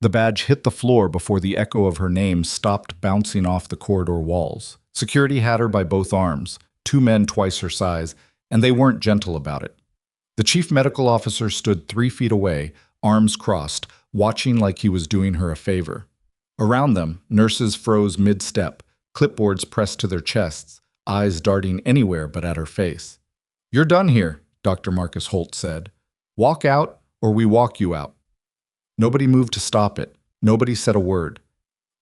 The badge hit the floor before the echo of her name stopped bouncing off the corridor walls. Security had her by both arms, two men twice her size, and they weren't gentle about it. The chief medical officer stood 3 feet away, arms crossed, watching like he was doing her a favor. Around them, nurses froze mid-step, clipboards pressed to their chests, eyes darting anywhere but at her face. "You're done here," Dr. Marcus Holt said. "Walk out, or we walk you out." Nobody moved to stop it. Nobody said a word.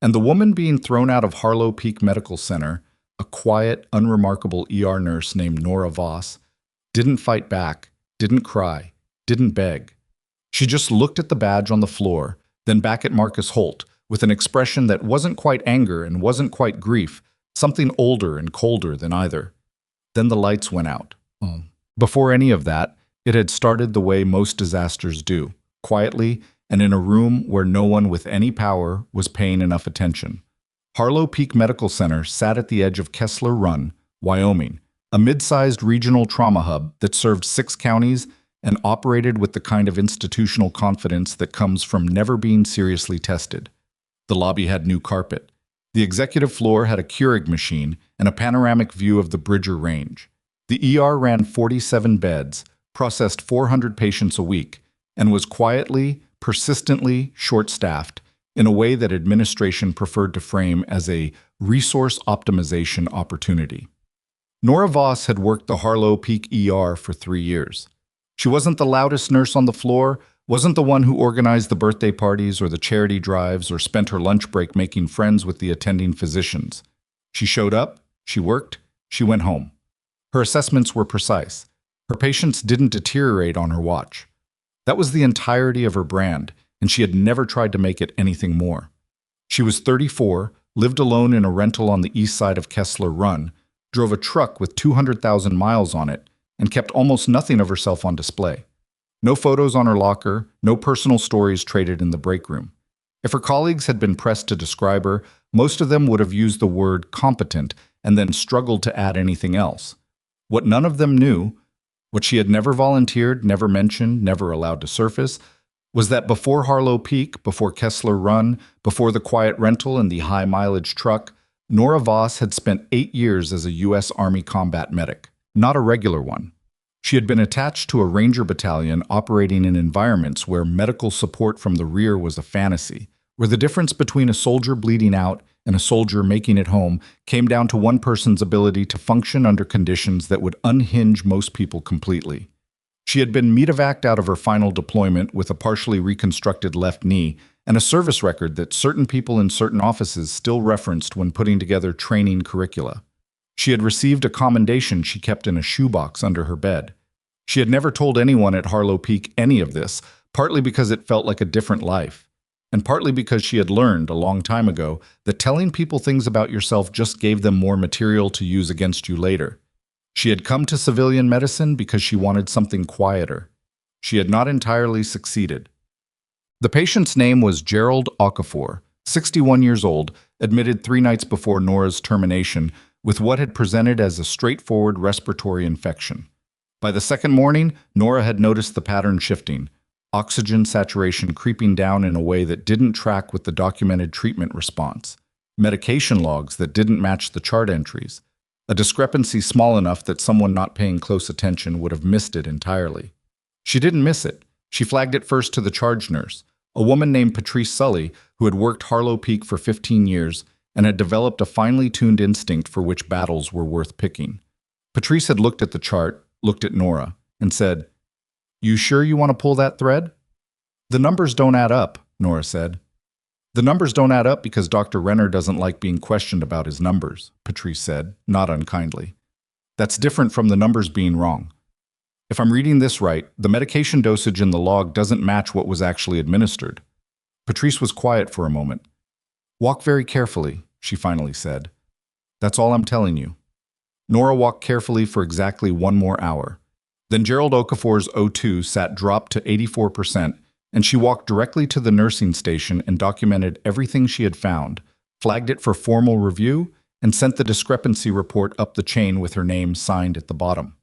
And the woman being thrown out of Harlow Peak Medical Center, a quiet, unremarkable ER nurse named Nora Voss, didn't fight back, didn't cry, didn't beg. She just looked at the badge on the floor, then back at Marcus Holt, with an expression that wasn't quite anger and wasn't quite grief, something older and colder than either. Then the lights went out. Before any of that, it had started the way most disasters do, quietly and in a room where no one with any power was paying enough attention. Harlow Peak Medical Center sat at the edge of Kessler Run, Wyoming, a mid-sized regional trauma hub that served 6 counties and operated with the kind of institutional confidence that comes from never being seriously tested. The lobby had new carpet. The executive floor had a Keurig machine and a panoramic view of the Bridger Range. The ER ran 47 beds, processed 400 patients a week, and was quietly, persistently short-staffed in a way that administration preferred to frame as a resource optimization opportunity. Nora Voss had worked the Harlow Peak ER for 3 years. She wasn't the loudest nurse on the floor, wasn't the one who organized the birthday parties or the charity drives or spent her lunch break making friends with the attending physicians. She showed up, she worked, she went home. Her assessments were precise. Her patients didn't deteriorate on her watch. That was the entirety of her brand, and she had never tried to make it anything more. She was 34, lived alone in a rental on the east side of Kessler Run, drove a truck with 200,000 miles on it, and kept almost nothing of herself on display. No photos on her locker, no personal stories traded in the break room. If her colleagues had been pressed to describe her, most of them would have used the word competent and then struggled to add anything else. What none of them knew, what she had never volunteered, never mentioned, never allowed to surface, was that before Harlow Peak, before Kessler Run, before the quiet rental and the high-mileage truck, Nora Voss had spent 8 years as a U.S. Army combat medic, not a regular one. She had been attached to a Ranger battalion operating in environments where medical support from the rear was a fantasy, where the difference between a soldier bleeding out and a soldier making it home came down to one person's ability to function under conditions that would unhinge most people completely. She had been medevaced out of her final deployment with a partially reconstructed left knee and a service record that certain people in certain offices still referenced when putting together training curricula. She had received a commendation she kept in a shoebox under her bed. She had never told anyone at Harlow Peak any of this, partly because it felt like a different life, and partly because she had learned a long time ago that telling people things about yourself just gave them more material to use against you later. She had come to civilian medicine because she wanted something quieter. She had not entirely succeeded. The patient's name was Gerald Okafor, 61 years old, admitted 3 nights before Nora's termination with what had presented as a straightforward respiratory infection. By the second morning, Nora had noticed the pattern shifting, oxygen saturation creeping down in a way that didn't track with the documented treatment response, medication logs that didn't match the chart entries, a discrepancy small enough that someone not paying close attention would have missed it entirely. She didn't miss it. She flagged it first to the charge nurse, a woman named Patrice Sully who had worked Harlow Peak for 15 years and had developed a finely tuned instinct for which battles were worth picking. Patrice had looked at the chart, looked at Nora, and said, "You sure you want to pull that thread?" "The numbers don't add up," Nora said. "The numbers don't add up because Dr. Renner doesn't like being questioned about his numbers," Patrice said, not unkindly. "That's different from the numbers being wrong. If I'm reading this right, the medication dosage in the log doesn't match what was actually administered." Patrice was quiet for a moment. "Walk very carefully," she finally said. "That's all I'm telling you." Nora walked carefully for exactly 1 more hour. Then Gerald Okafor's O2 sat dropped to 84%, and she walked directly to the nursing station and documented everything she had found, flagged it for formal review, and sent the discrepancy report up the chain with her name signed at the bottom.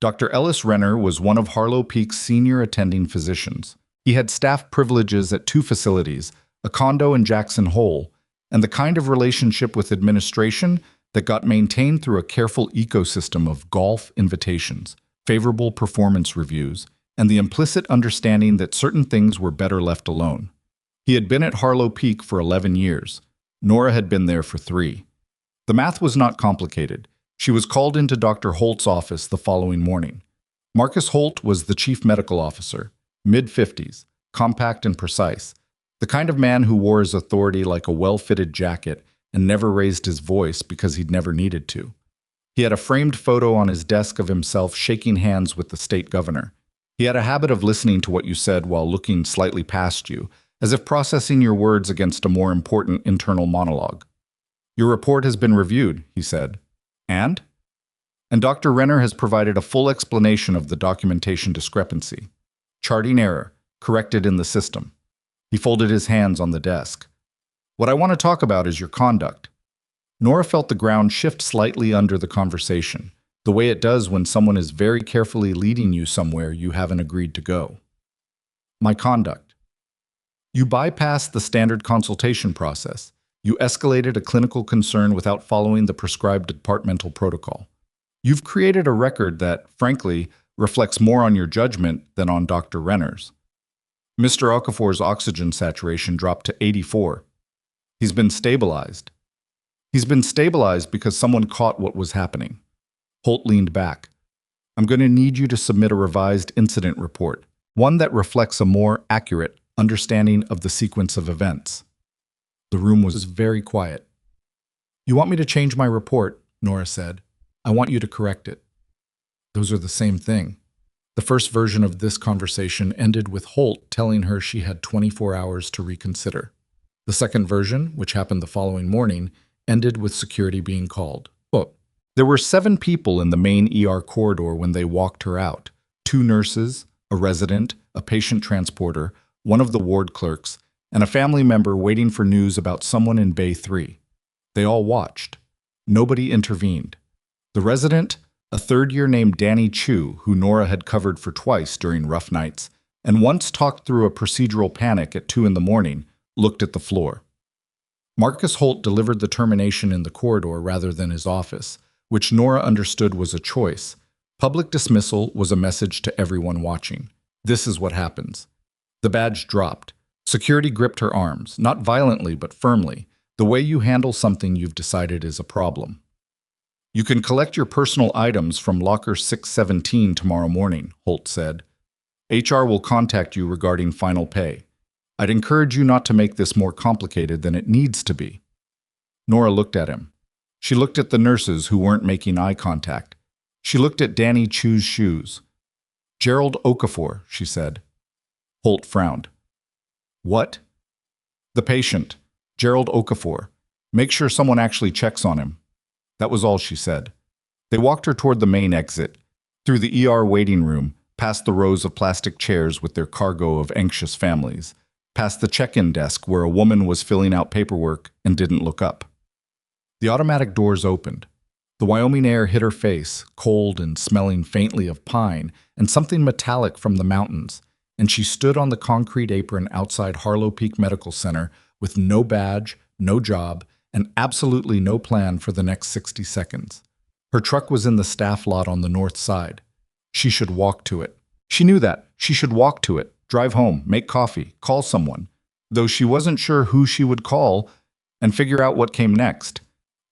Dr. Ellis Renner was one of Harlow Peak's senior attending physicians, He had staff privileges at 2 facilities, a condo in Jackson Hole, and the kind of relationship with administration that got maintained through a careful ecosystem of golf invitations, favorable performance reviews, and the implicit understanding that certain things were better left alone. He had been at Harlow Peak for 11 years. Nora had been there for 3. The math was not complicated. She was called into Dr. Holt's office the following morning. Marcus Holt was the chief medical officer, mid-50s, compact and precise, the kind of man who wore his authority like a well-fitted jacket and never raised his voice because he'd never needed to. He had a framed photo on his desk of himself shaking hands with the state governor. He had a habit of listening to what you said while looking slightly past you, as if processing your words against a more important internal monologue. "Your report has been reviewed," he said. "And?" "And Dr. Renner has provided a full explanation of the documentation discrepancy. Charting error, corrected in the system." He folded his hands on the desk. "What I want to talk about is your conduct." Nora felt the ground shift slightly under the conversation, the way it does when someone is very carefully leading you somewhere you haven't agreed to go. "My conduct. You bypassed the standard consultation process. You escalated a clinical concern without following the prescribed departmental protocol. You've created a record that, frankly, reflects more on your judgment than on Dr. Renner's." Mr. Okafor's oxygen saturation dropped to 84. "He's been stabilized." "He's been stabilized because someone caught what was happening." Holt leaned back. "I'm going to need you to submit a revised incident report, one that reflects a more accurate understanding of the sequence of events." The room was very quiet. "You want me to change my report?" Nora said. "I want you to correct it." Those are the same thing. The first version of this conversation ended with Holt telling her she had 24 hours to reconsider. The second version, which happened the following morning, ended with security being called. There were 7 people in the main ER corridor when they walked her out. 2 nurses, a resident, a patient transporter, one of the ward clerks, and a family member waiting for news about someone in Bay 3. They all watched. Nobody intervened. The resident, a third-year named Danny Chu, who Nora had covered for twice during rough nights, and once talked through a procedural panic at 2 in the morning, looked at the floor. Marcus Holt delivered the termination in the corridor rather than his office, which Nora understood was a choice. Public dismissal was a message to everyone watching. This is what happens. The badge dropped. Security gripped her arms, not violently but firmly, the way you handle something you've decided is a problem. "You can collect your personal items from locker 617 tomorrow morning," Holt said. "HR will contact you regarding final pay. I'd encourage you not to make this more complicated than it needs to be." Nora looked at him. She looked at the nurses who weren't making eye contact. She looked at Danny Chu's shoes. "Gerald Okafor," she said. Holt frowned. "What?" "The patient, Gerald Okafor. Make sure someone actually checks on him." That was all she said. They walked her toward the main exit, through the ER waiting room, past the rows of plastic chairs with their cargo of anxious families, past the check-in desk where a woman was filling out paperwork and didn't look up. The automatic doors opened. The Wyoming air hit her face, cold and smelling faintly of pine and something metallic from the mountains, and she stood on the concrete apron outside Harlow Peak Medical Center with no badge, no job, and absolutely no plan for the next 60 seconds. Her truck was in the staff lot on the north side. She should walk to it. She knew that. She should walk to it, drive home, make coffee, call someone, though she wasn't sure who she would call, and figure out what came next.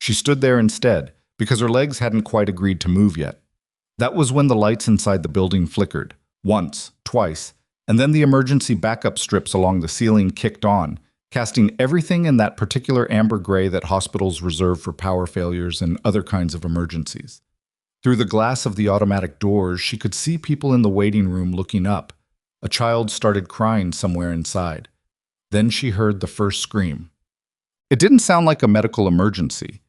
She stood there instead, because her legs hadn't quite agreed to move yet. That was when the lights inside the building flickered, once, twice, and then the emergency backup strips along the ceiling kicked on, casting everything in that particular amber gray that hospitals reserve for power failures and other kinds of emergencies. Through the glass of the automatic doors, she could see people in the waiting room looking up. A child started crying somewhere inside. Then she heard the first scream. It didn't sound like a medical emergency.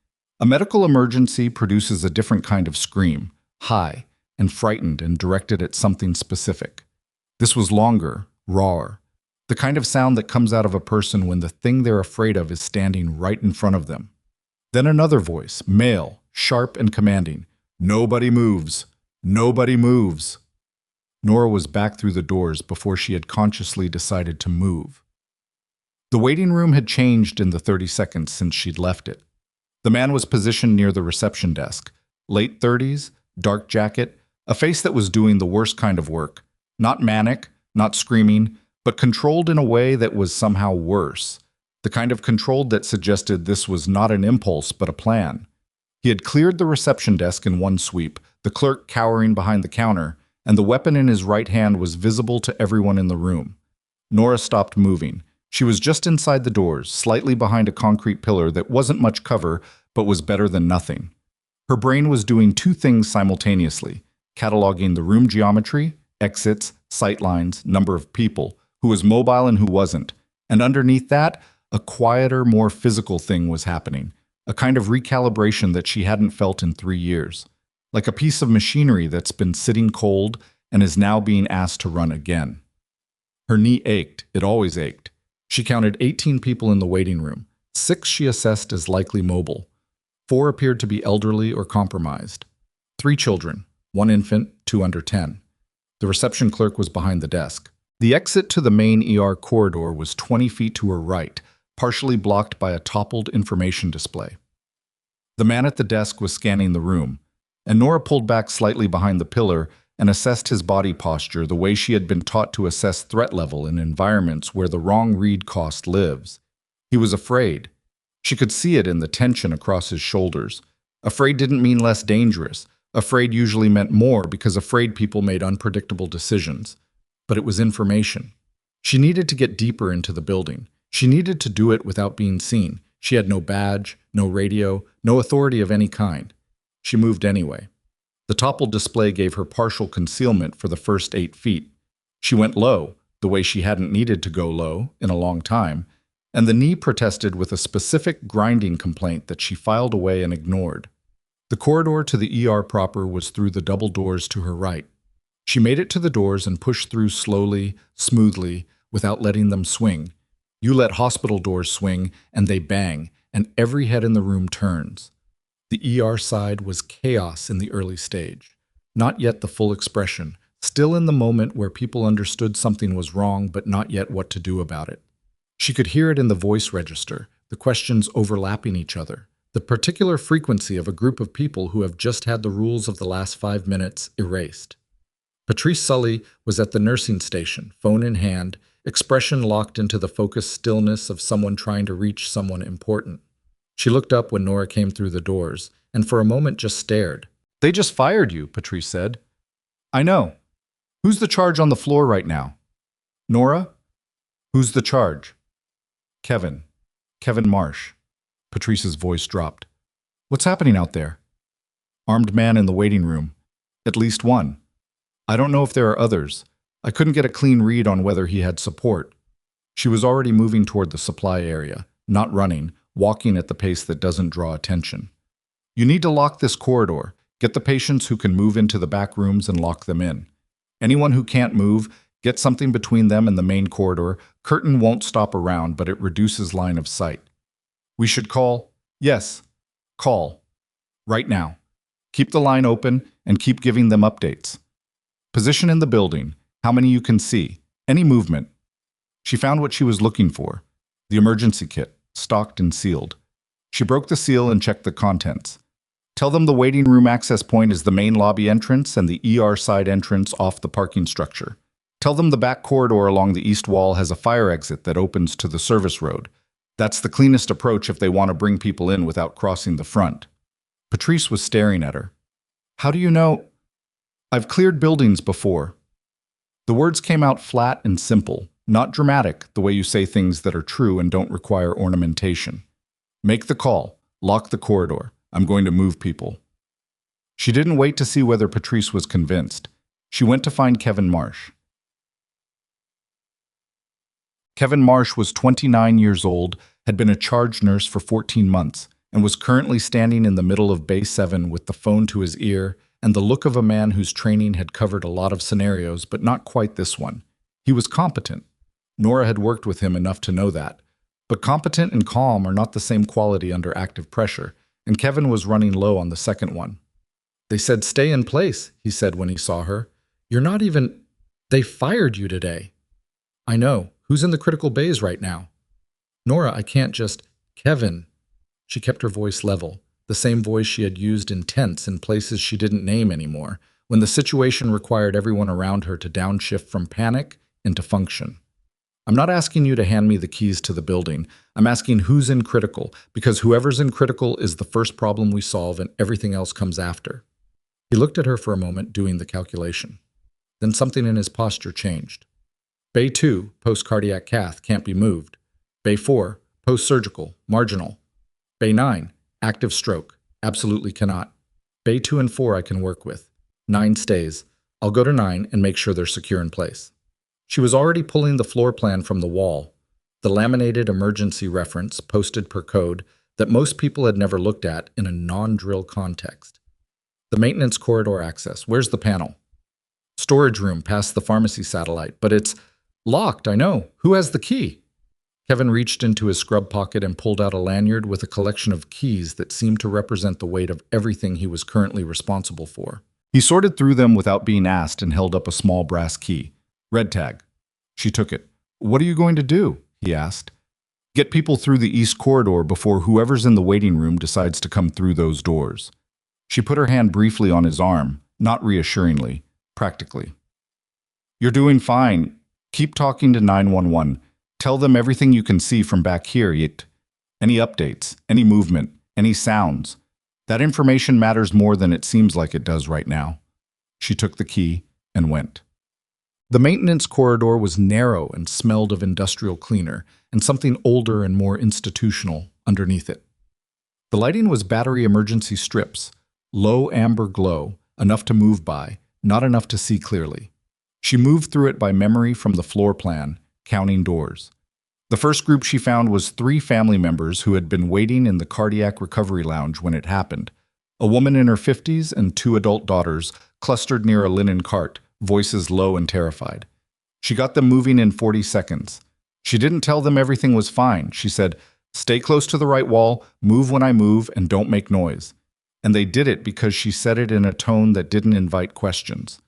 A medical emergency produces a different kind of scream, high and frightened and directed at something specific. This was longer, rawer, the kind of sound that comes out of a person when the thing they're afraid of is standing right in front of them. Then another voice, male, sharp and commanding. "Nobody moves. Nobody moves." Nora was back through the doors before she had consciously decided to move. The waiting room had changed in the 30 seconds since she'd left it. The man was positioned near the reception desk. Late 30s, dark jacket, a face that was doing the worst kind of work. Not manic, not screaming, but controlled in a way that was somehow worse. The kind of controlled that suggested this was not an impulse but a plan. He had cleared the reception desk in one sweep, the clerk cowering behind the counter, and the weapon in his right hand was visible to everyone in the room. Nora stopped moving. She was just inside the doors, slightly behind a concrete pillar that wasn't much cover, but was better than nothing. Her brain was doing two things simultaneously, cataloging the room geometry, exits, sightlines, number of people, who was mobile and who wasn't. And underneath that, a quieter, more physical thing was happening, a kind of recalibration that she hadn't felt in 3 years, like a piece of machinery that's been sitting cold and is now being asked to run again. Her knee ached. It always ached. She counted 18 people in the waiting room. 6 she assessed as likely mobile. 4 appeared to be elderly or compromised. 3 children, 1 infant, 2 under 10. The reception clerk was behind the desk. The exit to the main ER corridor was 20 feet to her right, partially blocked by a toppled information display. The man at the desk was scanning the room, and Nora pulled back slightly behind the pillar and assessed his body posture the way she had been taught to assess threat level in environments where the wrong read cost lives. He was afraid. She could see it in the tension across his shoulders. Afraid didn't mean less dangerous. Afraid usually meant more because afraid people made unpredictable decisions. But it was information. She needed to get deeper into the building. She needed to do it without being seen. She had no badge, no radio, no authority of any kind. She moved anyway. The toppled display gave her partial concealment for the first 8 feet. She went low, the way she hadn't needed to go low in a long time, and the knee protested with a specific grinding complaint that she filed away and ignored. The corridor to the ER proper was through the double doors to her right. She made it to the doors and pushed through slowly, smoothly, without letting them swing. You let hospital doors swing, and they bang, and every head in the room turns. The ER side was chaos in the early stage. Not yet the full expression, still in the moment where people understood something was wrong but not yet what to do about it. She could hear it in the voice register, the questions overlapping each other, the particular frequency of a group of people who have just had the rules of the last 5 minutes erased. Patrice Sully was at the nursing station, phone in hand, expression locked into the focused stillness of someone trying to reach someone important. She looked up when Nora came through the doors, and for a moment just stared. "They just fired you," Patrice said. "I know. Who's the charge on the floor right now?" "Nora? Who's the charge?" "Kevin. Kevin Marsh." Patrice's voice dropped. "What's happening out there?" "Armed man in the waiting room. At least one. I don't know if there are others. I couldn't get a clean read on whether he had support." She was already moving toward the supply area, not running, walking at the pace that doesn't draw attention. "You need to lock this corridor. Get the patients who can move into the back rooms and lock them in. Anyone who can't move, get something between them and the main corridor. Curtain won't stop around, but it reduces line of sight. We should call." "Yes. Call. Right now. Keep the line open and keep giving them updates. Position in the building. How many you can see. Any movement." She found what she was looking for. The emergency kit, stocked and sealed. She broke the seal and checked the contents. "Tell them the waiting room access point is the main lobby entrance and the ER side entrance off the parking structure. Tell them the back corridor along the east wall has a fire exit that opens to the service road. That's the cleanest approach if they want to bring people in without crossing the front." Patrice was staring at her. "How do you know?" "I've cleared buildings before." The words came out flat and simple, not dramatic, the way you say things that are true and don't require ornamentation. "Make the call. Lock the corridor. I'm going to move people." She didn't wait to see whether Patrice was convinced. She went to find Kevin Marsh. Kevin Marsh was 29 years old, had been a charge nurse for 14 months, and was currently standing in the middle of Bay 7 with the phone to his ear and the look of a man whose training had covered a lot of scenarios, but not quite this one. He was competent. Nora had worked with him enough to know that. But competent and calm are not the same quality under active pressure, and Kevin was running low on the second one. "They said stay in place," he said when he saw her. "You're not even—" They fired you today. I know. Who's in the critical bays right now? Nora, I can't just... Kevin. She kept her voice level, the same voice she had used in tents in places she didn't name anymore, when the situation required everyone around her to downshift from panic into function. I'm not asking you to hand me the keys to the building. I'm asking who's in critical, because whoever's in critical is the first problem we solve and everything else comes after. He looked at her for a moment, doing the calculation. Then something in his posture changed. Bay 2, post-cardiac cath, can't be moved. Bay 4, post-surgical, marginal. Bay 9, active stroke, absolutely cannot. Bay 2 and 4 I can work with. 9 stays. I'll go to 9 and make sure they're secure in place. She was already pulling the floor plan from the wall, the laminated emergency reference posted per code that most people had never looked at in a non-drill context. The maintenance corridor access. Where's the panel? Storage room past the pharmacy satellite, but it's locked, I know. Who has the key? Kevin reached into his scrub pocket and pulled out a lanyard with a collection of keys that seemed to represent the weight of everything he was currently responsible for. He sorted through them without being asked and held up a small brass key. Red tag. She took it. What are you going to do? He asked. Get people through the east corridor before whoever's in the waiting room decides to come through those doors. She put her hand briefly on his arm, not reassuringly, practically. You're doing fine. Keep talking to 911. Tell them everything you can see from back here. Any updates, any movement, any sounds. That information matters more than it seems like it does right now. She took the key and went. The maintenance corridor was narrow and smelled of industrial cleaner and something older and more institutional underneath it. The lighting was battery emergency strips, low amber glow, enough to move by, not enough to see clearly. She moved through it by memory from the floor plan, counting doors. The first group she found was 3 family members who had been waiting in the cardiac recovery lounge when it happened. A woman in her 50s and 2 adult daughters clustered near a linen cart, voices low and terrified. She got them moving in 40 seconds. She didn't tell them everything was fine. She said, "Stay close to the right wall, move when I move, and don't make noise." And they did it because she said it in a tone that didn't invite questions.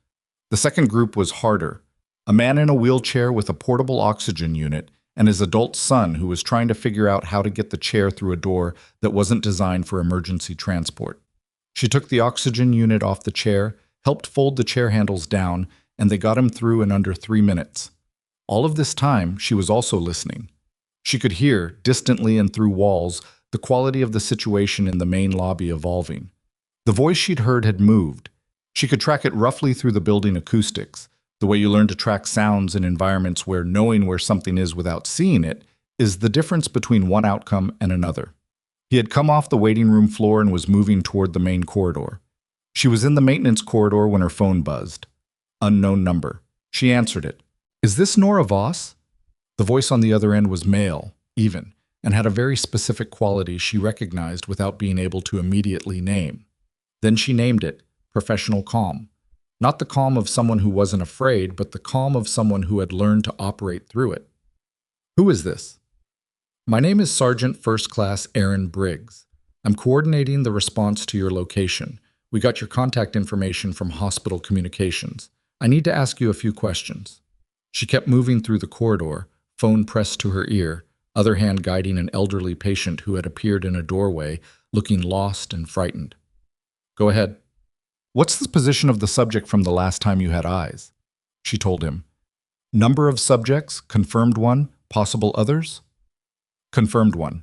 The second group was harder. A man in a wheelchair with a portable oxygen unit and his adult son who was trying to figure out how to get the chair through a door that wasn't designed for emergency transport. She took the oxygen unit off the chair, helped fold the chair handles down, and they got him through in under 3 minutes. All of this time, she was also listening. She could hear, distantly and through walls, the quality of the situation in the main lobby evolving. The voice she'd heard had moved. She could track it roughly through the building acoustics, the way you learn to track sounds in environments where knowing where something is without seeing it is the difference between one outcome and another. He had come off the waiting room floor and was moving toward the main corridor. She was in the maintenance corridor when her phone buzzed. Unknown number. She answered it. "Is this Nora Voss?" The voice on the other end was male, even, and had a very specific quality she recognized without being able to immediately name. Then she named it, professional calm. Not the calm of someone who wasn't afraid, but the calm of someone who had learned to operate through it. "Who is this?" "My name is Sergeant First Class Aaron Briggs. I'm coordinating the response to your location. We got your contact information from hospital communications. I need to ask you a few questions." She kept moving through the corridor, phone pressed to her ear, other hand guiding an elderly patient who had appeared in a doorway, looking lost and frightened. "Go ahead." "What's the position of the subject from the last time you had eyes?" She told him. "Number of subjects, confirmed 1, possible others?" "Confirmed 1.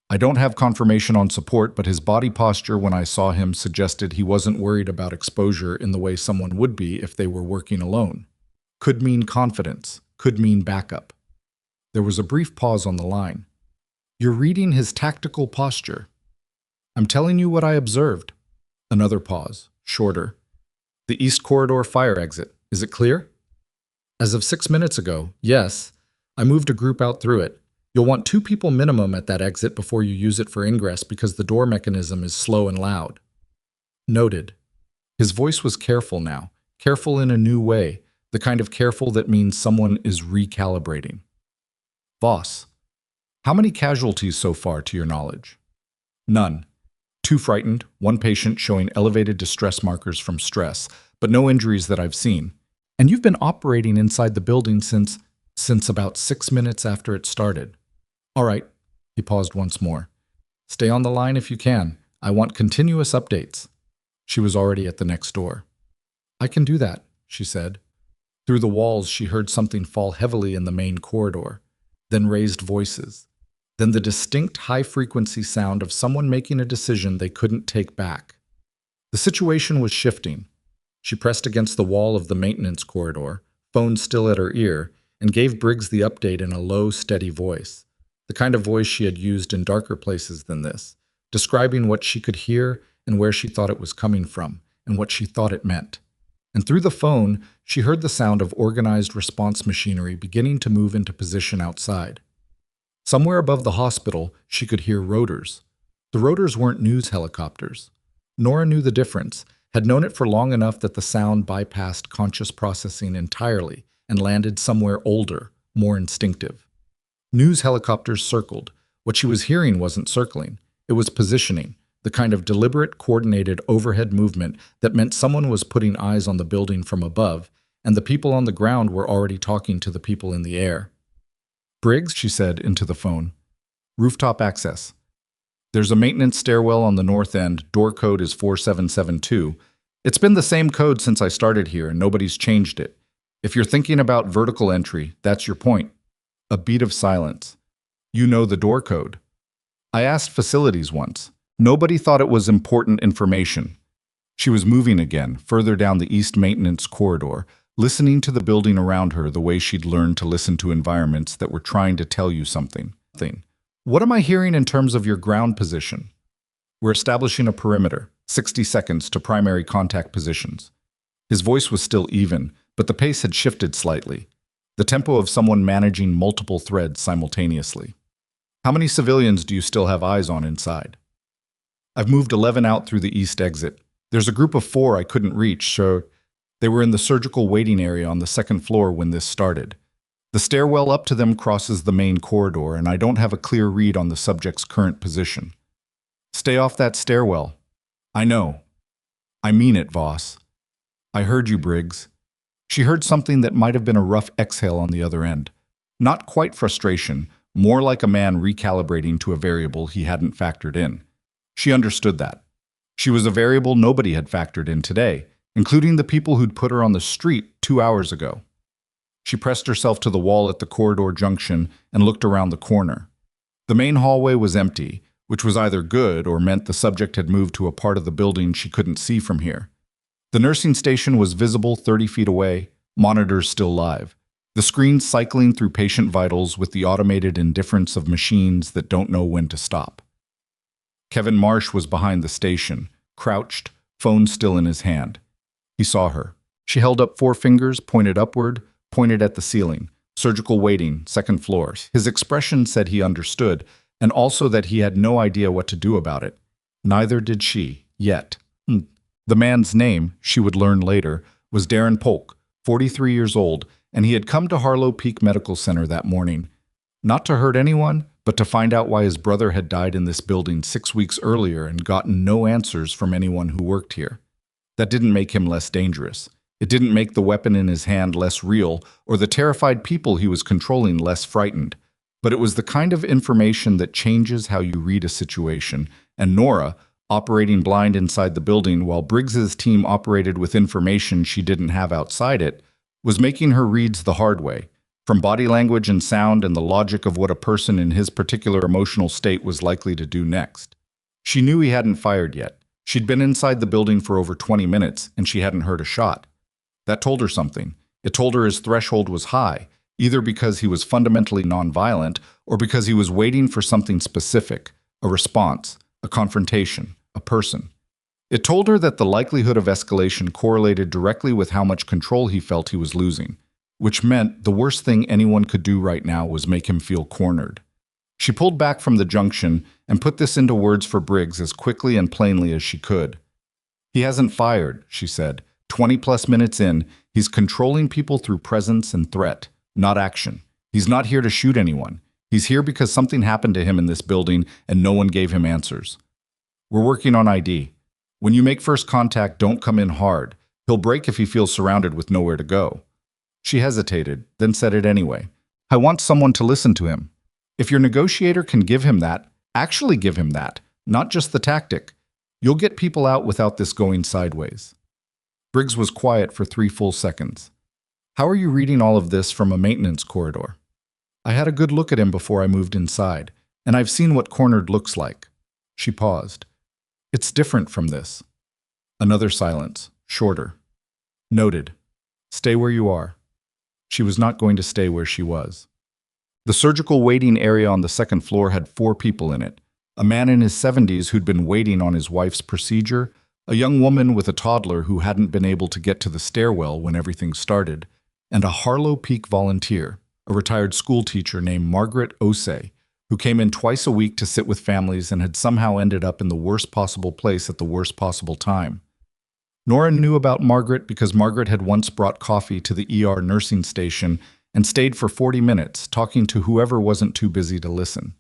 I don't have confirmation on support, but his body posture when I saw him suggested he wasn't worried about exposure in the way someone would be if they were working alone. Could mean confidence, could mean backup." There was a brief pause on the line. "You're reading his tactical posture." "I'm telling you what I observed." Another pause, shorter. "The East Corridor fire exit. Is it clear?" "As of 6 minutes ago, yes. I moved a group out through it. You'll want 2 people minimum at that exit before you use it for ingress because the door mechanism is slow and loud." Noted. His voice was careful now, careful in a new way, the kind of careful that means someone is recalibrating. "Voss, how many casualties so far to your knowledge?" "None. 2 frightened, 1 patient showing elevated distress markers from stress, but no injuries that I've seen. And you've been operating inside the building since about 6 minutes after it started. All right, he paused once more. Stay on the line if you can. I want continuous updates. She was already at the next door. I can do that, she said. Through the walls, she heard something fall heavily in the main corridor, then raised voices, then the distinct high-frequency sound of someone making a decision they couldn't take back. The situation was shifting. She pressed against the wall of the maintenance corridor, phone still at her ear, and gave Briggs the update in a low, steady voice, the kind of voice she had used in darker places than this, describing what she could hear and where she thought it was coming from, and what she thought it meant. And through the phone, she heard the sound of organized response machinery beginning to move into position outside. Somewhere above the hospital, she could hear rotors. The rotors weren't news helicopters. Nora knew the difference, had known it for long enough that the sound bypassed conscious processing entirely and landed somewhere older, more instinctive. News helicopters circled. What she was hearing wasn't circling. It was positioning, the kind of deliberate, coordinated overhead movement that meant someone was putting eyes on the building from above, and the people on the ground were already talking to the people in the air. Briggs, she said into the phone. Rooftop access. There's a maintenance stairwell on the north end. Door code is 4772. It's been the same code since I started here, and nobody's changed it. If you're thinking about vertical entry, that's your point. A beat of silence. You know the door code. I asked facilities once. Nobody thought it was important information. She was moving again, further down the east maintenance corridor, listening to the building around her the way she'd learned to listen to environments that were trying to tell you something. What am I hearing in terms of your ground position? We're establishing a perimeter, 60 seconds to primary contact positions. His voice was still even, but the pace had shifted slightly, the tempo of someone managing multiple threads simultaneously. How many civilians do you still have eyes on inside? I've moved 11 out through the east exit. There's a group of 4 I couldn't reach, so they were in the surgical waiting area on the second floor when this started. The stairwell up to them crosses the main corridor, and I don't have a clear read on the subject's current position. Stay off that stairwell. I know. I mean it, Voss. I heard you, Briggs. She heard something that might have been a rough exhale on the other end. Not quite frustration, more like a man recalibrating to a variable he hadn't factored in. She understood that. She was a variable nobody had factored in today, including the people who'd put her on the street 2 hours ago. She pressed herself to the wall at the corridor junction and looked around the corner. The main hallway was empty, which was either good or meant the subject had moved to a part of the building she couldn't see from here. The nursing station was visible 30 feet away, monitors still live. The screens cycling through patient vitals with the automated indifference of machines that don't know when to stop. Kevin Marsh was behind the station, crouched, phone still in his hand. He saw her. She held up 4 fingers, pointed upward, pointed at the ceiling. Surgical waiting, second floor. His expression said he understood, and also that he had no idea what to do about it. Neither did she, yet. The man's name, she would learn later, was Darren Polk, 43 years old, and he had come to Harlow Peak Medical Center that morning. Not to hurt anyone, but to find out why his brother had died in this building 6 weeks earlier and gotten no answers from anyone who worked here. That didn't make him less dangerous. It didn't make the weapon in his hand less real, or the terrified people he was controlling less frightened. But it was the kind of information that changes how you read a situation, and Nora, operating blind inside the building while Briggs's team operated with information she didn't have outside it, was making her reads the hard way, from body language and sound and the logic of what a person in his particular emotional state was likely to do next. She knew he hadn't fired yet. She'd been inside the building for over 20 minutes, and she hadn't heard a shot. That told her something. It told her his threshold was high, either because he was fundamentally nonviolent or because he was waiting for something specific, a response, a confrontation, a person. It told her that the likelihood of escalation correlated directly with how much control he felt he was losing, which meant the worst thing anyone could do right now was make him feel cornered. She pulled back from the junction and put this into words for Briggs as quickly and plainly as she could. He hasn't fired, she said. 20-plus minutes in, he's controlling people through presence and threat, not action. He's not here to shoot anyone. He's here because something happened to him in this building and no one gave him answers. We're working on ID. When you make first contact, don't come in hard. He'll break if he feels surrounded with nowhere to go. She hesitated, then said it anyway. I want someone to listen to him. If your negotiator can give him that, actually give him that, not just the tactic. You'll get people out without this going sideways. Briggs was quiet for 3 full seconds. How are you reading all of this from a maintenance corridor? I had a good look at him before I moved inside, and I've seen what cornered looks like. She paused. It's different from this. Another silence, shorter. Noted. Stay where you are. She was not going to stay where she was. The surgical waiting area on the second floor had 4 people in it. A man in his 70s who'd been waiting on his wife's procedure, a young woman with a toddler who hadn't been able to get to the stairwell when everything started, and a Harlow Peak volunteer, a retired school teacher named Margaret Osei, who came in twice a week to sit with families and had somehow ended up in the worst possible place at the worst possible time. Nora knew about Margaret because Margaret had once brought coffee to the ER nursing station and stayed for 40 minutes talking to whoever wasn't too busy to listen.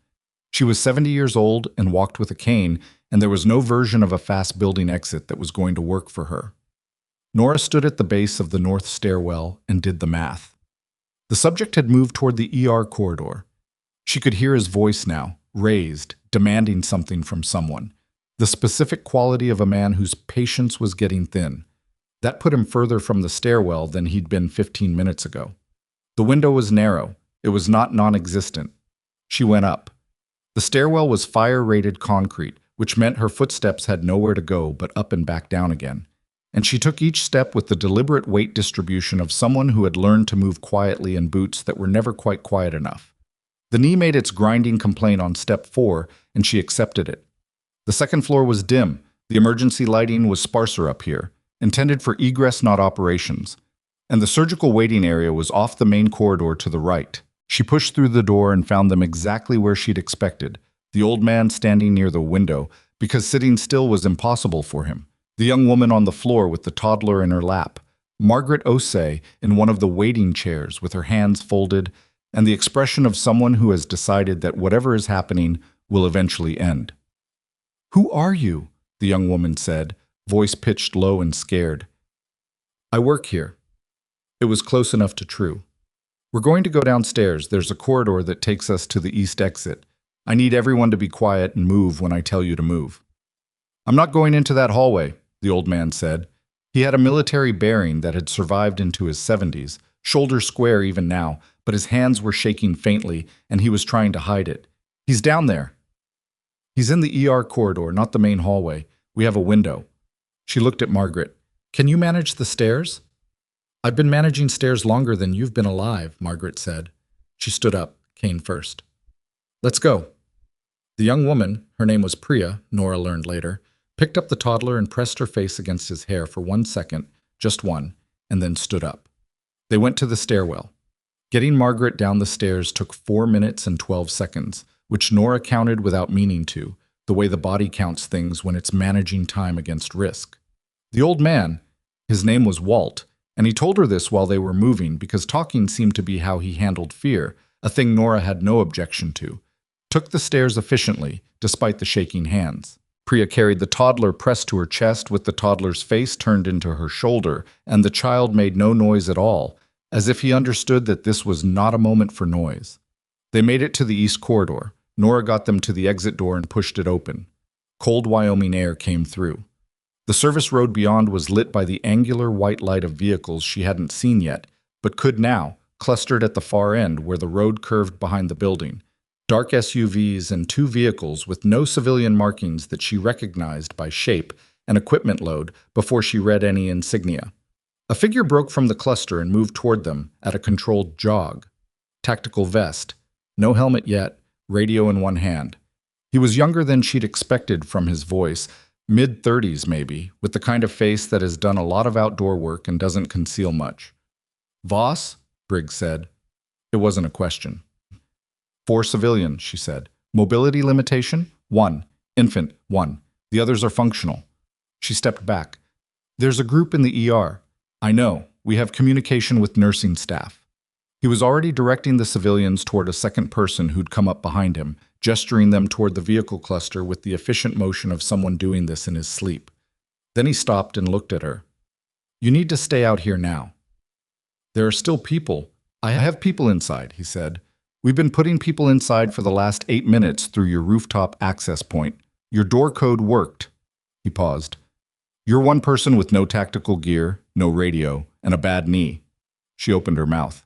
She was 70 years old and walked with a cane, and there was no version of a fast building exit that was going to work for her. Nora stood at the base of the north stairwell and did the math. The subject had moved toward the ER corridor. She could hear his voice now, raised, demanding something from someone. The specific quality of a man whose patience was getting thin. That put him further from the stairwell than he'd been 15 minutes ago. The window was narrow. It was not non-existent. She went up. The stairwell was fire-rated concrete, which meant her footsteps had nowhere to go but up and back down again. And she took each step with the deliberate weight distribution of someone who had learned to move quietly in boots that were never quite quiet enough. The knee made its grinding complaint on step 4, and she accepted it. The second floor was dim. The emergency lighting was sparser up here, intended for egress, not operations. And the surgical waiting area was off the main corridor to the right. She pushed through the door and found them exactly where she'd expected, the old man standing near the window, because sitting still was impossible for him, the young woman on the floor with the toddler in her lap, Margaret Osei in one of the waiting chairs with her hands folded, and the expression of someone who has decided that whatever is happening will eventually end. "Who are you?" the young woman said, voice pitched low and scared. "I work here." It was close enough to true. "We're going to go downstairs. There's a corridor that takes us to the east exit. I need everyone to be quiet and move when I tell you to move." "I'm not going into that hallway," the old man said. He had a military bearing that had survived into his 70s, shoulders square even now, but his hands were shaking faintly, and he was trying to hide it. "He's down there." "He's in the ER corridor, not the main hallway. We have a window." She looked at Margaret. "Can you manage the stairs?" "I've been managing stairs longer than you've been alive," Margaret said. She stood up, cane first. "Let's go." The young woman, her name was Priya, Nora learned later, picked up the toddler and pressed her face against his hair for 1 second, just one, and then stood up. They went to the stairwell. Getting Margaret down the stairs took 4 minutes and 12 seconds, which Nora counted without meaning to, the way the body counts things when it's managing time against risk. The old man, his name was Walt, and he told her this while they were moving because talking seemed to be how he handled fear, a thing Nora had no objection to, took the stairs efficiently, despite the shaking hands. Priya carried the toddler pressed to her chest with the toddler's face turned into her shoulder, and the child made no noise at all, as if he understood that this was not a moment for noise. They made it to the east corridor. Nora got them to the exit door and pushed it open. Cold Wyoming air came through. The service road beyond was lit by the angular white light of vehicles she hadn't seen yet, but could now, clustered at the far end where the road curved behind the building. Dark SUVs and 2 vehicles with no civilian markings that she recognized by shape and equipment load before she read any insignia. A figure broke from the cluster and moved toward them at a controlled jog. Tactical vest, no helmet yet, radio in one hand. He was younger than she'd expected from his voice, mid-30s maybe, with the kind of face that has done a lot of outdoor work and doesn't conceal much. "Voss?" Briggs said. It wasn't a question. "4 civilians," she said. "Mobility limitation? 1. Infant? 1. The others are functional." She stepped back. "There's a group in the ER. I know. We have communication with nursing staff." He was already directing the civilians toward a second person who'd come up behind him, gesturing them toward the vehicle cluster with the efficient motion of someone doing this in his sleep. Then he stopped and looked at her. "You need to stay out here now." There are still people. I have people inside, he said. We've been putting people inside for the last 8 minutes through your rooftop access point. Your door code worked. He paused. You're one person with no tactical gear, no radio, and a bad knee. She opened her mouth.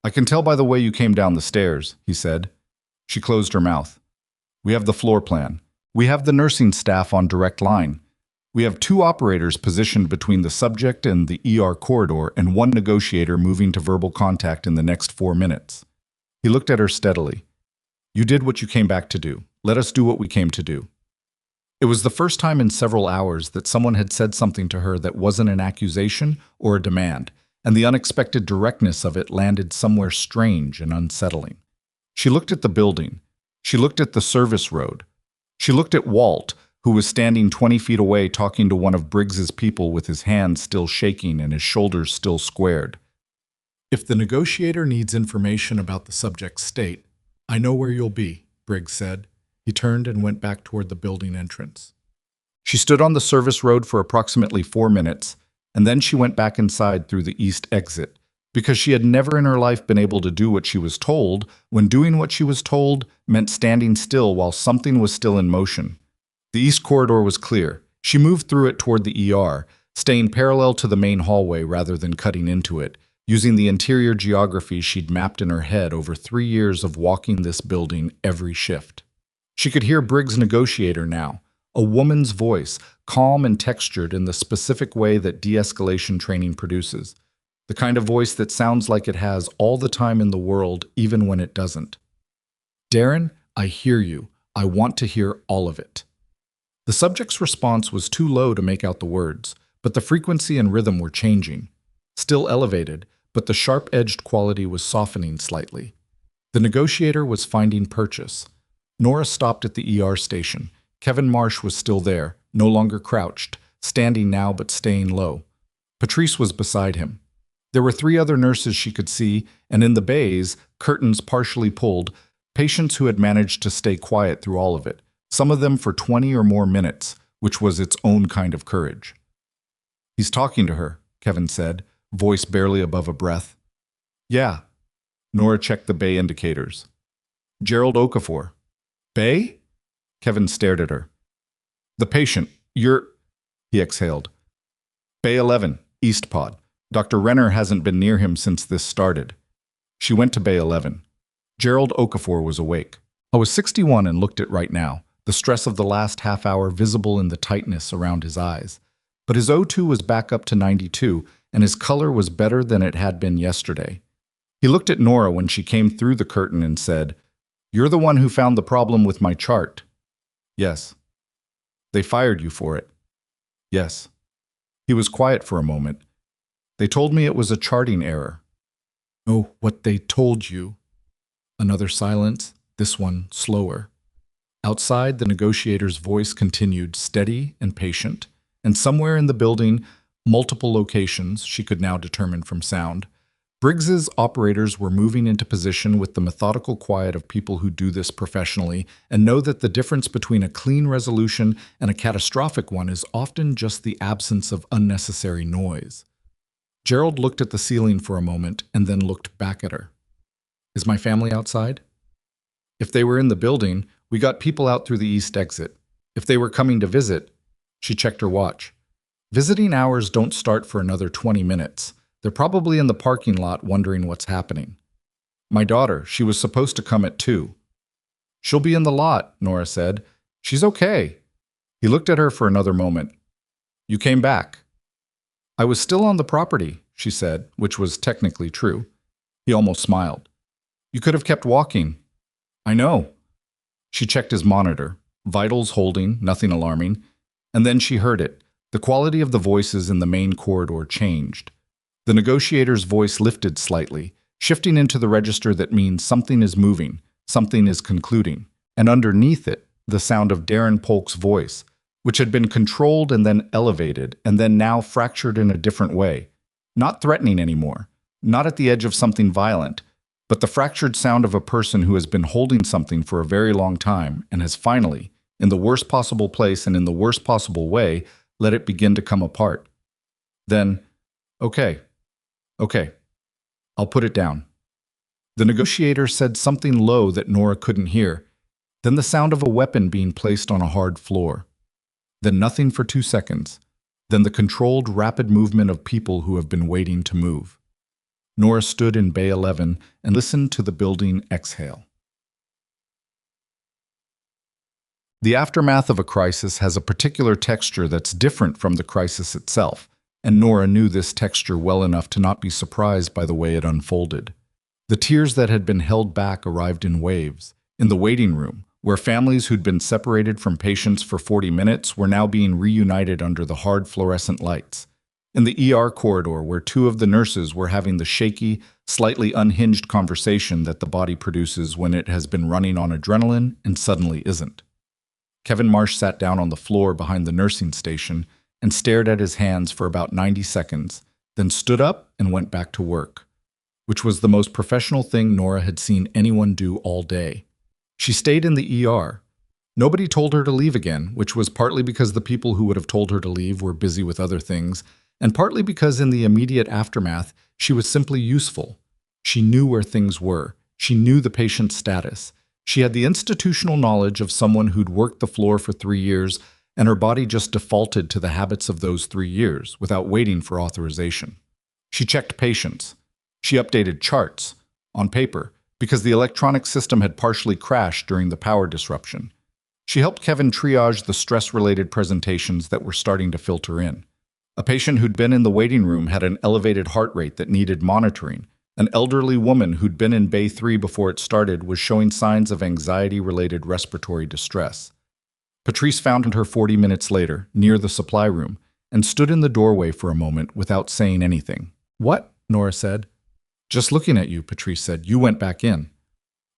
I can tell by the way you came down the stairs, he said. She closed her mouth. We have the floor plan. We have the nursing staff on direct line. We have 2 operators positioned between the subject and the ER corridor and 1 negotiator moving to verbal contact in the next 4 minutes. He looked at her steadily. You did what you came back to do. Let us do what we came to do. It was the first time in several hours that someone had said something to her that wasn't an accusation or a demand, and the unexpected directness of it landed somewhere strange and unsettling. She looked at the building. She looked at the service road. She looked at Walt, who was standing 20 feet away talking to one of Briggs's people with his hands still shaking and his shoulders still squared. If the negotiator needs information about the subject's state, I know where you'll be, Briggs said. He turned and went back toward the building entrance. She stood on the service road for approximately 4 minutes, and then she went back inside through the east exit, because she had never in her life been able to do what she was told, when doing what she was told meant standing still while something was still in motion. The east corridor was clear. She moved through it toward the ER, staying parallel to the main hallway rather than cutting into it, using the interior geography she'd mapped in her head over 3 years of walking this building every shift. She could hear Briggs' negotiator now, a woman's voice, calm and textured in the specific way that de-escalation training produces, the kind of voice that sounds like it has all the time in the world, even when it doesn't. Darren, I hear you. I want to hear all of it. The subject's response was too low to make out the words, but the frequency and rhythm were changing. Still elevated, but the sharp-edged quality was softening slightly. The negotiator was finding purchase. Nora stopped at the ER station. Kevin Marsh was still there, no longer crouched, standing now but staying low. Patrice was beside him. There were 3 other nurses she could see, and in the bays, curtains partially pulled, patients who had managed to stay quiet through all of it, some of them for 20 or more minutes, which was its own kind of courage. He's talking to her, Kevin said, voice barely above a breath. Yeah. Nora checked the bay indicators. Gerald Okafor. Bay? Kevin stared at her. The patient. He exhaled. Bay 11, East Pod. Dr. Renner hasn't been near him since this started. She went to Bay 11. Gerald Okafor was awake. I was 61 and looked at right now, the stress of the last half hour visible in the tightness around his eyes. But his O2 was back up to 92, and his color was better than it had been yesterday. He looked at Nora when she came through the curtain and said, You're the one who found the problem with my chart. Yes. They fired you for it. Yes. He was quiet for a moment. They told me it was a charting error. Oh, what they told you. Another silence, this one slower. Outside, the negotiator's voice continued, steady and patient, and somewhere in the building, multiple locations she could now determine from sound, Briggs's operators were moving into position with the methodical quiet of people who do this professionally and know that the difference between a clean resolution and a catastrophic one is often just the absence of unnecessary noise. Gerald looked at the ceiling for a moment and then looked back at her. Is my family outside? If they were in the building, we got people out through the east exit. If they were coming to visit, she checked her watch. Visiting hours don't start for another 20 minutes. They're probably in the parking lot wondering what's happening. My daughter, she was supposed to come at 2. She'll be in the lot, Nora said. She's okay. He looked at her for another moment. You came back. I was still on the property, she said, which was technically true. He almost smiled. You could have kept walking. I know. She checked his monitor, vitals holding, nothing alarming, and then she heard it. The quality of the voices in the main corridor changed. The negotiator's voice lifted slightly, shifting into the register that means something is moving, something is concluding, and underneath it, the sound of Darren Polk's voice, which had been controlled and then elevated, and then now fractured in a different way. Not threatening anymore, not at the edge of something violent, but the fractured sound of a person who has been holding something for a very long time and has finally, in the worst possible place and in the worst possible way, let it begin to come apart. Then, okay. I'll put it down. The negotiator said something low that Nora couldn't hear, then the sound of a weapon being placed on a hard floor. Then nothing for 2 seconds. Then the controlled, rapid movement of people who have been waiting to move. Nora stood in Bay 11 and listened to the building exhale. The aftermath of a crisis has a particular texture that's different from the crisis itself, and Nora knew this texture well enough to not be surprised by the way it unfolded. The tears that had been held back arrived in waves. In the waiting room, where families who'd been separated from patients for 40 minutes were now being reunited under the hard fluorescent lights. In the ER corridor, where 2 of the nurses were having the shaky, slightly unhinged conversation that the body produces when it has been running on adrenaline and suddenly isn't. Kevin Marsh sat down on the floor behind the nursing station and stared at his hands for about 90 seconds, then stood up and went back to work, which was the most professional thing Nora had seen anyone do all day. She stayed in the ER. Nobody told her to leave again, which was partly because the people who would have told her to leave were busy with other things, and partly because in the immediate aftermath, she was simply useful. She knew where things were. She knew the patient's status. She had the institutional knowledge of someone who'd worked the floor for 3 years, and her body just defaulted to the habits of those 3 years without waiting for authorization. She checked patients. She updated charts on paper because the electronic system had partially crashed during the power disruption. She helped Kevin triage the stress-related presentations that were starting to filter in. A patient who'd been in the waiting room had an elevated heart rate that needed monitoring. An elderly woman who'd been in Bay 3 before it started was showing signs of anxiety-related respiratory distress. Patrice found her 40 minutes later, near the supply room, and stood in the doorway for a moment without saying anything. "What?" Nora said. "Just looking at you," Patrice said. "You went back in."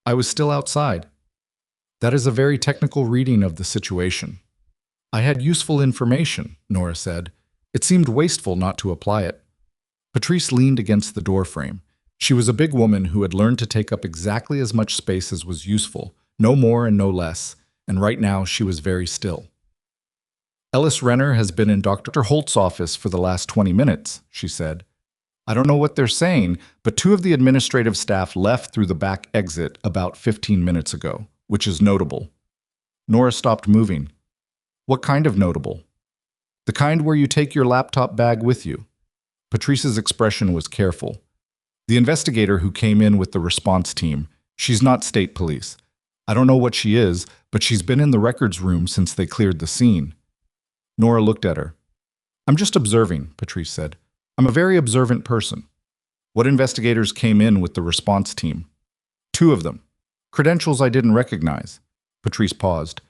"I was still outside." "That is a very technical reading of the situation." "I had useful information," Nora said. "It seemed wasteful not to apply it." Patrice leaned against the doorframe. She was a big woman who had learned to take up exactly as much space as was useful, no more and no less, and right now she was very still. "Ellis Renner has been in Dr. Holt's office for the last 20 minutes, she said. "I don't know what they're saying, but 2 of the administrative staff left through the back exit about 15 minutes ago, which is notable." Nora stopped moving. "What kind of notable?" "The kind where you take your laptop bag with you." Patrice's expression was careful. "The investigator who came in with the response team, she's not state police. I don't know what she is, but she's been in the records room since they cleared the scene." Nora looked at her. "I'm just observing," Patrice said. "I'm a very observant person." "What investigators came in with the response team?" "2 of them. Credentials I didn't recognize." Patrice paused.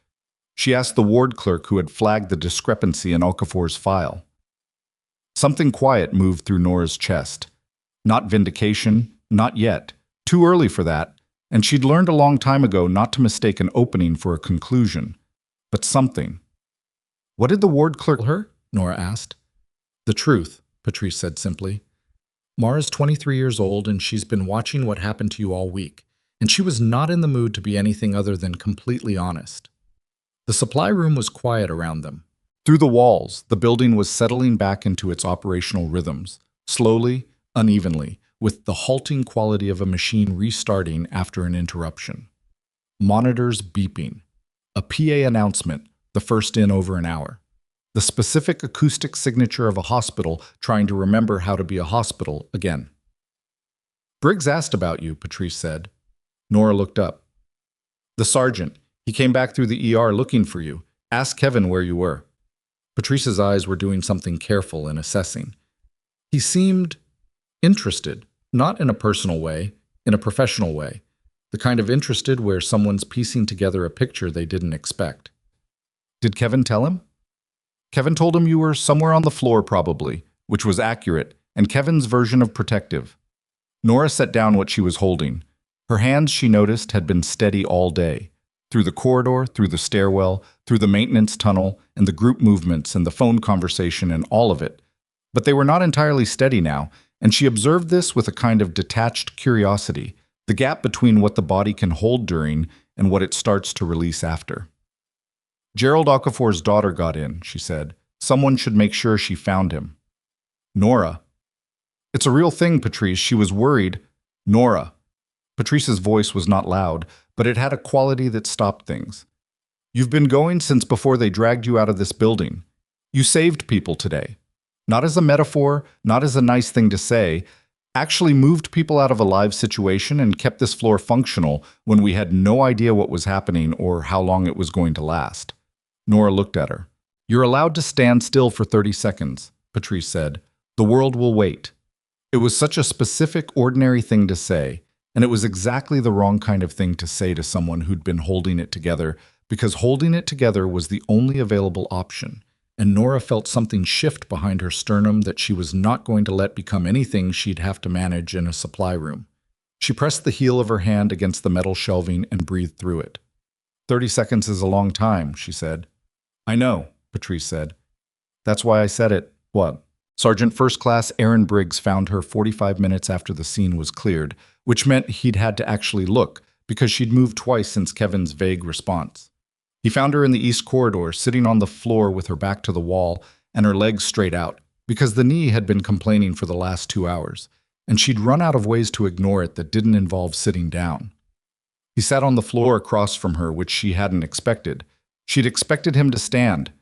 She asked the ward clerk who had flagged the discrepancy in Okafor's file. Something quiet moved through Nora's chest. Not vindication, not yet. Too early for that, and she'd learned a long time ago not to mistake an opening for a conclusion. But something. "What did the ward clerk tell her?" Nora asked. "The truth," Patrice said simply. "Mara's 23 years old and she's been watching what happened to you all week, and she was not in the mood to be anything other than completely honest." The supply room was quiet around them. Through the walls, the building was settling back into its operational rhythms, slowly, unevenly, with the halting quality of a machine restarting after an interruption. Monitors beeping. A PA announcement, the first in over an hour. The specific acoustic signature of a hospital trying to remember how to be a hospital again. "Briggs asked about you," Patrice said. Nora looked up. "The sergeant. He came back through the ER looking for you. Ask Kevin where you were." Patrice's eyes were doing something careful and assessing. He seemed interested, not in a personal way, in a professional way. The kind of interested where someone's piecing together a picture they didn't expect. "Did Kevin tell him?" "Kevin told him you were somewhere on the floor probably," which was accurate, and Kevin's version of protective. Nora set down what she was holding. Her hands, she noticed, had been steady all day. Through the corridor, through the stairwell, through the maintenance tunnel, and the group movements and the phone conversation and all of it. But they were not entirely steady now, and she observed this with a kind of detached curiosity, the gap between what the body can hold during and what it starts to release after. "Gerald Okafor's daughter got in," she said. "Someone should make sure she found him." "Nora." It's a real thing, Patrice. She was worried. Nora. Patrice's voice was not loud, but it had a quality that stopped things. You've been going since before they dragged you out of this building. You saved people today. Not as a metaphor, not as a nice thing to say, actually moved people out of a live situation and kept this floor functional when we had no idea what was happening or how long it was going to last. Nora looked at her. You're allowed to stand still for 30 seconds, Patrice said. The world will wait. It was such a specific, ordinary thing to say, and it was exactly the wrong kind of thing to say to someone who'd been holding it together, because holding it together was the only available option. And Nora felt something shift behind her sternum that she was not going to let become anything she'd have to manage in a supply room. She pressed the heel of her hand against the metal shelving and breathed through it. 30 seconds is a long time, she said. I know, Patrice said. That's why I said it. What? Sergeant First Class Aaron Briggs found her 45 minutes after the scene was cleared, which meant he'd had to actually look, because she'd moved twice since Kevin's vague response. He found her in the east corridor, sitting on the floor with her back to the wall and her legs straight out, because the knee had been complaining for the last 2 hours, and she'd run out of ways to ignore it that didn't involve sitting down. He sat on the floor across from her, which she hadn't expected. She'd expected him to stand.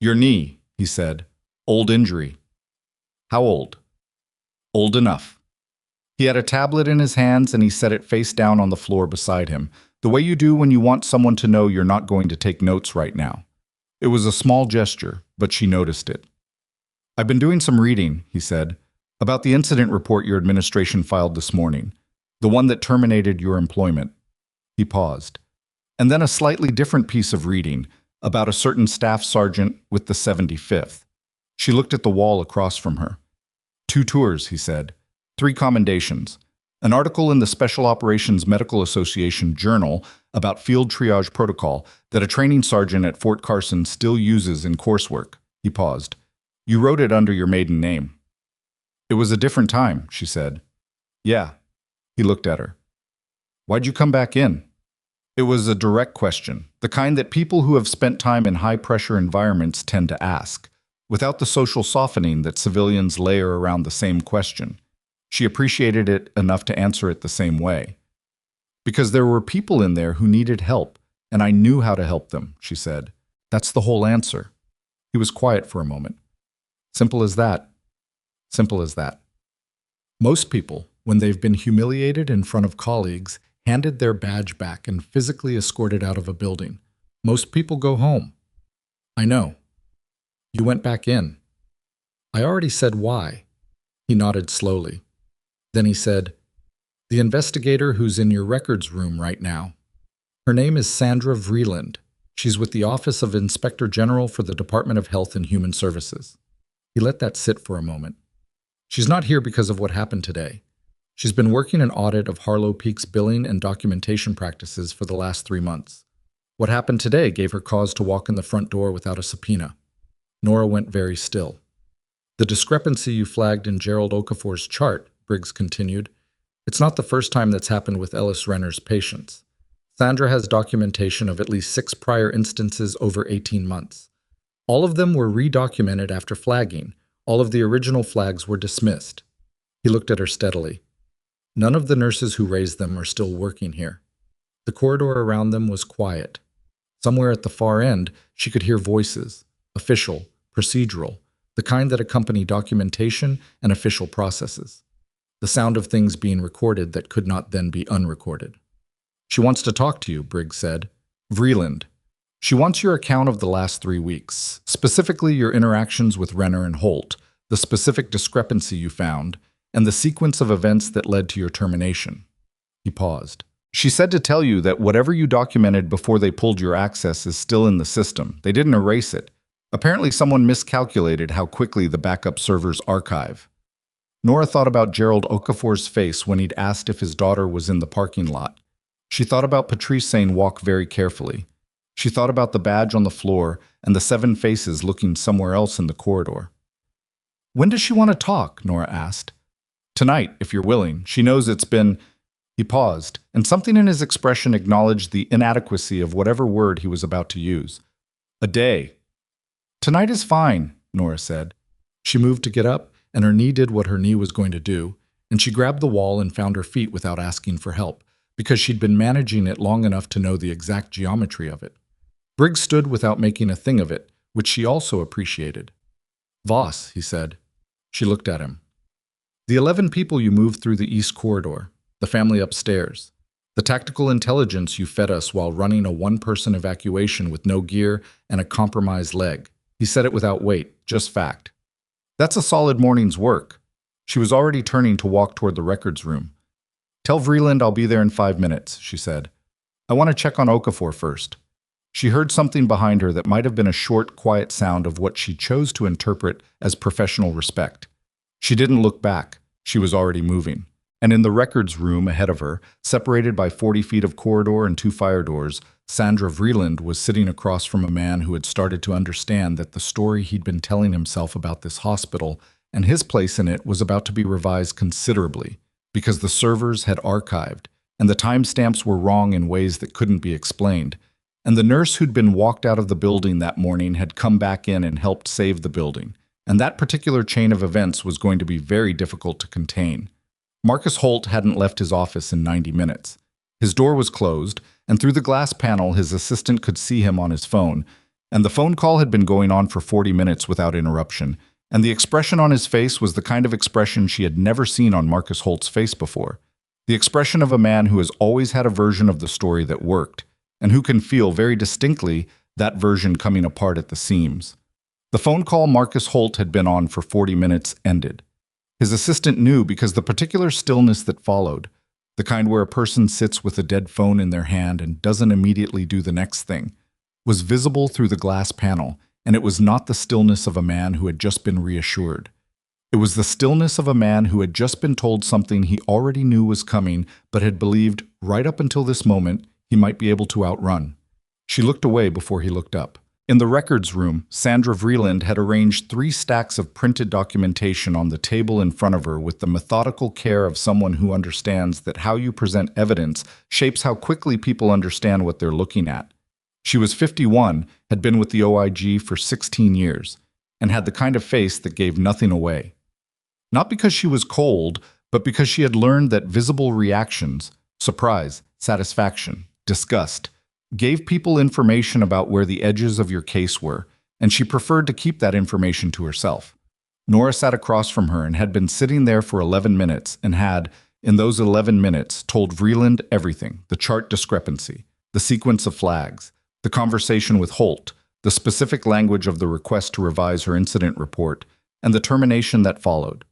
Your knee, he said. Old injury. How old? Old enough. He had a tablet in his hands and he set it face down on the floor beside him, the way you do when you want someone to know you're not going to take notes right now. It was a small gesture, but she noticed it. I've been doing some reading, he said, about the incident report your administration filed this morning, the one that terminated your employment. He paused. And then a slightly different piece of reading about a certain staff sergeant with the 75th. She looked at the wall across from her. 2 tours, he said. 3 commendations. An article in the Special Operations Medical Association Journal about field triage protocol that a training sergeant at Fort Carson still uses in coursework. He paused. You wrote it under your maiden name. It was a different time, she said. Yeah. He looked at her. Why'd you come back in? It was a direct question, the kind that people who have spent time in high-pressure environments tend to ask, without the social softening that civilians layer around the same question. She appreciated it enough to answer it the same way. Because there were people in there who needed help, and I knew how to help them, she said. That's the whole answer. He was quiet for a moment. Simple as that. Simple as that. Most people, when they've been humiliated in front of colleagues, handed their badge back and physically escorted out of a building. Most people go home. I know. You went back in. I already said why. He nodded slowly. Then he said, the investigator who's in your records room right now. Her name is Sandra Vreeland. She's with the Office of Inspector General for the Department of Health and Human Services. He let that sit for a moment. She's not here because of what happened today. She's been working an audit of Harlow Peak's billing and documentation practices for the last 3 months. What happened today gave her cause to walk in the front door without a subpoena. Nora went very still. The discrepancy you flagged in Gerald Okafor's chart, Briggs continued, it's not the first time that's happened with Ellis Renner's patients. Sandra has documentation of at least 6 prior instances over 18 months. All of them were redocumented after flagging. All of the original flags were dismissed. He looked at her steadily. None of the nurses who raised them are still working here. The corridor around them was quiet. Somewhere at the far end, she could hear voices, official, procedural, the kind that accompany documentation and official processes. The sound of things being recorded that could not then be unrecorded. She wants to talk to you, Briggs said. Vreeland. She wants your account of the last 3 weeks, specifically your interactions with Renner and Holt, the specific discrepancy you found, and the sequence of events that led to your termination. He paused. She said to tell you that whatever you documented before they pulled your access is still in the system. They didn't erase it. Apparently someone miscalculated how quickly the backup servers archive. Nora thought about Gerald Okafor's face when he'd asked if his daughter was in the parking lot. She thought about Patrice saying walk very carefully. She thought about the badge on the floor and the 7 faces looking somewhere else in the corridor. When does she want to talk? Nora asked. Tonight, if you're willing. She knows it's been... He paused, and something in his expression acknowledged the inadequacy of whatever word he was about to use. A day. Tonight is fine, Nora said. She moved to get up, and her knee did what her knee was going to do, and she grabbed the wall and found her feet without asking for help, because she'd been managing it long enough to know the exact geometry of it. Briggs stood without making a thing of it, which she also appreciated. "Voss," he said. She looked at him. "The 11 people you moved through the East Corridor, the family upstairs, the tactical intelligence you fed us while running a one-person evacuation with no gear and a compromised leg." He said it without weight, just fact. "That's a solid morning's work." She was already turning to walk toward the records room. "Tell Vreeland I'll be there in 5 minutes," she said. "I want to check on Okafor first." She heard something behind her that might have been a short, quiet sound of what she chose to interpret as professional respect. She didn't look back. She was already moving. And in the records room ahead of her, separated by 40 feet of corridor and 2 fire doors, Sandra Vreeland was sitting across from a man who had started to understand that the story he'd been telling himself about this hospital and his place in it was about to be revised considerably, because the servers had archived, and the timestamps were wrong in ways that couldn't be explained. And the nurse who'd been walked out of the building that morning had come back in and helped save the building. And that particular chain of events was going to be very difficult to contain. Marcus Holt hadn't left his office in 90 minutes. His door was closed, and through the glass panel his assistant could see him on his phone. And the phone call had been going on for 40 minutes without interruption. And the expression on his face was the kind of expression she had never seen on Marcus Holt's face before. The expression of a man who has always had a version of the story that worked, and who can feel very distinctly that version coming apart at the seams. The phone call Marcus Holt had been on for 40 minutes ended. His assistant knew because the particular stillness that followed, the kind where a person sits with a dead phone in their hand and doesn't immediately do the next thing, was visible through the glass panel, and it was not the stillness of a man who had just been reassured. It was the stillness of a man who had just been told something he already knew was coming, but had believed, right up until this moment, he might be able to outrun. She looked away before he looked up. In the records room, Sandra Vreeland had arranged 3 stacks of printed documentation on the table in front of her with the methodical care of someone who understands that how you present evidence shapes how quickly people understand what they're looking at. She was 51, had been with the OIG for 16 years, and had the kind of face that gave nothing away. Not because she was cold, but because she had learned that visible reactions, surprise, satisfaction, disgust, gave people information about where the edges of your case were, and she preferred to keep that information to herself. Nora sat across from her and had been sitting there for 11 minutes and had, in those 11 minutes, told Vreeland everything: the chart discrepancy, the sequence of flags, the conversation with Holt, the specific language of the request to revise her incident report, and the termination that followed.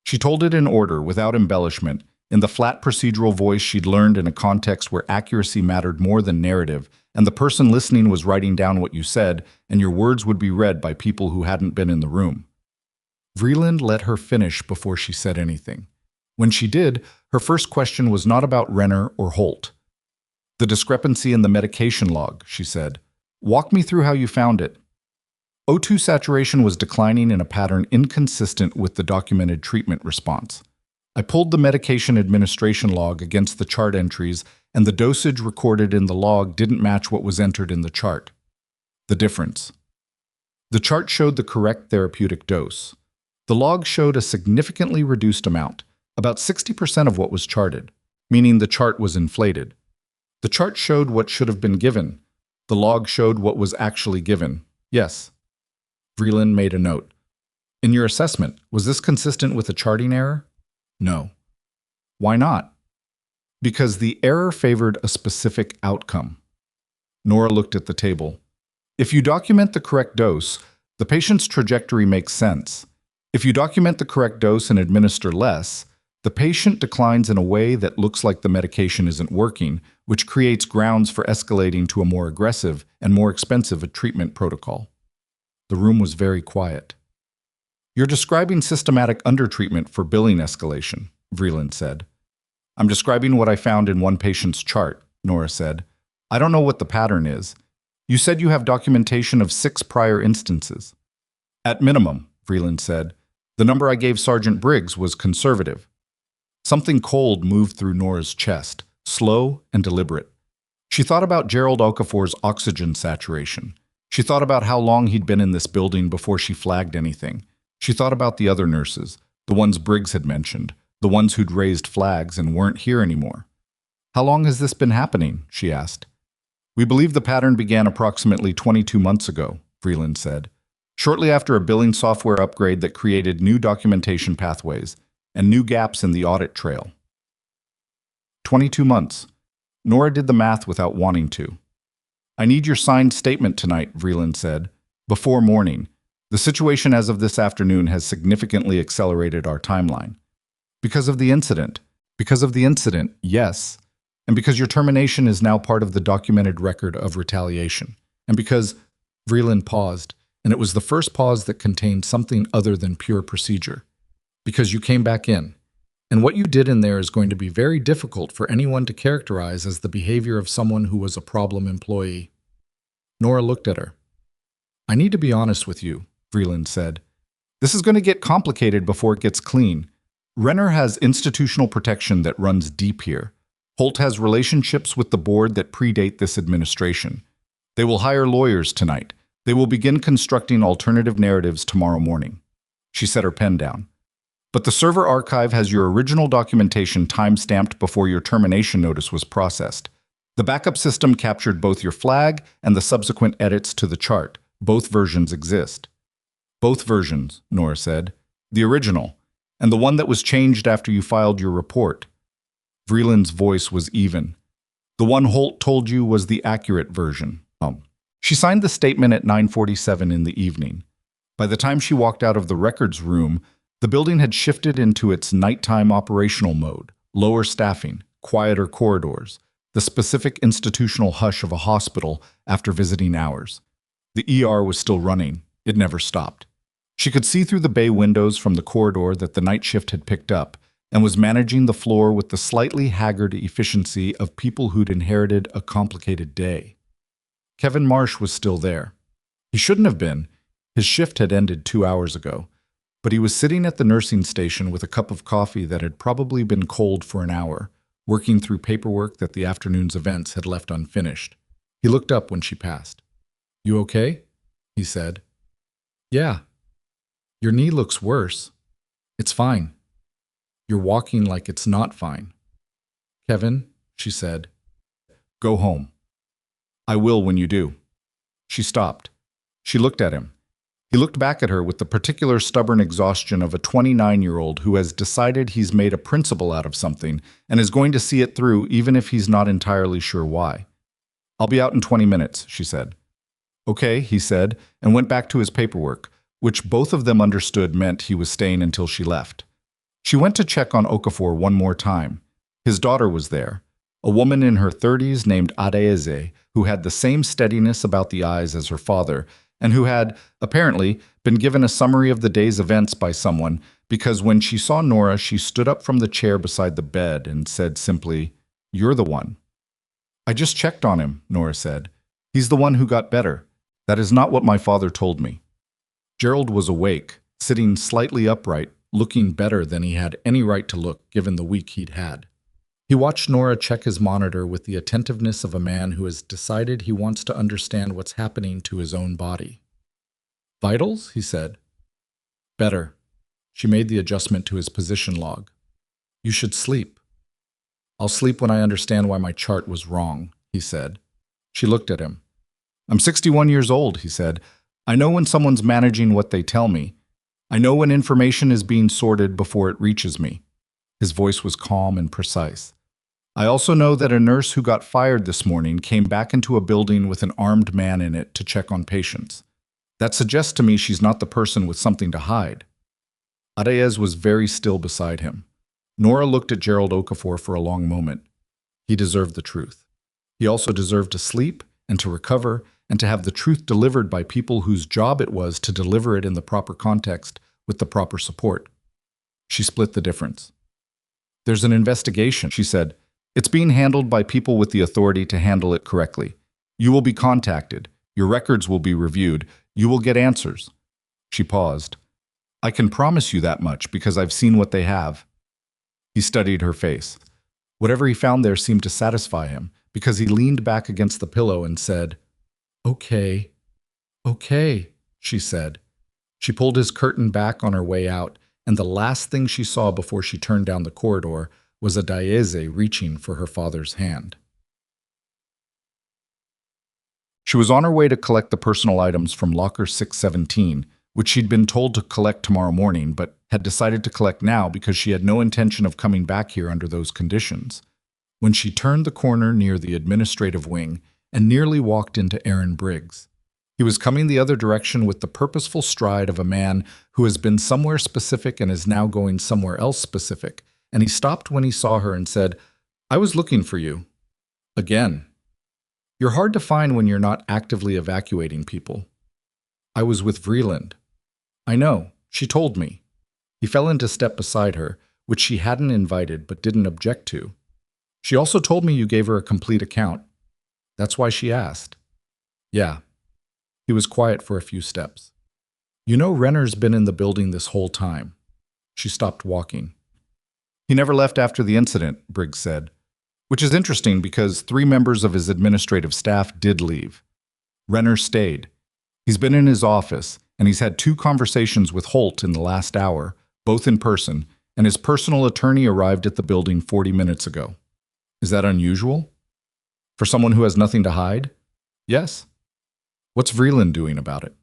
She told it in order, without embellishment, in the flat procedural voice she'd learned in a context where accuracy mattered more than narrative, and the person listening was writing down what you said, and your words would be read by people who hadn't been in the room. Vreeland let her finish before she said anything. When she did, her first question was not about Renner or Holt. "The discrepancy in the medication log," she said. "Walk me through how you found it." O2 saturation was declining in a pattern inconsistent with the documented treatment response. I pulled the medication administration log against the chart entries, and the dosage recorded in the log didn't match what was entered in the chart. The difference. The chart showed the correct therapeutic dose. The log showed a significantly reduced amount, about 60% of what was charted, meaning the chart was inflated. The chart showed what should have been given. The log showed what was actually given. Yes. Vreeland made a note. "In your assessment, was this consistent with a charting error?" "No." "Why not?" "Because the error favored a specific outcome." Nora looked at the table. "If you document the correct dose, the patient's trajectory makes sense. If you document the correct dose and administer less, the patient declines in a way that looks like the medication isn't working, which creates grounds for escalating to a more aggressive and more expensive treatment protocol." The room was very quiet. "You're describing systematic undertreatment for billing escalation," Vreeland said. "I'm describing what I found in one patient's chart," Nora said. "I don't know what the pattern is. You said you have documentation of 6 prior instances." "At minimum," Vreeland said. "The number I gave Sergeant Briggs was conservative." Something cold moved through Nora's chest, slow and deliberate. She thought about Gerald Okafor's oxygen saturation. She thought about how long he'd been in this building before she flagged anything. She thought about the other nurses, The ones Briggs had mentioned, the ones who'd raised flags and weren't here anymore. How long has this been happening? She asked. We believe the pattern began approximately 22 months ago, Vreeland said, shortly after a billing software upgrade that created new documentation pathways and new gaps in the audit trail. 22 months. Nora did the math without wanting to. I need your signed statement tonight, Vreeland said. Before morning. The situation as of this afternoon has significantly accelerated our timeline. Because of the incident. Because of the incident, yes. And because your termination is now part of the documented record of retaliation. And because Vreeland paused, and it was the first pause that contained something other than pure procedure. Because you came back in. And what you did in there is going to be very difficult for anyone to characterize as the behavior of someone who was a problem employee. Nora looked at her. I need to be honest with you, Vreeland said. This is going to get complicated before it gets clean. Renner has institutional protection that runs deep here. Holt has relationships with the board that predate this administration. They will hire lawyers tonight. They will begin constructing alternative narratives tomorrow morning. She set her pen down. But the server archive has your original documentation time-stamped before your termination notice was processed. The backup system captured both your flag and the subsequent edits to the chart. Both versions exist. Both versions, Nora said. The original, and the one that was changed after you filed your report. Vreeland's voice was even. The one Holt told you was the accurate version. She signed the statement at 9:47 in the evening. By the time she walked out of the records room, the building had shifted into its nighttime operational mode, lower staffing, quieter corridors, the specific institutional hush of a hospital after visiting hours. The ER was still running. It never stopped. She could see through the bay windows from the corridor that the night shift had picked up and was managing the floor with the slightly haggard efficiency of people who'd inherited a complicated day. Kevin Marsh was still there. He shouldn't have been. His shift had ended 2 hours ago. But he was sitting at the nursing station with a cup of coffee that had probably been cold for an hour, working through paperwork that the afternoon's events had left unfinished. He looked up when she passed. You okay? He said. Yeah. Your knee looks worse. It's fine. You're walking like it's not fine. Kevin, she said. Go home. I will when you do. She stopped. She looked at him. He looked back at her with the particular stubborn exhaustion of a 29-year-old who has decided he's made a principle out of something and is going to see it through even if he's not entirely sure why. I'll be out in 20 minutes, she said. Okay, he said, and went back to his paperwork, which both of them understood meant he was staying until she left. She went to check on Okafor one more time. His daughter was there, a woman in her 30s named Adeze, who had the same steadiness about the eyes as her father, and who had, apparently, been given a summary of the day's events by someone, because when she saw Nora, she stood up from the chair beside the bed and said simply, You're the one. I just checked on him, Nora said. He's the one who got better. That is not what my father told me. Gerald was awake, sitting slightly upright, looking better than he had any right to look given the week he'd had. He watched Nora check his monitor with the attentiveness of a man who has decided he wants to understand what's happening to his own body. Vitals? He said. Better. She made the adjustment to his position log. You should sleep. I'll sleep when I understand why my chart was wrong, he said. She looked at him. I'm 61 years old, he said. I know when someone's managing what they tell me. I know when information is being sorted before it reaches me. His voice was calm and precise. I also know that a nurse who got fired this morning came back into a building with an armed man in it to check on patients. That suggests to me she's not the person with something to hide. Adeyes was very still beside him. Nora looked at Gerald Okafor for a long moment. He deserved the truth. He also deserved to sleep and to recover and to have the truth delivered by people whose job it was to deliver it in the proper context with the proper support. She split the difference. There's an investigation, she said. It's being handled by people with the authority to handle it correctly. You will be contacted. Your records will be reviewed. You will get answers. She paused. I can promise you that much because I've seen what they have. He studied her face. Whatever he found there seemed to satisfy him because he leaned back against the pillow and said, Okay, she said. She pulled his curtain back on her way out, and the last thing she saw before she turned down the corridor was a Daeze reaching for her father's hand. She was on her way to collect the personal items from locker 617, which she'd been told to collect tomorrow morning, but had decided to collect now because she had no intention of coming back here under those conditions. When she turned the corner near the administrative wing and nearly walked into Aaron Briggs. He was coming the other direction with the purposeful stride of a man who has been somewhere specific and is now going somewhere else specific, and he stopped when he saw her and said, "I was looking for you." Again. You're hard to find when you're not actively evacuating people. I was with Vreeland. I know, she told me. He fell into step beside her, which she hadn't invited but didn't object to. She also told me you gave her a complete account. That's why she asked. Yeah. He was quiet for a few steps. You know Renner's been in the building this whole time. She stopped walking. He never left after the incident, Briggs said. Which is interesting because 3 members of his administrative staff did leave. Renner stayed. He's been in his office, and he's had 2 conversations with Holt in the last hour, both in person, and his personal attorney arrived at the building 40 minutes ago. Is that unusual? For someone who has nothing to hide? Yes. What's Vreeland doing about it?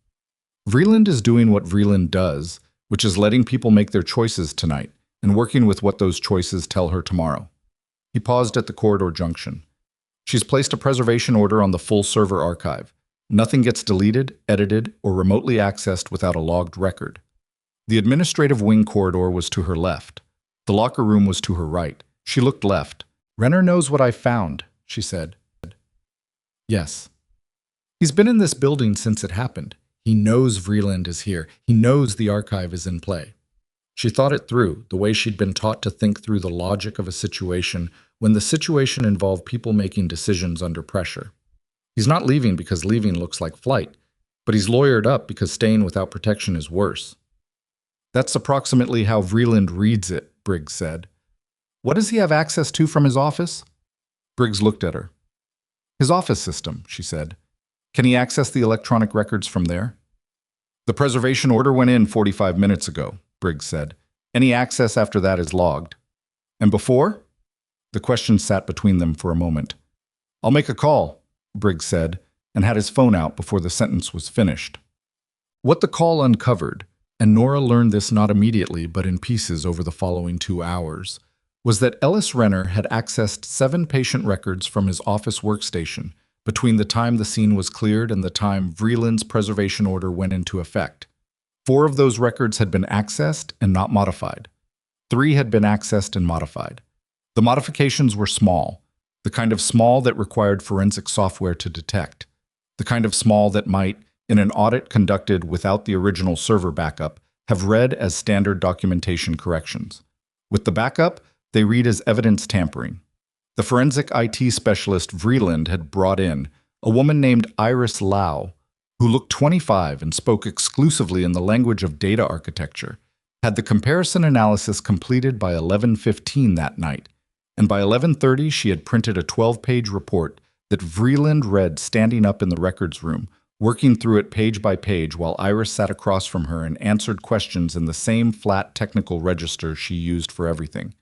Vreeland is doing what Vreeland does, which is letting people make their choices tonight and working with what those choices tell her tomorrow. He paused at the corridor junction. She's placed a preservation order on the full server archive. Nothing gets deleted, edited, or remotely accessed without a logged record. The administrative wing corridor was to her left. The locker room was to her right. She looked left. Renner knows what I found, she said. Yes. He's been in this building since it happened. He knows Vreeland is here. He knows the archive is in play. She thought it through, the way she'd been taught to think through the logic of a situation when the situation involved people making decisions under pressure. He's not leaving because leaving looks like flight, but he's lawyered up because staying without protection is worse. That's approximately how Vreeland reads it, Briggs said. What does he have access to from his office? Briggs looked at her. His office system, she said. Can he access the electronic records from there? The preservation order went in 45 minutes ago, Briggs said. Any access after that is logged. And before? The question sat between them for a moment. I'll make a call, Briggs said, and had his phone out before the sentence was finished. What the call uncovered, and Nora learned this not immediately but in pieces over the following 2 hours, was that Ellis Renner had accessed 7 patient records from his office workstation between the time the scene was cleared and the time Vreeland's preservation order went into effect. 4 of those records had been accessed and not modified. 3 had been accessed and modified. The modifications were small, the kind of small that required forensic software to detect, the kind of small that might, in an audit conducted without the original server backup, have read as standard documentation corrections. With the backup, they read as evidence tampering. The forensic IT specialist Vreeland had brought in a woman named Iris Lau, who looked 25 and spoke exclusively in the language of data architecture, had the comparison analysis completed by 11:15 that night, and by 11:30 she had printed a 12-page report that Vreeland read standing up in the records room, working through it page by page while Iris sat across from her and answered questions in the same flat technical register she used for everything.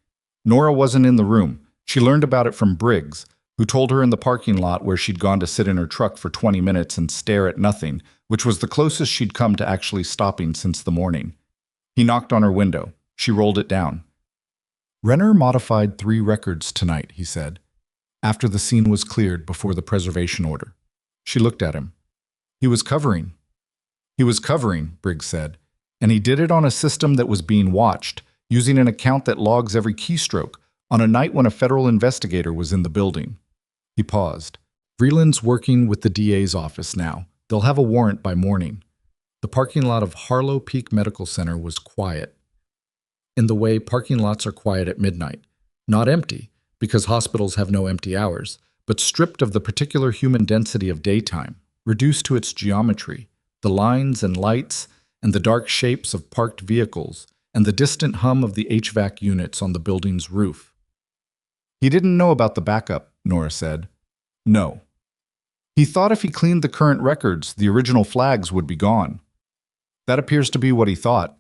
Nora wasn't in the room. She learned about it from Briggs, who told her in the parking lot where she'd gone to sit in her truck for 20 minutes and stare at nothing, which was the closest she'd come to actually stopping since the morning. He knocked on her window. She rolled it down. Renner modified 3 records tonight, he said, after the scene was cleared before the preservation order. She looked at him. He was covering. He was covering, Briggs said, and he did it on a system that was being watched, using an account that logs every keystroke, on a night when a federal investigator was in the building. He paused. Vreeland's working with the DA's office now. They'll have a warrant by morning. The parking lot of Harlow Peak Medical Center was quiet, in the way parking lots are quiet at midnight. Not empty, because hospitals have no empty hours, but stripped of the particular human density of daytime, reduced to its geometry, the lines and lights, and the dark shapes of parked vehicles, and the distant hum of the HVAC units on the building's roof. He didn't know about the backup, Nora said. No. He thought if he cleaned the current records, the original flags would be gone. That appears to be what he thought.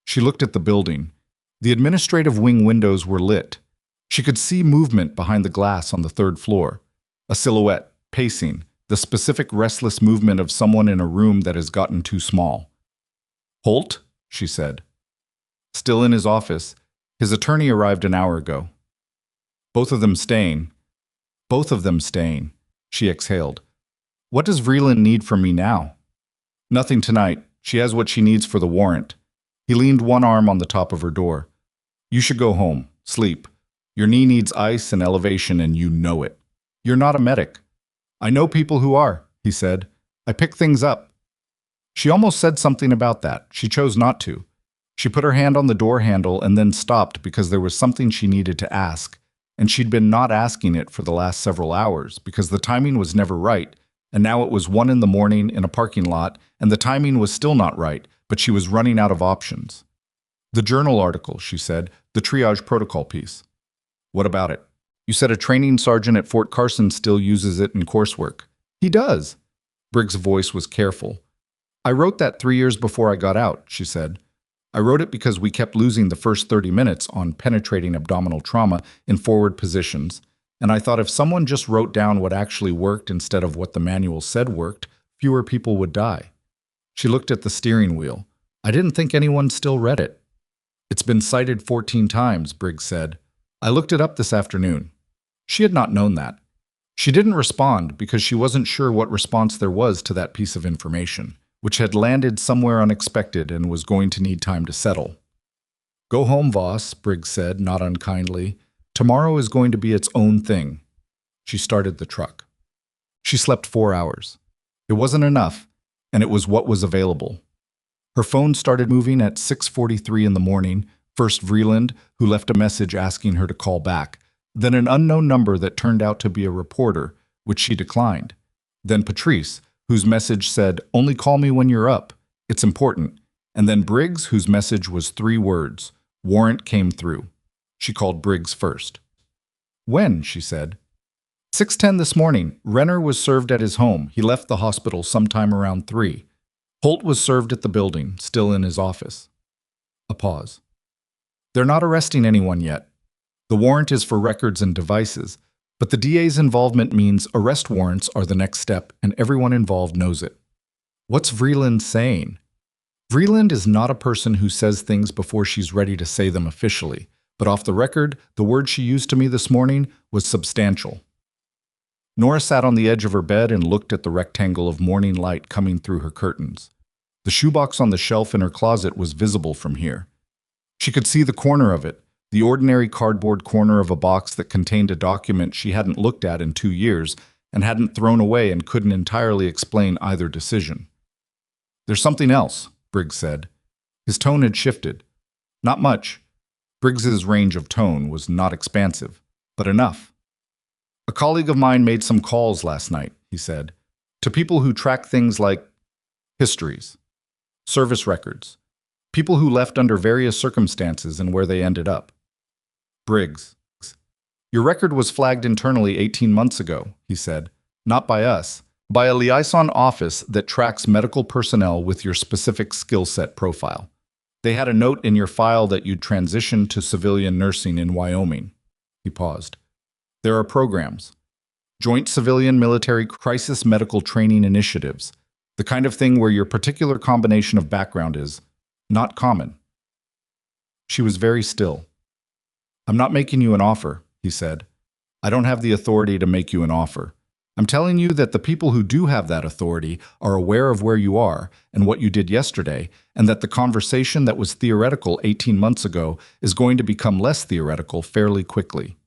She looked at the building. The administrative wing windows were lit. She could see movement behind the glass on the third floor. A silhouette, pacing, the specific restless movement of someone in a room that has gotten too small. "Holt?" she said. Still in his office, his attorney arrived an hour ago. Both of them staying, she exhaled. "What does Vreeland need from me now?" "Nothing tonight. She has what she needs for the warrant." He leaned one arm on the top of her door. "You should go home, sleep. Your knee needs ice and elevation, and you know it. You're not a medic." "I know people who are," he said. "I pick things up." She almost said something about that. She chose not to. She put her hand on the door handle and then stopped because there was something she needed to ask, and she'd been not asking it for the last several hours because the timing was never right, and now it was 1 a.m. in a parking lot, and the timing was still not right, but she was running out of options. "The journal article," she said, "the triage protocol piece." "What about it?" "You said a training sergeant at Fort Carson still uses it in coursework." "He does." Briggs' voice was careful. "I wrote that 3 years before I got out," she said. "I wrote it because we kept losing the first 30 minutes on penetrating abdominal trauma in forward positions, and I thought if someone just wrote down what actually worked instead of what the manual said worked, fewer people would die." She looked at the steering wheel. "I didn't think anyone still read it." "It's been cited 14 times, Briggs said. "I looked it up this afternoon." She had not known that. She didn't respond because she wasn't sure what response there was to that piece of information, which had landed somewhere unexpected and was going to need time to settle. "Go home, Voss," Briggs said, not unkindly. "Tomorrow is going to be its own thing." She started the truck. She slept 4 hours. It wasn't enough, and it was what was available. Her phone started moving at 6:43 in the morning, first Vreeland, who left a message asking her to call back, then an unknown number that turned out to be a reporter, which she declined, then Patrice, whose message said, "Only call me when you're up. It's important," and then Briggs, whose message was 3 words, "Warrant came through." She called Briggs first. "When?" she said. 6:10 this morning. Renner was served at his home. He left the hospital sometime around 3. Holt was served at the building, still in his office. A pause. "They're not arresting anyone yet. The warrant is for records and devices, but the DA's involvement means arrest warrants are the next step, and everyone involved knows it." "What's Vreeland saying?" "Vreeland is not a person who says things before she's ready to say them officially, but off the record, the word she used to me this morning was substantial." Nora sat on the edge of her bed and looked at the rectangle of morning light coming through her curtains. The shoebox on the shelf in her closet was visible from here. She could see the corner of it, the ordinary cardboard corner of a box that contained a document she hadn't looked at in 2 years and hadn't thrown away and couldn't entirely explain either decision. "There's something else," Briggs said. His tone had shifted. Not much. Briggs's range of tone was not expansive, but enough. "A colleague of mine made some calls last night," he said, "to people who track things like histories, service records, people who left under various circumstances and where they ended up." "Briggs, your record was flagged internally 18 months ago," he said. "Not by us, by a liaison office that tracks medical personnel with your specific skill set profile. They had a note in your file that you'd transitioned to civilian nursing in Wyoming." He paused. "There are programs, joint civilian-military crisis medical training initiatives, the kind of thing where your particular combination of background is not common." She was very still. "I'm not making you an offer," he said. "I don't have the authority to make you an offer. I'm telling you that the people who do have that authority are aware of where you are and what you did yesterday, and that the conversation that was theoretical 18 months ago is going to become less theoretical fairly quickly."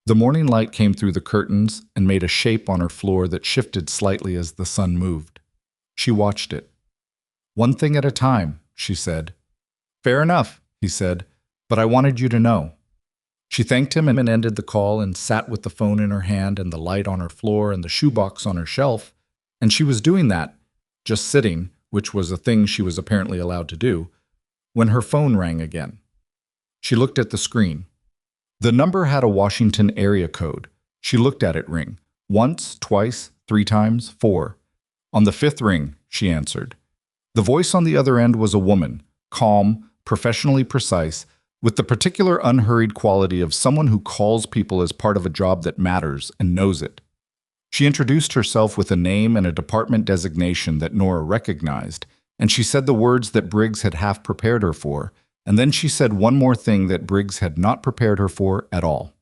The morning light came through the curtains and made a shape on her floor that shifted slightly as the sun moved. She watched it. "One thing at a time," she said. "Fair enough," he said, "but I wanted you to know." She thanked him and ended the call and sat with the phone in her hand and the light on her floor and the shoebox on her shelf, and she was doing that, just sitting, which was a thing she was apparently allowed to do, when her phone rang again. She looked at the screen. The number had a Washington area code. She looked at it ring. Once, twice, 3 times, 4. On the 5th ring, she answered. The voice on the other end was a woman, calm, professionally precise, with the particular unhurried quality of someone who calls people as part of a job that matters and knows it. She introduced herself with a name and a department designation that Nora recognized, and she said the words that Briggs had half prepared her for, and then she said one more thing that Briggs had not prepared her for at all.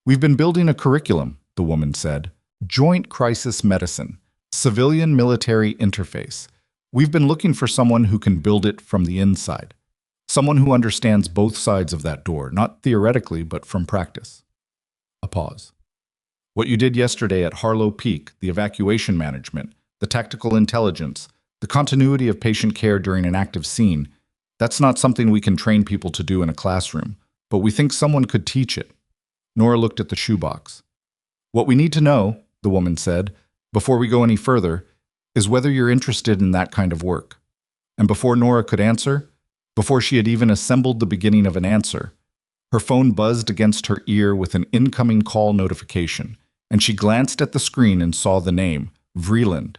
"We've been building a curriculum," the woman said. "Joint crisis medicine, civilian-military interface. We've been looking for someone who can build it from the inside. Someone who understands both sides of that door, not theoretically, but from practice." A pause. "What you did yesterday at Harlow Peak, the evacuation management, the tactical intelligence, the continuity of patient care during an active scene, that's not something we can train people to do in a classroom, but we think someone could teach it." Nora looked at the shoebox. "What we need to know," the woman said, "before we go any further, is whether you're interested in that kind of work." And before Nora could answer, before she had even assembled the beginning of an answer, her phone buzzed against her ear with an incoming call notification, and she glanced at the screen and saw the name, Vreeland.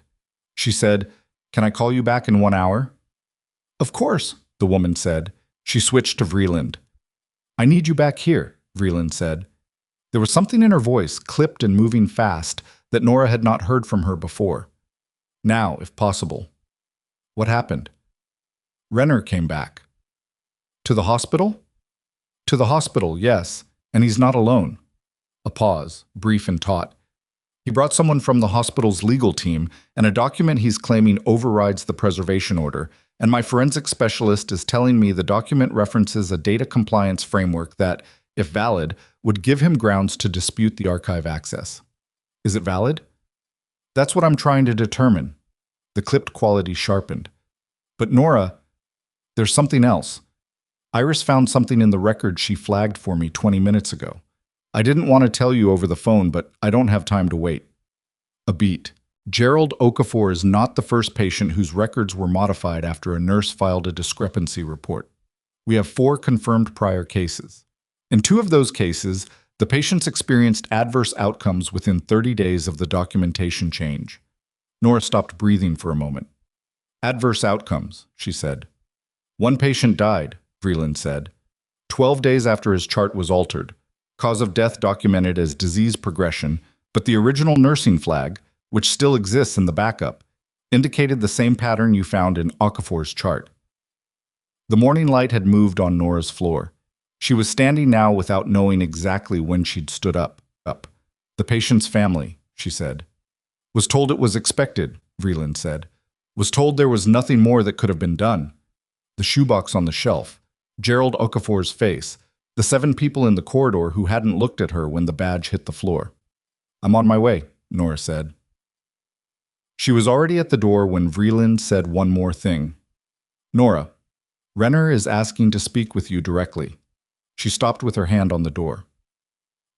She said, "Can I call you back in 1 hour?" "Of course," the woman said. She switched to Vreeland. "I need you back here," Vreeland said. There was something in her voice, clipped and moving fast, that Nora had not heard from her before. "Now, if possible." "What happened?" "Renner came back." "To the hospital?" "To the hospital, yes, and he's not alone." A pause, brief and taut. "He brought someone from the hospital's legal team, and a document he's claiming overrides the preservation order, and my forensic specialist is telling me the document references a data compliance framework that, if valid, would give him grounds to dispute the archive access." "Is it valid?" "That's what I'm trying to determine." The clipped quality sharpened. "But Nora, there's something else. Iris found something in the record she flagged for me 20 minutes ago. I didn't want to tell you over the phone, but I don't have time to wait." A beat. Gerald Okafor is not the first patient whose records were modified after a nurse filed a discrepancy report. We have 4 confirmed prior cases. In 2 of those cases, the patients experienced adverse outcomes within 30 days of the documentation change. Nora stopped breathing for a moment. "Adverse outcomes," she said. "One patient died," Vreeland said. 12 days after his chart was altered. Cause of death documented as disease progression, but the original nursing flag, which still exists in the backup, indicated the same pattern you found in Okafor's chart. The morning light had moved on Nora's floor. She was standing now without knowing exactly when she'd stood up. "The patient's family," she said. "Was told it was expected," Vreeland said. "Was told there was nothing more that could have been done." The shoebox on the shelf, Gerald Okafor's face, the 7 people in the corridor who hadn't looked at her when the badge hit the floor. "I'm on my way," Nora said. She was already at the door when Vreeland said one more thing. "Nora, Renner is asking to speak with you directly." She stopped with her hand on the door.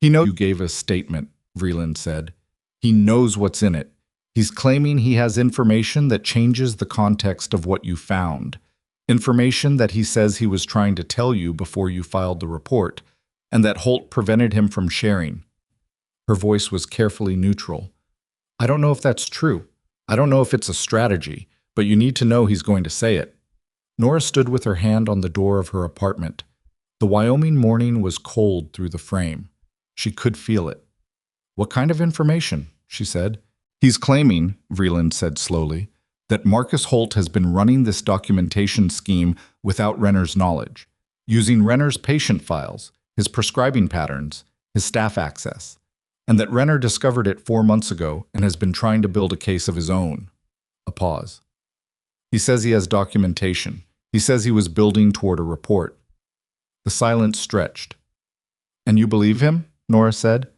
"He knows you gave a statement," Vreeland said. "He knows what's in it. He's claiming he has information that changes the context of what you found. Information that he says he was trying to tell you before you filed the report, and that Holt prevented him from sharing." Her voice was carefully neutral. "I don't know if that's true. I don't know if it's a strategy, but you need to know he's going to say it." Nora stood with her hand on the door of her apartment. The Wyoming morning was cold through the frame. She could feel it. "What kind of information?" she said. "He's claiming," Vreeland said slowly, "that Marcus Holt has been running this documentation scheme without Renner's knowledge, using Renner's patient files, his prescribing patterns, his staff access, and that Renner discovered it 4 months ago and has been trying to build a case of his own." A pause. "He says he has documentation. He says he was building toward a report." The silence stretched. "And you believe him?" Nora said.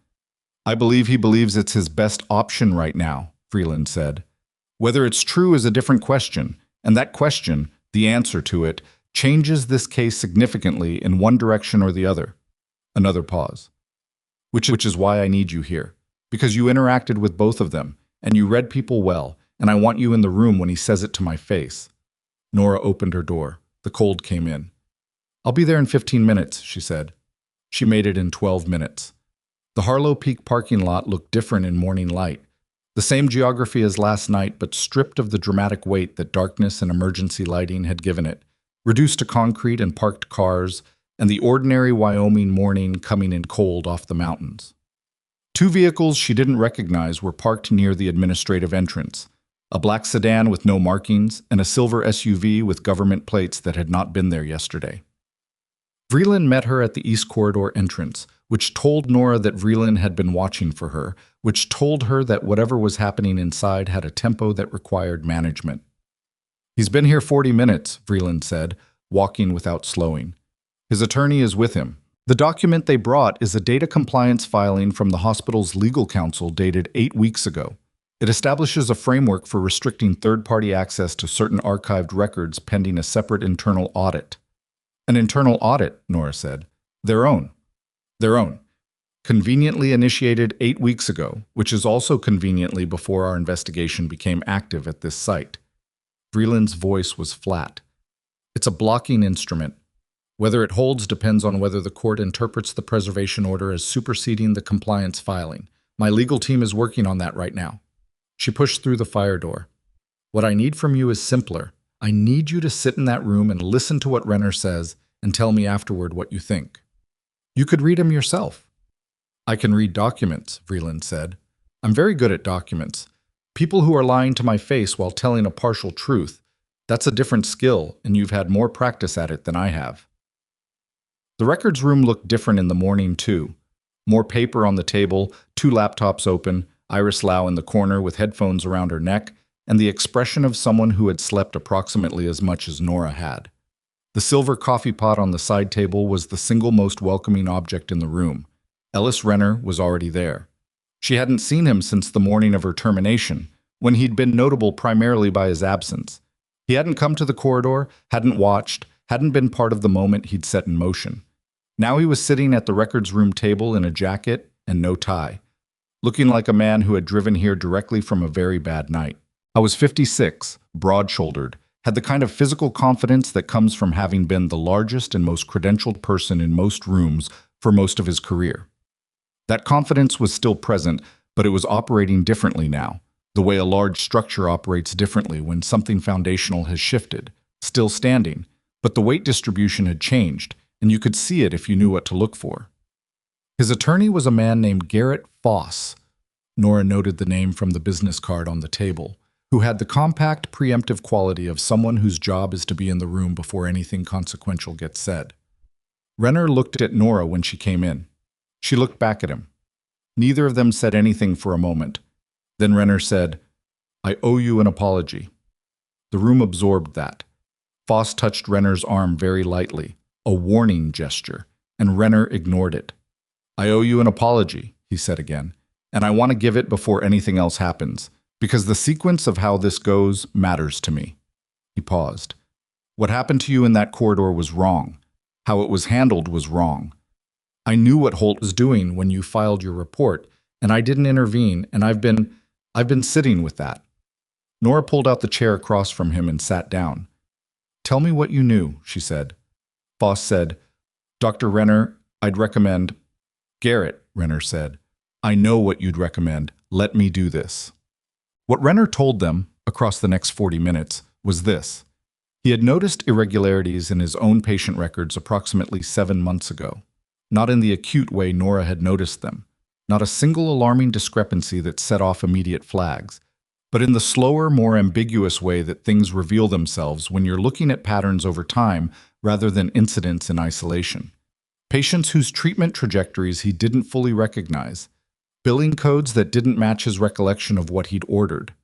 "I believe he believes it's his best option right now," Vreeland said. "Whether it's true is a different question, and that question, the answer to it, changes this case significantly in one direction or the other." Another pause. Which is why I need you here. Because you interacted with both of them, and you read people well, and I want you in the room when he says it to my face." Nora opened her door. The cold came in. "I'll be there in 15 minutes, she said. She made it in 12 minutes. The Harlow Peak parking lot looked different in morning light. The same geography as last night, but stripped of the dramatic weight that darkness and emergency lighting had given it. reduced to concrete and parked cars, and the ordinary Wyoming morning coming in cold off the mountains. Two vehicles she didn't recognize were parked near the administrative entrance, a black sedan with no markings and a silver SUV with government plates that had not been there yesterday. Vreeland met her at the East Corridor entrance, which told Nora that Vreeland had been watching for her, which told her that whatever was happening inside had a tempo that required management. "He's been here 40 minutes, Vreeland said, walking without slowing. "His attorney is with him." The document they brought is a data compliance filing from the hospital's legal counsel dated 8 weeks ago. It establishes a framework for restricting third-party access to certain archived records pending a separate internal audit. "An internal audit," Nora said. "Their own. Their own. Conveniently initiated 8 weeks ago, which is also conveniently before our investigation became active at this site." Vreeland's voice was flat. "It's a blocking instrument. Whether it holds depends on whether the court interprets the preservation order as superseding the compliance filing. My legal team is working on that right now." She pushed through the fire door. "What I need from you is simpler. I need you to sit in that room and listen to what Renner says and tell me afterward what you think. You could read him yourself." "I can read documents," Vreeland said. "I'm very good at documents. People who are lying to my face while telling a partial truth, that's a different skill, and you've had more practice at it than I have." The records room looked different in the morning, too. More paper on the table, 2 laptops open, Iris Lau in the corner with headphones around her neck, and the expression of someone who had slept approximately as much as Nora had. The silver coffee pot on the side table was the single most welcoming object in the room. Ellis Renner was already there. She hadn't seen him since the morning of her termination, when he'd been notable primarily by his absence. He hadn't come to the corridor, hadn't watched, hadn't been part of the moment he'd set in motion. Now he was sitting at the records room table in a jacket and no tie, looking like a man who had driven here directly from a very bad night. I was 56, broad-shouldered, had the kind of physical confidence that comes from having been the largest and most credentialed person in most rooms for most of his career. That confidence was still present, but it was operating differently now, the way a large structure operates differently when something foundational has shifted, still standing, but the weight distribution had changed, and you could see it if you knew what to look for. His attorney was a man named Garrett Foss. Nora noted the name from the business card on the table, who had the compact, preemptive quality of someone whose job is to be in the room before anything consequential gets said. Renner looked at Nora when she came in. She looked back at him. Neither of them said anything for a moment. Then Renner said, "I owe you an apology." The room absorbed that. Foss touched Renner's arm very lightly, a warning gesture, and Renner ignored it. "I owe you an apology," he said again, "and I want to give it before anything else happens, because the sequence of how this goes matters to me." He paused. "What happened to you in that corridor was wrong. How it was handled was wrong. I knew what Holt was doing when you filed your report, and I didn't intervene, and I've been sitting with that." Nora pulled out the chair across from him and sat down. "Tell me what you knew," she said. Foss said, "Dr. Renner, I'd recommend—" "Garrett," Renner said, "I know what you'd recommend. Let me do this." What Renner told them, across the next 40 minutes, was this. He had noticed irregularities in his own patient records approximately 7 months ago. Not in the acute way Nora had noticed them, not a single alarming discrepancy that set off immediate flags, but in the slower, more ambiguous way that things reveal themselves when you're looking at patterns over time rather than incidents in isolation. Patients whose treatment trajectories he didn't fully recognize, billing codes that didn't match his recollection of what he'd ordered,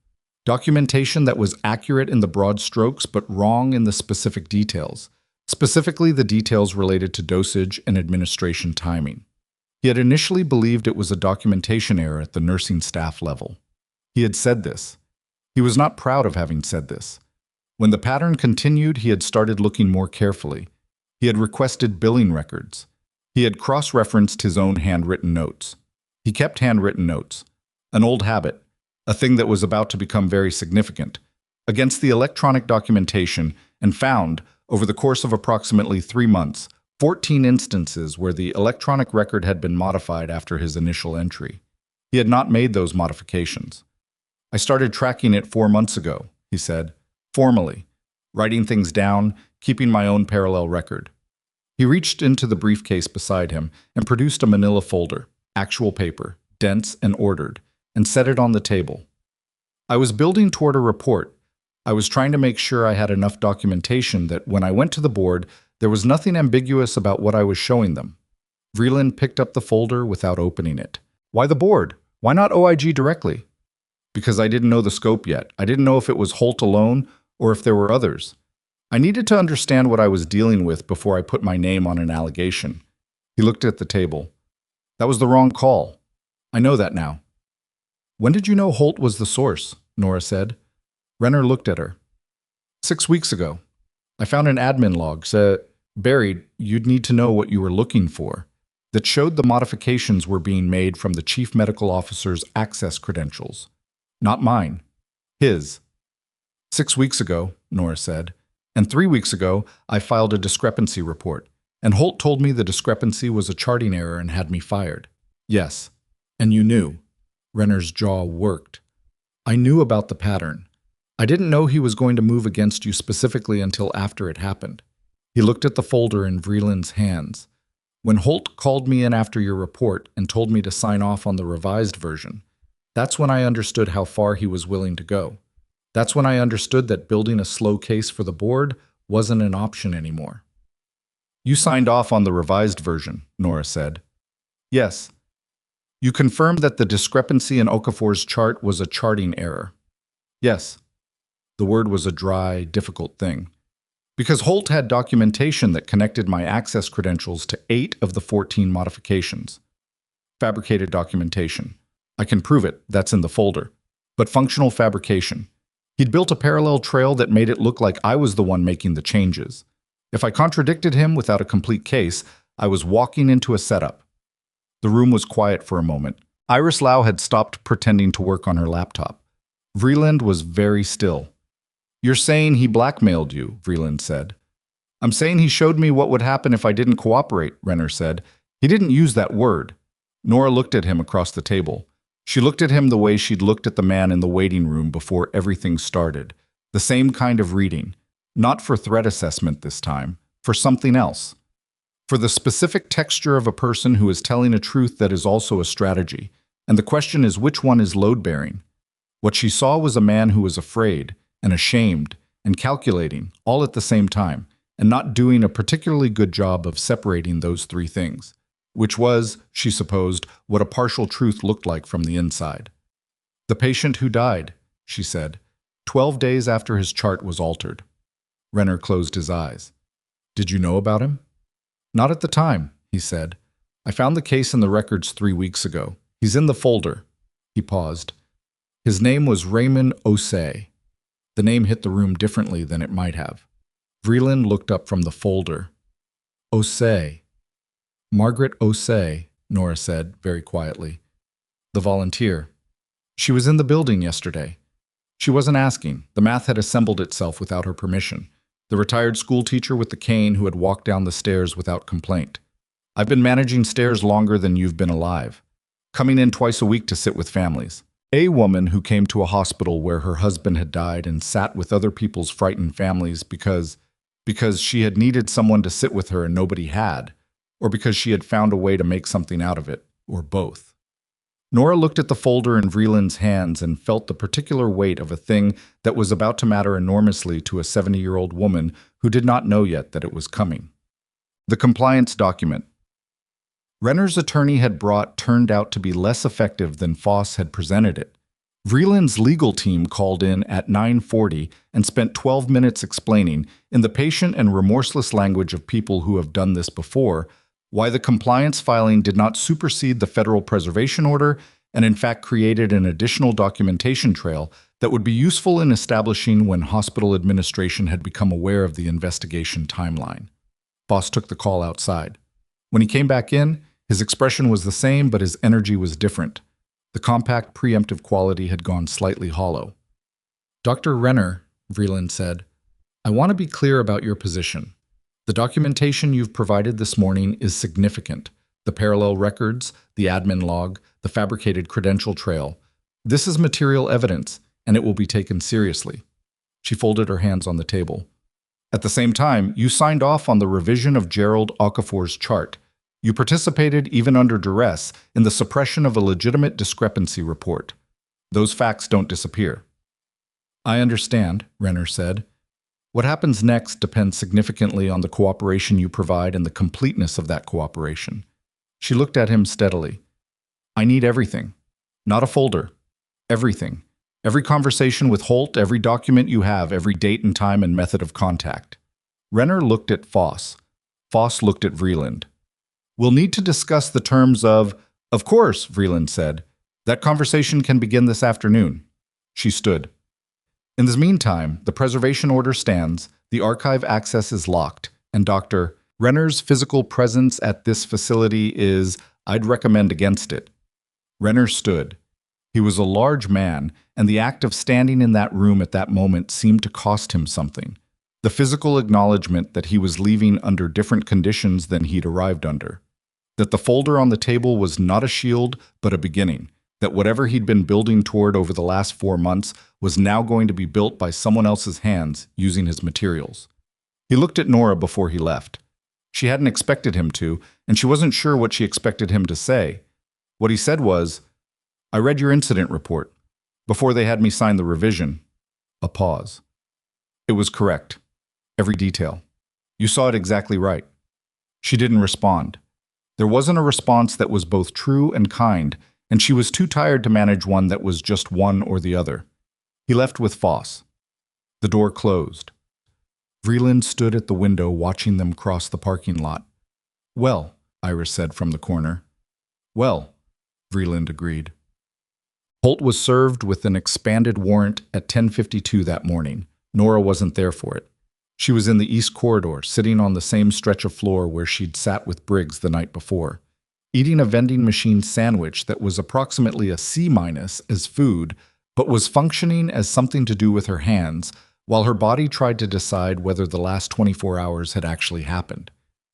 documentation that was accurate in the broad strokes but wrong in the specific details, specifically the details related to dosage and administration timing. He had initially believed it was a documentation error at the nursing staff level. He had said this. He was not proud of having said this. When the pattern continued, he had started looking more carefully. He had requested billing records. He had cross-referenced his own handwritten notes. He kept handwritten notes, an old habit, a thing that was about to become very significant, against the electronic documentation, and found, over the course of approximately 3 months, 14 instances where the electronic record had been modified after his initial entry. He had not made those modifications. "I started tracking it 4 months ago," he said, "formally, writing things down, keeping my own parallel record. He reached into the briefcase beside him and produced a manila folder, actual paper, dense and ordered, and set it on the table. I was building toward a report. I was trying to make sure I had enough documentation that when I went to the board, there was nothing ambiguous about what I was showing them. Vreeland picked up the folder without opening it. Why the board? Why not OIG directly? Because I didn't know the scope yet. I didn't know if it was Holt alone or if there were others. I needed to understand what I was dealing with before I put my name on an allegation. He looked at the table. That was the wrong call. I know that now. When did you know Holt was the source? Nora said. Renner looked at her. 6 weeks ago. I found an admin log, buried, you'd need to know what you were looking for, that showed the modifications were being made from the chief medical officer's access credentials. Not mine. His. 6 weeks ago, Nora said, and 3 weeks ago, I filed a discrepancy report, and Holt told me the discrepancy was a charting error and had me fired. Yes. And you knew. Renner's jaw worked. I knew about the pattern. I didn't know he was going to move against you specifically until after it happened. He looked at the folder in Vreeland's hands. When Holt called me in after your report and told me to sign off on the revised version, that's when I understood how far he was willing to go. That's when I understood that building a slow case for the board wasn't an option anymore. You signed off on the revised version, Nora said. Yes. You confirmed that the discrepancy in Okafor's chart was a charting error. Yes. The word was a dry, difficult thing. Because Holt had documentation that connected my access credentials to 8 of the 14 modifications. Fabricated documentation. I can prove it, that's in the folder. But functional fabrication. He'd built a parallel trail that made it look like I was the one making the changes. If I contradicted him without a complete case, I was walking into a setup. The room was quiet for a moment. Iris Lau had stopped pretending to work on her laptop. Vreeland was very still. You're saying he blackmailed you, Vreeland said. I'm saying he showed me what would happen if I didn't cooperate, Renner said. He didn't use that word. Nora looked at him across the table. She looked at him the way she'd looked at the man in the waiting room before everything started. The same kind of reading. Not for threat assessment this time, for something else. For the specific texture of a person who is telling a truth that is also a strategy. And the question is, which one is load-bearing? What she saw was a man who was afraid and ashamed and calculating all at the same time, and not doing a particularly good job of separating those three things, which was, she supposed, what a partial truth looked like from the inside. The patient who died, she said, 12 days after his chart was altered. Renner closed his eyes. Did you know about him? Not at the time, he said. I found the case in the records 3 weeks ago. He's in the folder. He paused. His name was Raymond Osei. The name hit the room differently than it might have. Vreeland looked up from the folder. Osei. Margaret Osei, Nora said very quietly. The volunteer. She was in the building yesterday. She wasn't asking. The math had assembled itself without her permission. The retired school teacher with the cane who had walked down the stairs without complaint. I've been managing stairs longer than you've been alive. Coming in twice a week to sit with families. A woman who came to a hospital where her husband had died and sat with other people's frightened families because she had needed someone to sit with her and nobody had, or because she had found a way to make something out of it, or both. Nora looked at the folder in Vreeland's hands and felt the particular weight of a thing that was about to matter enormously to a 70-year-old woman who did not know yet that it was coming. The compliance document. Renner's attorney had brought turned out to be less effective than Foss had presented it. Vreeland's legal team called in at 9:40 and spent 12 minutes explaining, in the patient and remorseless language of people who have done this before, why the compliance filing did not supersede the federal preservation order and in fact created an additional documentation trail that would be useful in establishing when hospital administration had become aware of the investigation timeline. Foss took the call outside. When he came back in, his expression was the same, but his energy was different. The compact, preemptive quality had gone slightly hollow. Dr. Renner, Vreeland said, I want to be clear about your position. The documentation you've provided this morning is significant. The parallel records, the admin log, the fabricated credential trail. This is material evidence, and it will be taken seriously. She folded her hands on the table. At the same time, you signed off on the revision of Gerald Okafor's chart. You participated, even under duress, in the suppression of a legitimate discrepancy report. Those facts don't disappear. I understand, Renner said. What happens next depends significantly on the cooperation you provide and the completeness of that cooperation. She looked at him steadily. I need everything. Not a folder. Everything. Every conversation with Holt, every document you have, every date and time and method of contact. Renner looked at Foss. Foss looked at Vreeland. We'll need to discuss the terms of course, Vreeland said. That conversation can begin this afternoon. She stood. In the meantime, the preservation order stands, the archive access is locked, and Dr. Renner's physical presence at this facility is, I'd recommend against it. Renner stood. He was a large man, and the act of standing in that room at that moment seemed to cost him something. The physical acknowledgement that he was leaving under different conditions than he'd arrived under. That the folder on the table was not a shield, but a beginning. That whatever he'd been building toward over the last 4 months was now going to be built by someone else's hands using his materials. He looked at Nora before he left. She hadn't expected him to, and she wasn't sure what she expected him to say. What he said was, I read your incident report. Before they had me sign the revision. A pause. It was correct. Every detail. You saw it exactly right. She didn't respond. There wasn't a response that was both true and kind, and she was too tired to manage one that was just one or the other. He left with Foss. The door closed. Vreeland stood at the window watching them cross the parking lot. Well, Iris said from the corner. Well, Vreeland agreed. Holt was served with an expanded warrant at 10:52 that morning. Nora wasn't there for it. She was in the East Corridor, sitting on the same stretch of floor where she'd sat with Briggs the night before, eating a vending machine sandwich that was approximately a C- as food, but was functioning as something to do with her hands, while her body tried to decide whether the last 24 hours had actually happened.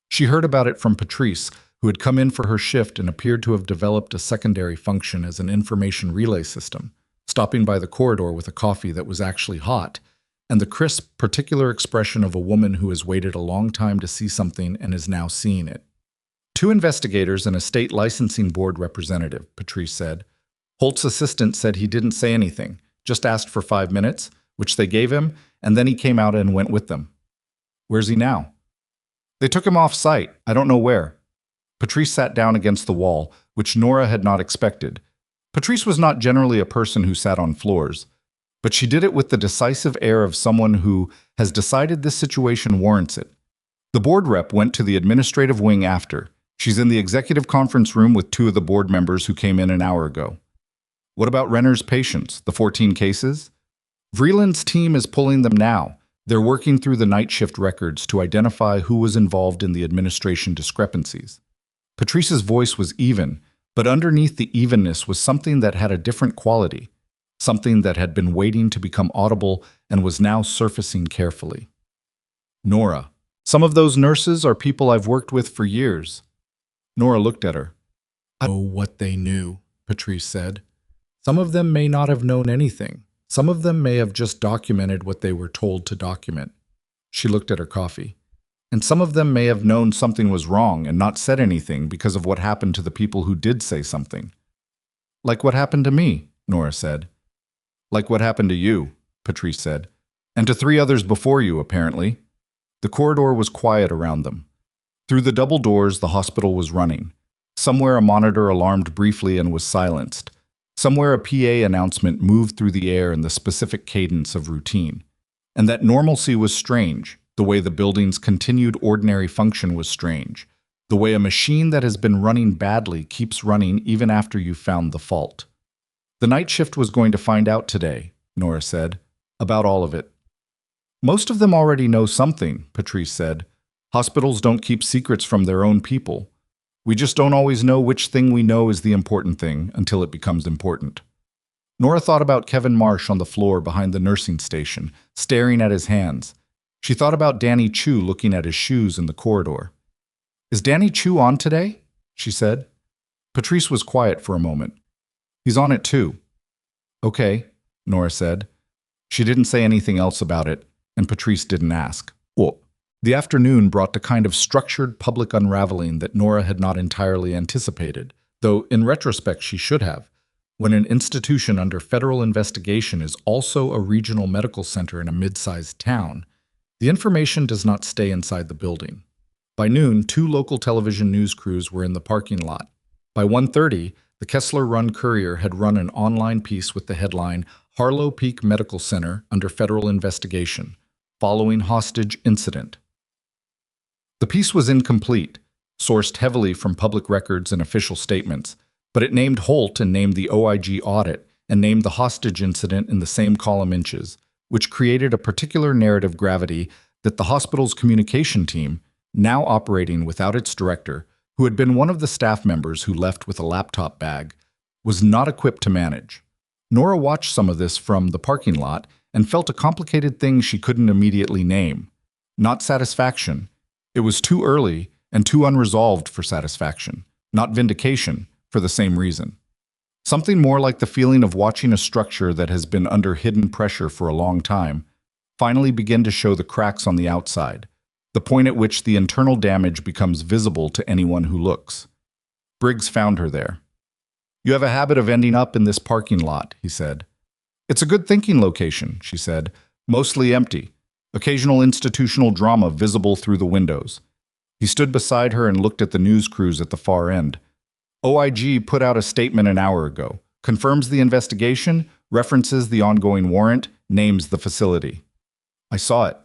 She heard about it from Patrice, who had come in for her shift and appeared to have developed a secondary function as an information relay system, stopping by the corridor with a coffee that was actually hot, and the crisp, particular expression of a woman who has waited a long time to see something and is now seeing it. 2 investigators and a state licensing board representative, Patrice said. Holt's assistant said he didn't say anything, just asked for 5 minutes, which they gave him, and then he came out and went with them. Where's he now? They took him off site, I don't know where. Patrice sat down against the wall, which Nora had not expected. Patrice was not generally a person who sat on floors, but she did it with the decisive air of someone who has decided this situation warrants it. The board rep went to the administrative wing after. She's in the executive conference room with 2 of the board members who came in an hour ago. What about Renner's patients, the 14 cases? Vreeland's team is pulling them now. They're working through the night shift records to identify who was involved in the administration discrepancies. Patrice's voice was even, but underneath the evenness was something that had a different quality, something that had been waiting to become audible and was now surfacing carefully. Nora, some of those nurses are people I've worked with for years. Nora looked at her. I know what they knew, Patrice said. Some of them may not have known anything. Some of them may have just documented what they were told to document. She looked at her coffee. And some of them may have known something was wrong and not said anything because of what happened to the people who did say something. Like what happened to me, Nora said. Like what happened to you, Patrice said. And to 3 others before you, apparently. The corridor was quiet around them. Through the double doors, the hospital was running. Somewhere a monitor alarmed briefly and was silenced. Somewhere a PA announcement moved through the air in the specific cadence of routine. And that normalcy was strange. The way the building's continued ordinary function was strange. The way a machine that has been running badly keeps running even after you've found the fault. The night shift was going to find out today, Nora said, about all of it. Most of them already know something, Patrice said. Hospitals don't keep secrets from their own people. We just don't always know which thing we know is the important thing until it becomes important. Nora thought about Kevin Marsh on the floor behind the nursing station, staring at his hands. She thought about Danny Chu looking at his shoes in the corridor. Is Danny Chu on today? She said. Patrice was quiet for a moment. He's on it too. Okay, Nora said. She didn't say anything else about it, and Patrice didn't ask. The afternoon brought the kind of structured public unraveling that Nora had not entirely anticipated, though in retrospect she should have. When an institution under federal investigation is also a regional medical center in a mid-sized town, the information does not stay inside the building. By noon, 2 local television news crews were in the parking lot. By 1:30, the Kessler Run Courier had run an online piece with the headline, "Harlow Peak Medical Center under federal investigation, following hostage incident." The piece was incomplete, sourced heavily from public records and official statements, but it named Holt and named the OIG audit and named the hostage incident in the same column inches, which created a particular narrative gravity that the hospital's communication team, now operating without its director, who had been one of the staff members who left with a laptop bag, was not equipped to manage. Nora watched some of this from the parking lot and felt a complicated thing she couldn't immediately name. Not satisfaction. It was too early and too unresolved for satisfaction. Not vindication, for the same reason. Something more like the feeling of watching a structure that has been under hidden pressure for a long time finally begin to show the cracks on the outside, the point at which the internal damage becomes visible to anyone who looks. Briggs found her there. "You have a habit of ending up in this parking lot," he said. "It's a good thinking location," she said, "mostly empty. Occasional institutional drama visible through the windows." He stood beside her and looked at the news crews at the far end. "OIG put out a statement an hour ago, confirms the investigation, references the ongoing warrant, names the facility." "I saw it."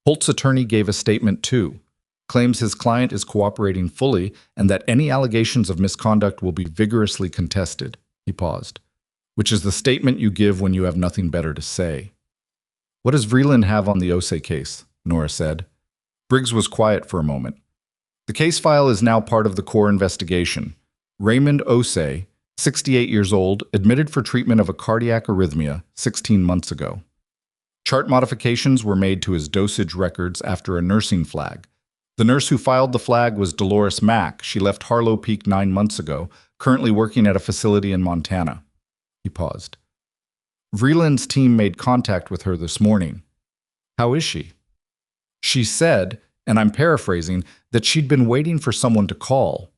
Holt's attorney gave a statement too, claims his client is cooperating fully and that any allegations of misconduct will be vigorously contested. He paused. "Which is the statement you give when you have nothing better to say." "What does Vreeland have on the Osei case?" Nora said. Briggs was quiet for a moment. "The case file is now part of the core investigation. Raymond Osei, 68 years old, admitted for treatment of a cardiac arrhythmia 16 months ago. Chart modifications were made to his dosage records after a nursing flag. The nurse who filed the flag was Dolores Mack. She left Harlow Peak 9 months ago, currently working at a facility in Montana." He paused. "Vreeland's team made contact with her this morning. How is she?" "She said, and I'm paraphrasing, that she'd been waiting for someone to call."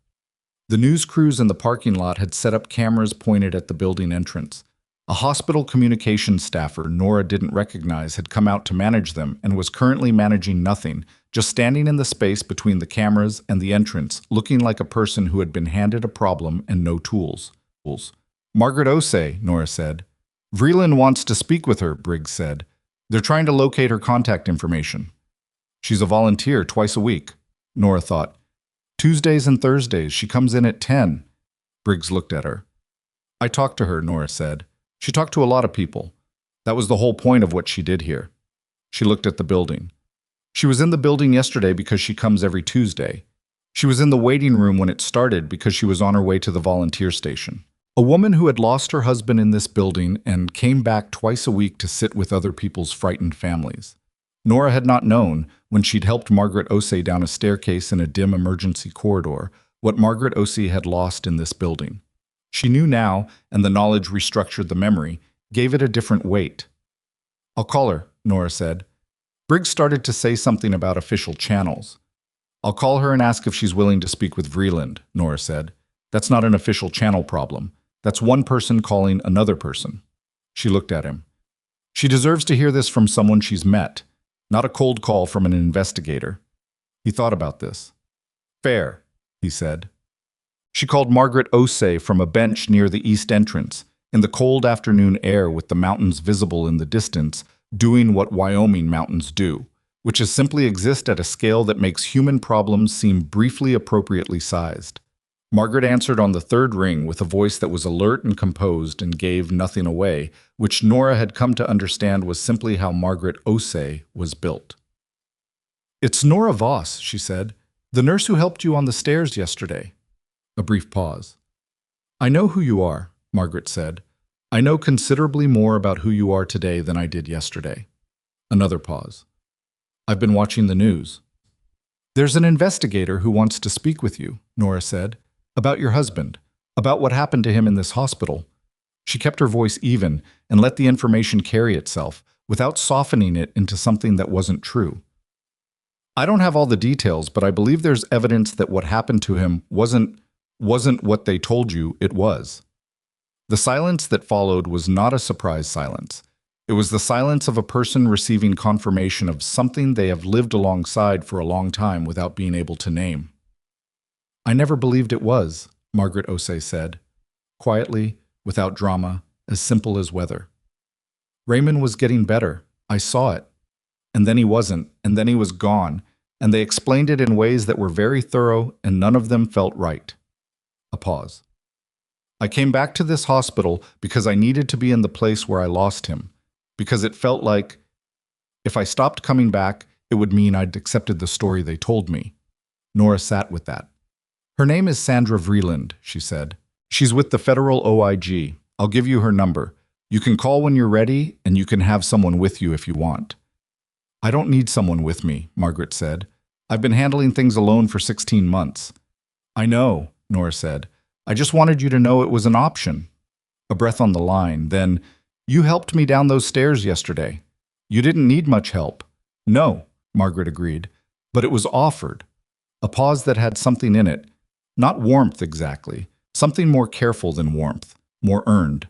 The news crews in the parking lot had set up cameras pointed at the building entrance. A hospital communications staffer Nora didn't recognize had come out to manage them and was currently managing nothing, just standing in the space between the cameras and the entrance, looking like a person who had been handed a problem and no tools. "Margaret Osei," Nora said. "Vreeland wants to speak with her," Briggs said. "They're trying to locate her contact information." "She's a volunteer twice a week," Nora thought. "Tuesdays and Thursdays. She comes in at 10. Briggs looked at her. "I talked to her," Nora said. "She talked to a lot of people. That was the whole point of what she did here." She looked at the building. "She was in the building yesterday because she comes every Tuesday. She was in the waiting room when it started because she was on her way to the volunteer station. A woman who had lost her husband in this building and came back twice a week to sit with other people's frightened families. Nora had not known, when she'd helped Margaret Osei down a staircase in a dim emergency corridor, what Margaret Osei had lost in this building. She knew now, and the knowledge restructured the memory, gave it a different weight. "I'll call her," Nora said. Briggs started to say something about official channels. "I'll call her and ask if she's willing to speak with Vreeland," Nora said. "That's not an official channel problem. That's one person calling another person." She looked at him. "She deserves to hear this from someone she's met, not a cold call from an investigator." He thought about this. "Fair," he said. She called Margaret Osei from a bench near the east entrance, in the cold afternoon air with the mountains visible in the distance, doing what Wyoming mountains do, which is simply exist at a scale that makes human problems seem briefly appropriately sized. Margaret answered on the third ring with a voice that was alert and composed and gave nothing away, which Nora had come to understand was simply how Margaret Osei was built. "It's Nora Voss," she said, "the nurse who helped you on the stairs yesterday." A brief pause. "I know who you are," Margaret said. "I know considerably more about who you are today than I did yesterday." Another pause. "I've been watching the news." "There's an investigator who wants to speak with you," Nora said. "About your husband, about what happened to him in this hospital." She kept her voice even and let the information carry itself, without softening it into something that wasn't true. I don't have all the details, but I believe there's evidence that what happened to him wasn't what they told you it was. The silence that followed was not a surprise silence. It was the silence of a person receiving confirmation of something they have lived alongside for a long time without being able to name. I never believed it was, Margaret Osei said, quietly, without drama, as simple as weather. Raymond was getting better. I saw it. And then he wasn't, and then he was gone, and they explained it in ways that were very thorough, and none of them felt right. A pause. I came back to this hospital because I needed to be in the place where I lost him, because it felt like if I stopped coming back, it would mean I'd accepted the story they told me. Nora sat with that. Her name is Sandra Vreeland, she said. She's with the federal OIG. I'll give you her number. You can call when you're ready, and you can have someone with you if you want. I don't need someone with me, Margaret said. I've been handling things alone for 16 months. I know, Nora said. I just wanted you to know it was an option. A breath on the line, then, you helped me down those stairs yesterday. You didn't need much help. No, Margaret agreed, but it was offered. A pause that had something in it. Not warmth exactly, something more careful than warmth, more earned.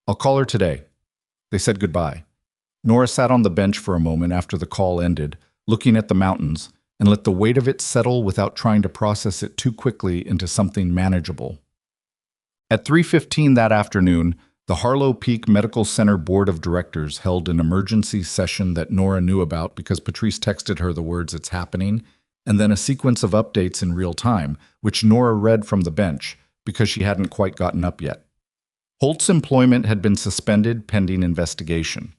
I'll call her today. They said goodbye. Nora sat on the bench for a moment after the call ended, looking at the mountains, and let the weight of it settle without trying to process it too quickly into something manageable. At 3:15 that afternoon, the Harlow Peak Medical Center Board of Directors held an emergency session that Nora knew about because Patrice texted her the words "it's happening," and then a sequence of updates in real time, which Nora read from the bench because she hadn't quite gotten up yet. Holt's employment had been suspended pending investigation.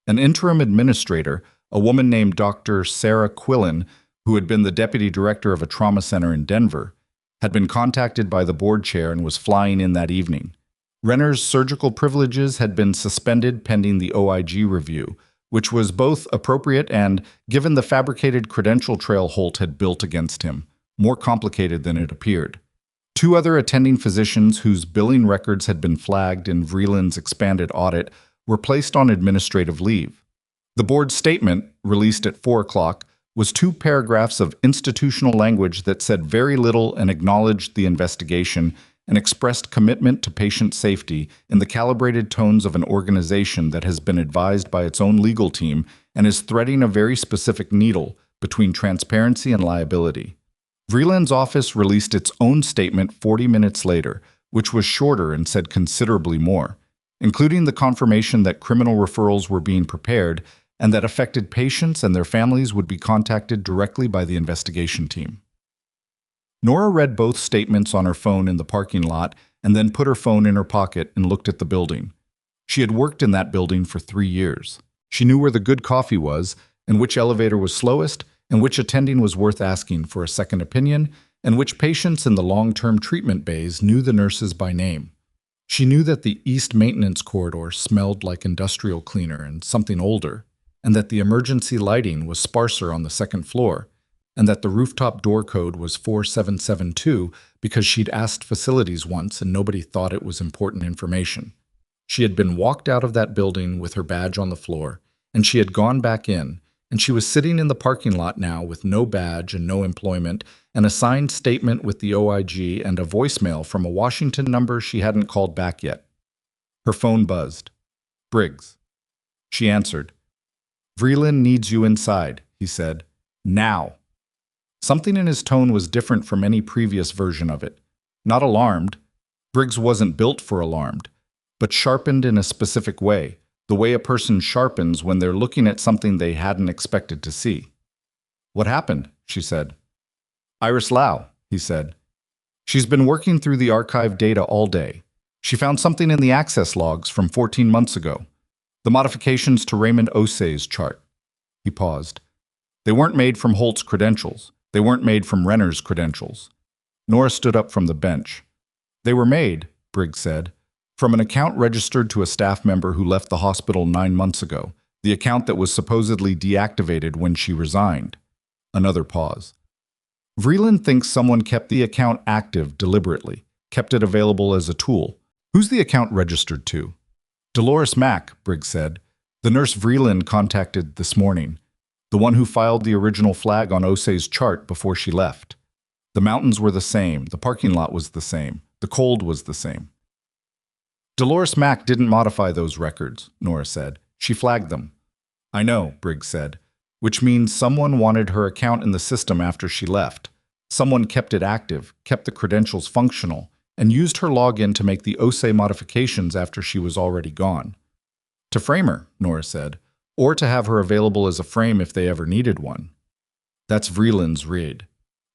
An interim administrator, a woman named Dr. Sarah Quillen, who had been the deputy director of a trauma center in Denver, had been contacted by the board chair and was flying in that evening. Renner's surgical privileges had been suspended pending the OIG review, which was both appropriate and, given the fabricated credential trail Holt had built against him, more complicated than it appeared. Two other attending physicians whose billing records had been flagged in Vreeland's expanded audit were placed on administrative leave. The board's statement, released at 4 o'clock, was 2 paragraphs of institutional language that said very little and acknowledged the investigation and expressed commitment to patient safety in the calibrated tones of an organization that has been advised by its own legal team and is threading a very specific needle between transparency and liability. Vreeland's office released its own statement 40 minutes later, which was shorter and said considerably more, including the confirmation that criminal referrals were being prepared and that affected patients and their families would be contacted directly by the investigation team. Nora read both statements on her phone in the parking lot and then put her phone in her pocket and looked at the building. She had worked in that building for 3 years. She knew where the good coffee was and which elevator was slowest and which attending was worth asking for a second opinion and which patients in the long-term treatment bays knew the nurses by name. She knew that the east maintenance corridor smelled like industrial cleaner and something older, and that the emergency lighting was sparser on the second floor, and that the rooftop door code was 4772 because she'd asked facilities once and nobody thought it was important information. She had been walked out of that building with her badge on the floor, and she had gone back in, and she was sitting in the parking lot now with no badge and no employment, and a signed statement with the OIG and a voicemail from a Washington number she hadn't called back yet. Her phone buzzed. Briggs. She answered. Vreeland needs you inside, he said. Now. Something in his tone was different from any previous version of it. Not alarmed. Briggs wasn't built for alarmed, but sharpened in a specific way, the way a person sharpens when they're looking at something they hadn't expected to see. What happened? She said. Iris Lau, he said. She's been working through the archive data all day. She found something in the access logs from 14 months ago. The modifications to Raymond Osei's chart. He paused. They weren't made from Holt's credentials. They weren't made from Renner's credentials. Nora stood up from the bench. They were made, Briggs said, from an account registered to a staff member who left the hospital 9 months ago, the account that was supposedly deactivated when she resigned. Another pause. Vreeland thinks someone kept the account active deliberately, kept it available as a tool. Who's the account registered to? Dolores Mack, Briggs said. The nurse Vreeland contacted this morning. The one who filed the original flag on Osei's chart before she left. The mountains were the same, the parking lot was the same, the cold was the same. Dolores Mack didn't modify those records, Nora said. She flagged them. I know, Briggs said, which means someone wanted her account in the system after she left. Someone kept it active, kept the credentials functional, and used her login to make the Osei modifications after she was already gone. To frame her, Nora said, or to have her available as a frame if they ever needed one. That's Vreeland's read.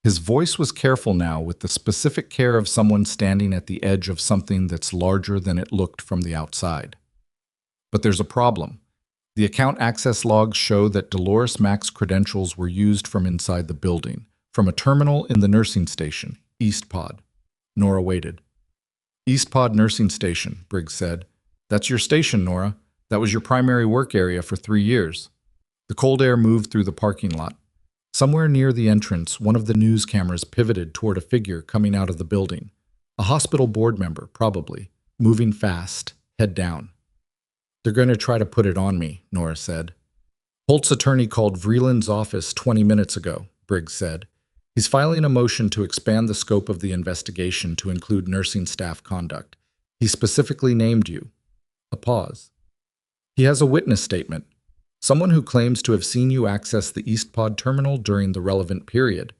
His voice was careful now, with the specific care of someone standing at the edge of something that's larger than it looked from the outside. But there's a problem. The account access logs show that Dolores Mack's credentials were used from inside the building, from a terminal in the nursing station, East Pod. Nora waited. East Pod Nursing Station, Briggs said. That's your station, Nora. That was your primary work area for 3 years. The cold air moved through the parking lot. Somewhere near the entrance, one of the news cameras pivoted toward a figure coming out of the building. A hospital board member, probably, moving fast, head down. They're going to try to put it on me, Nora said. Holt's attorney called Vreeland's office 20 minutes ago, Briggs said. He's filing a motion to expand the scope of the investigation to include nursing staff conduct. He specifically named you. A pause. He has a witness statement. Someone who claims to have seen you access the East Pod terminal during the relevant period,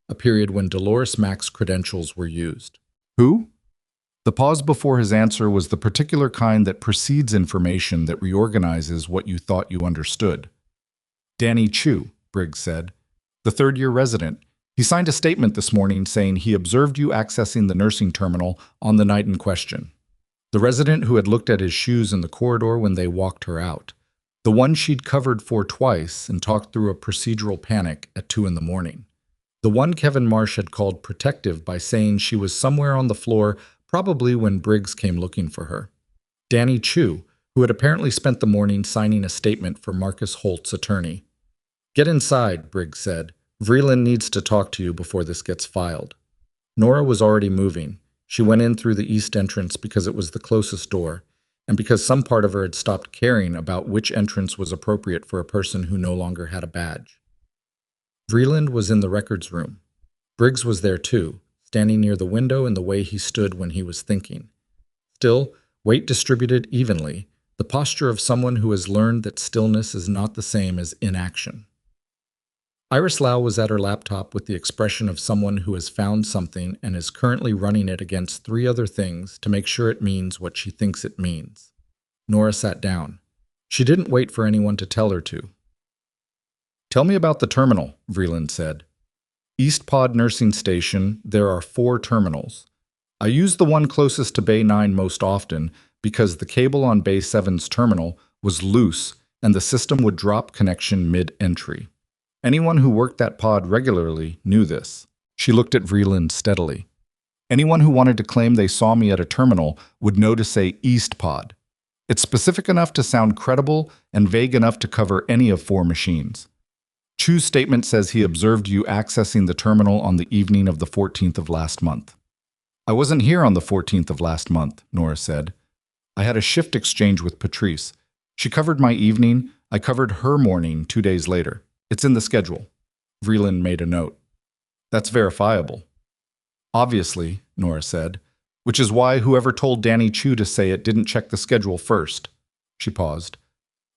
a period when Dolores Mack's credentials were used. Who? The pause before his answer was the particular kind that precedes information that reorganizes what you thought you understood. Danny Chu, Briggs said. The third-year resident. He signed a statement this morning saying he observed you accessing the nursing terminal on the night in question. The resident who had looked at his shoes in the corridor when they walked her out. The one she'd covered for twice and talked through a procedural panic at 2 a.m. The one Kevin Marsh had called protective by saying she was somewhere on the floor, probably when Briggs came looking for her. Danny Chu, who had apparently spent the morning signing a statement for Marcus Holt's attorney. Get inside, Briggs said. Vreeland needs to talk to you before this gets filed. Nora was already moving. She went in through the east entrance because it was the closest door, and because some part of her had stopped caring about which entrance was appropriate for a person who no longer had a badge. Vreeland was in the records room. Briggs was there too, standing near the window in the way he stood when he was thinking. Still, weight distributed evenly, the posture of someone who has learned that stillness is not the same as inaction. Iris Lau was at her laptop with the expression of someone who has found something and is currently running it against 3 other things to make sure it means what she thinks it means. Nora sat down. She didn't wait for anyone to tell her to. Tell me about the terminal, Vreeland said. East Pod Nursing Station, there are 4 terminals. I use the one closest to Bay 9 most often because the cable on Bay 7's terminal was loose and the system would drop connection mid-entry. Anyone who worked that pod regularly knew this. She looked at Vreeland steadily. Anyone who wanted to claim they saw me at a terminal would know to say East Pod. It's specific enough to sound credible and vague enough to cover any of 4 machines. Chu's statement says he observed you accessing the terminal on the evening of the 14th of last month. I wasn't here on the 14th of last month, Nora said. I had a shift exchange with Patrice. She covered my evening, I covered her morning 2 days later. It's in the schedule. Vreeland made a note. That's verifiable. Obviously, Nora said, which is why whoever told Danny Chu to say it didn't check the schedule first. She paused.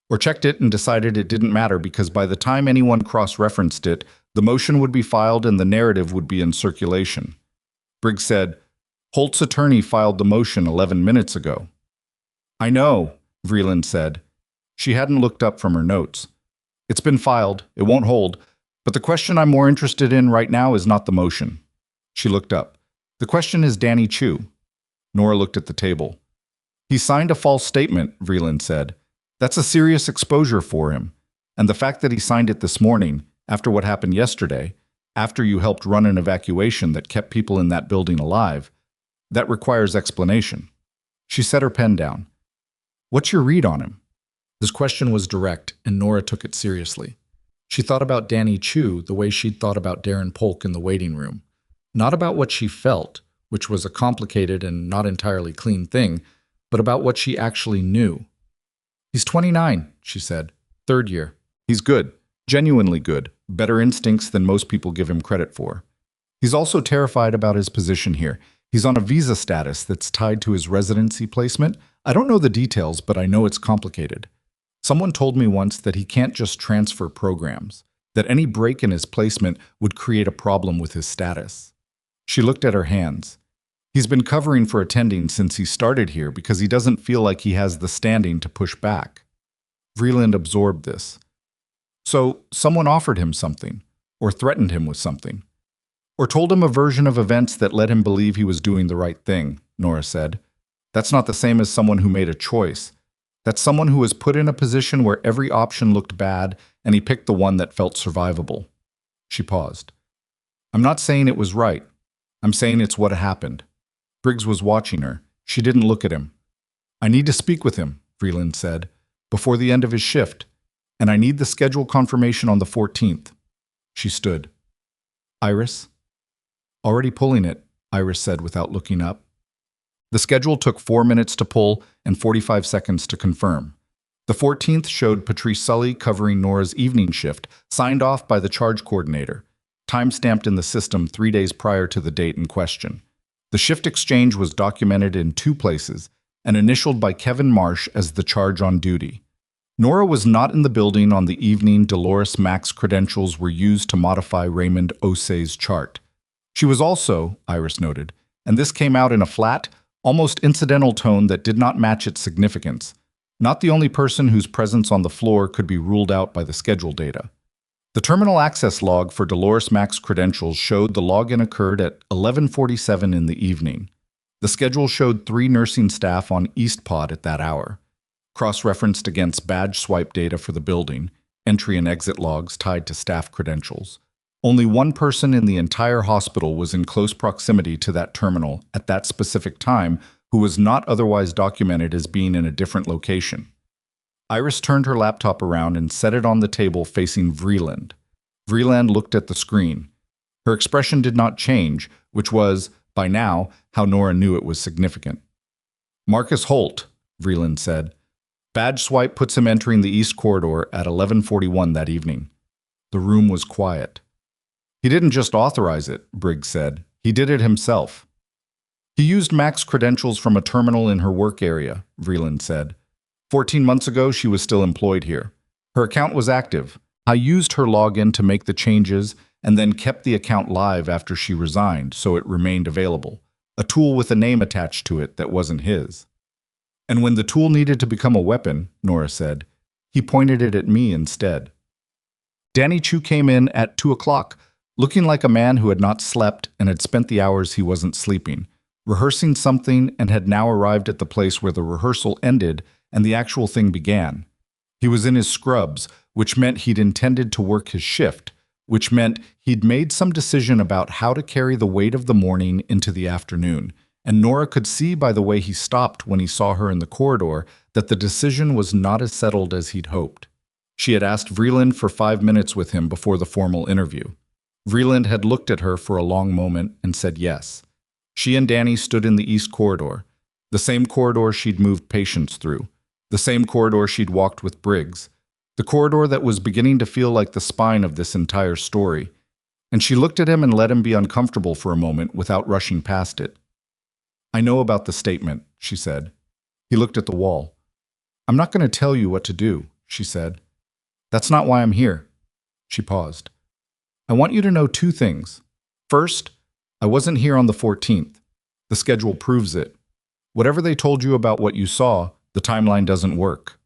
Or checked it and decided it didn't matter because by the time anyone cross-referenced it, the motion would be filed and the narrative would be in circulation. Briggs said, Holt's attorney filed the motion 11 minutes ago. I know, Vreeland said. She hadn't looked up from her notes. It's been filed, it won't hold, but the question I'm more interested in right now is not the motion. She looked up. The question is Danny Chu. Nora looked at the table. He signed a false statement, Vreeland said. That's a serious exposure for him. And the fact that he signed it this morning, after what happened yesterday, after you helped run an evacuation that kept people in that building alive, that requires explanation. She set her pen down. What's your read on him? This question was direct, and Nora took it seriously. She thought about Danny Chu the way she'd thought about Darren Polk in the waiting room. Not about what she felt, which was a complicated and not entirely clean thing, but about what she actually knew. He's 29, she said. 3rd year. He's good. Genuinely good, better instincts than most people give him credit for. He's also terrified about his position here. He's on a visa status that's tied to his residency placement. I don't know the details, but I know it's complicated. Someone told me once that he can't just transfer programs, that any break in his placement would create a problem with his status. She looked at her hands. He's been covering for attending since he started here because he doesn't feel like he has the standing to push back. Vreeland absorbed this. So, someone offered him something, or threatened him with something, or told him a version of events that led him believe he was doing the right thing, Nora said. That's not the same as someone who made a choice. That's someone who was put in a position where every option looked bad and he picked the one that felt survivable. She paused. I'm not saying it was right. I'm saying it's what happened. Briggs was watching her. She didn't look at him. I need to speak with him, Vreeland said, before the end of his shift, and I need the schedule confirmation on the 14th. She stood. Iris? Already pulling it, Iris said without looking up. The schedule took 4 minutes to pull and 45 seconds to confirm. The 14th showed Patrice Sully covering Nora's evening shift, signed off by the charge coordinator, time-stamped in the system 3 days prior to the date in question. The shift exchange was documented in 2 places and initialed by Kevin Marsh as the charge on duty. Nora was not in the building on the evening Dolores Mack's credentials were used to modify Raymond Osei's chart. She was also, Iris noted, and this came out in a flat, almost incidental tone that did not match its significance, not the only person whose presence on the floor could be ruled out by the schedule data. The terminal access log for Dolores Mack's credentials showed the login occurred at 11:47 in the evening. The schedule showed 3 nursing staff on East Pod at that hour. Cross-referenced against badge swipe data for the building, entry and exit logs tied to staff credentials. Only one person in the entire hospital was in close proximity to that terminal at that specific time who was not otherwise documented as being in a different location. Iris turned her laptop around and set it on the table facing Vreeland. Vreeland looked at the screen. Her expression did not change, which was, by now, how Nora knew it was significant. Marcus Holt, Vreeland said. Badge swipe puts him entering the East Corridor at 11:41 that evening. The room was quiet. He didn't just authorize it, Briggs said. He did it himself. He used Mac's credentials from a terminal in her work area, Vreeland said. 14 months ago, she was still employed here. Her account was active. I used her login to make the changes and then kept the account live after she resigned, so it remained available. A tool with a name attached to it that wasn't his. And when the tool needed to become a weapon, Nora said, he pointed it at me instead. Danny Chu came in at 2 o'clock, looking like a man who had not slept and had spent the hours he wasn't sleeping, rehearsing something and had now arrived at the place where the rehearsal ended and the actual thing began. He was in his scrubs, which meant he'd intended to work his shift, which meant he'd made some decision about how to carry the weight of the morning into the afternoon, and Nora could see by the way he stopped when he saw her in the corridor that the decision was not as settled as he'd hoped. She had asked Vreeland for 5 minutes with him before the formal interview. Vreeland had looked at her for a long moment and said yes. She and Danny stood in the East Corridor, the same corridor she'd moved patients through, the same corridor she'd walked with Briggs, the corridor that was beginning to feel like the spine of this entire story. And she looked at him and let him be uncomfortable for a moment without rushing past it. I know about the statement, she said. He looked at the wall. I'm not going to tell you what to do, she said. That's not why I'm here. She paused. I want you to know 2 things. First, I wasn't here on the 14th. The schedule proves it. Whatever they told you about what you saw, the timeline doesn't work.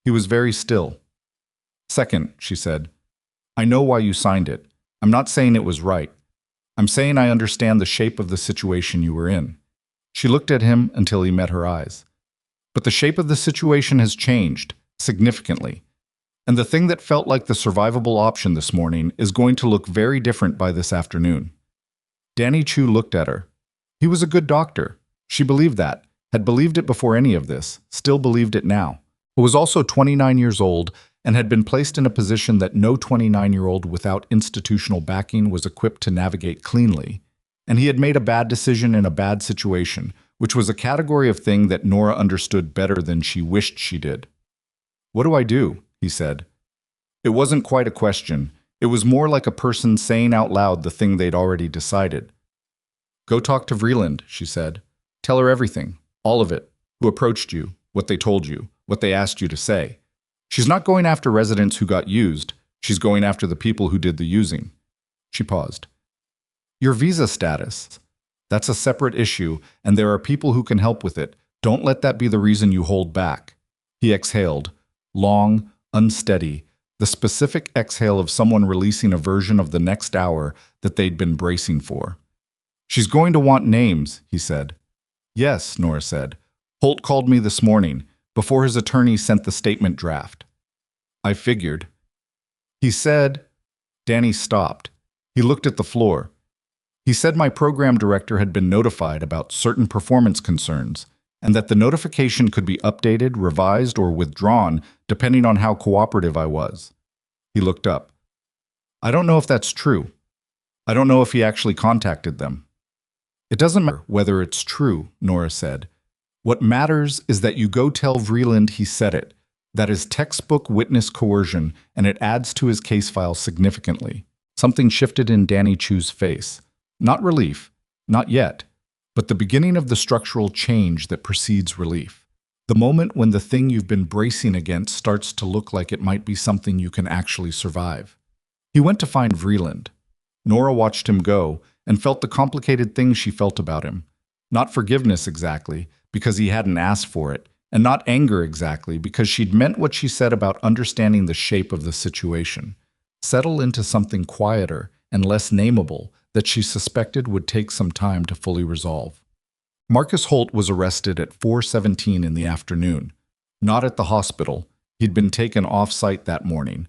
He was very still. Second, she said, I know why you signed it. I'm not saying it was right. I'm saying I understand the shape of the situation you were in. She looked at him until he met her eyes. But the shape of the situation has changed, significantly. And the thing that felt like the survivable option this morning is going to look very different by this afternoon. Danny Chu looked at her. He was a good doctor. She believed that, had believed it before any of this, still believed it now. He was also 29 years old and had been placed in a position that no 29-year-old without institutional backing was equipped to navigate cleanly. And he had made a bad decision in a bad situation, which was a category of thing that Nora understood better than she wished she did. What do I do? He said. It wasn't quite a question. It was more like a person saying out loud the thing they'd already decided. Go talk to Vreeland, she said. Tell her everything, all of it, who approached you, what they told you, what they asked you to say. She's not going after residents who got used. She's going after the people who did the using. She paused. Your visa status. That's a separate issue, and there are people who can help with it. Don't let that be the reason you hold back. He exhaled, long, unsteady, the specific exhale of someone releasing a version of the next hour that they'd been bracing for. She's going to want names, he said. Yes, Nora said. Holt called me this morning, before his attorney sent the statement draft. I figured. He said. Danny stopped. He looked at the floor. He said my program director had been notified about certain performance concerns, and that the notification could be updated, revised, or withdrawn depending on how cooperative I was. He looked up. I don't know if that's true. I don't know if he actually contacted them. It doesn't matter whether it's true, Nora said. What matters is that you go tell Vreeland he said it. That is textbook witness coercion, and it adds to his case file significantly. Something shifted in Danny Chu's face. Not relief, not yet, but the beginning of the structural change that precedes relief. The moment when the thing you've been bracing against starts to look like it might be something you can actually survive. He went to find Vreeland. Nora watched him go and felt the complicated things she felt about him. Not forgiveness exactly, because he hadn't asked for it, and not anger exactly, because she'd meant what she said about understanding the shape of the situation. Settle into something quieter and less nameable that she suspected would take some time to fully resolve. Marcus Holt was arrested at 4:17 in the afternoon. Not at the hospital. He'd been taken off-site that morning,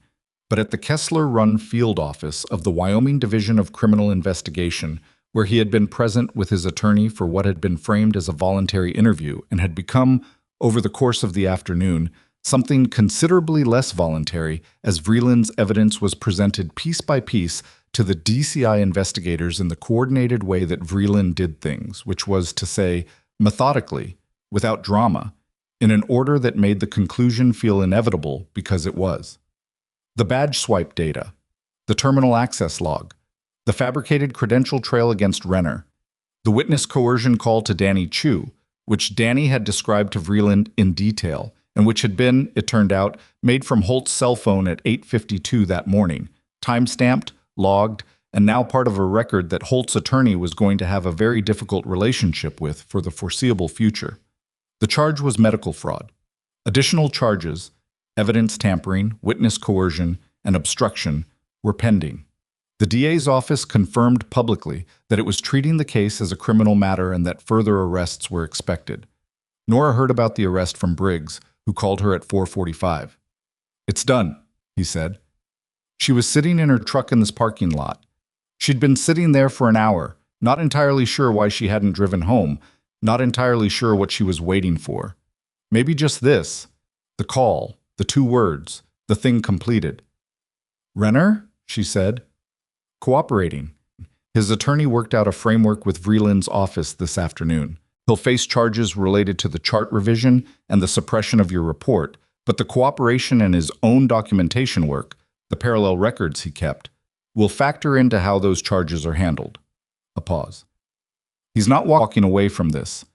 but at the Kessler-run field office of the Wyoming Division of Criminal Investigation, where he had been present with his attorney for what had been framed as a voluntary interview and had become, over the course of the afternoon, something considerably less voluntary as Vreeland's evidence was presented piece by piece to the DCI investigators in the coordinated way that Vreeland did things, which was to say, methodically, without drama, in an order that made the conclusion feel inevitable because it was. The badge swipe data, the terminal access log, the fabricated credential trail against Renner, the witness coercion call to Danny Chu, which Danny had described to Vreeland in detail, and which had been, it turned out, made from Holt's cell phone at 8:52 that morning, time-stamped, logged, and now part of a record that Holt's attorney was going to have a very difficult relationship with for the foreseeable future. The charge was medical fraud. Additional charges, evidence tampering, witness coercion, and obstruction, were pending. The DA's office confirmed publicly that it was treating the case as a criminal matter and that further arrests were expected. Nora heard about the arrest from Briggs, who called her at 4:45. It's done, he said. She was sitting in her truck in this parking lot. She'd been sitting there for an hour, not entirely sure why she hadn't driven home, not entirely sure what she was waiting for. Maybe just this, the call, the 2 words, the thing completed. Renner, she said. Cooperating. His attorney worked out a framework with Vreeland's office this afternoon. He'll face charges related to the chart revision and the suppression of your report, but the cooperation and his own documentation work, the parallel records he kept, will factor into how those charges are handled. A pause. He's not walking away from this,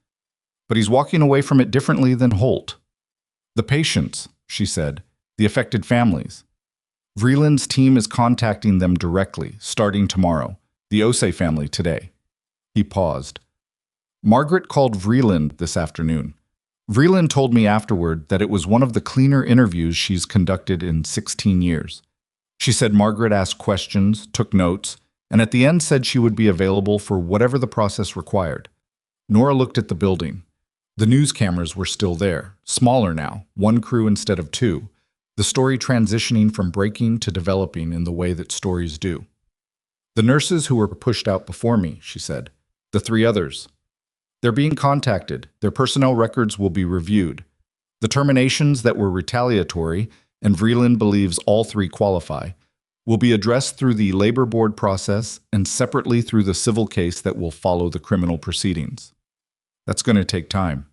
but he's walking away from it differently than Holt. The patients, she said, the affected families. Vreeland's team is contacting them directly, starting tomorrow, the Osei family today. He paused. Margaret called Vreeland this afternoon. Vreeland told me afterward that it was one of the cleaner interviews she's conducted in 16 years. She said Margaret asked questions, took notes, and at the end said she would be available for whatever the process required. Nora looked at the building. The news cameras were still there, smaller now, 1 crew instead of 2, the story transitioning from breaking to developing in the way that stories do. The nurses who were pushed out before me, she said. The 3 others. They're being contacted. Their personnel records will be reviewed. The terminations that were retaliatory, and Vreeland believes all 3 qualify, will be addressed through the labor board process and separately through the civil case that will follow the criminal proceedings. That's going to take time.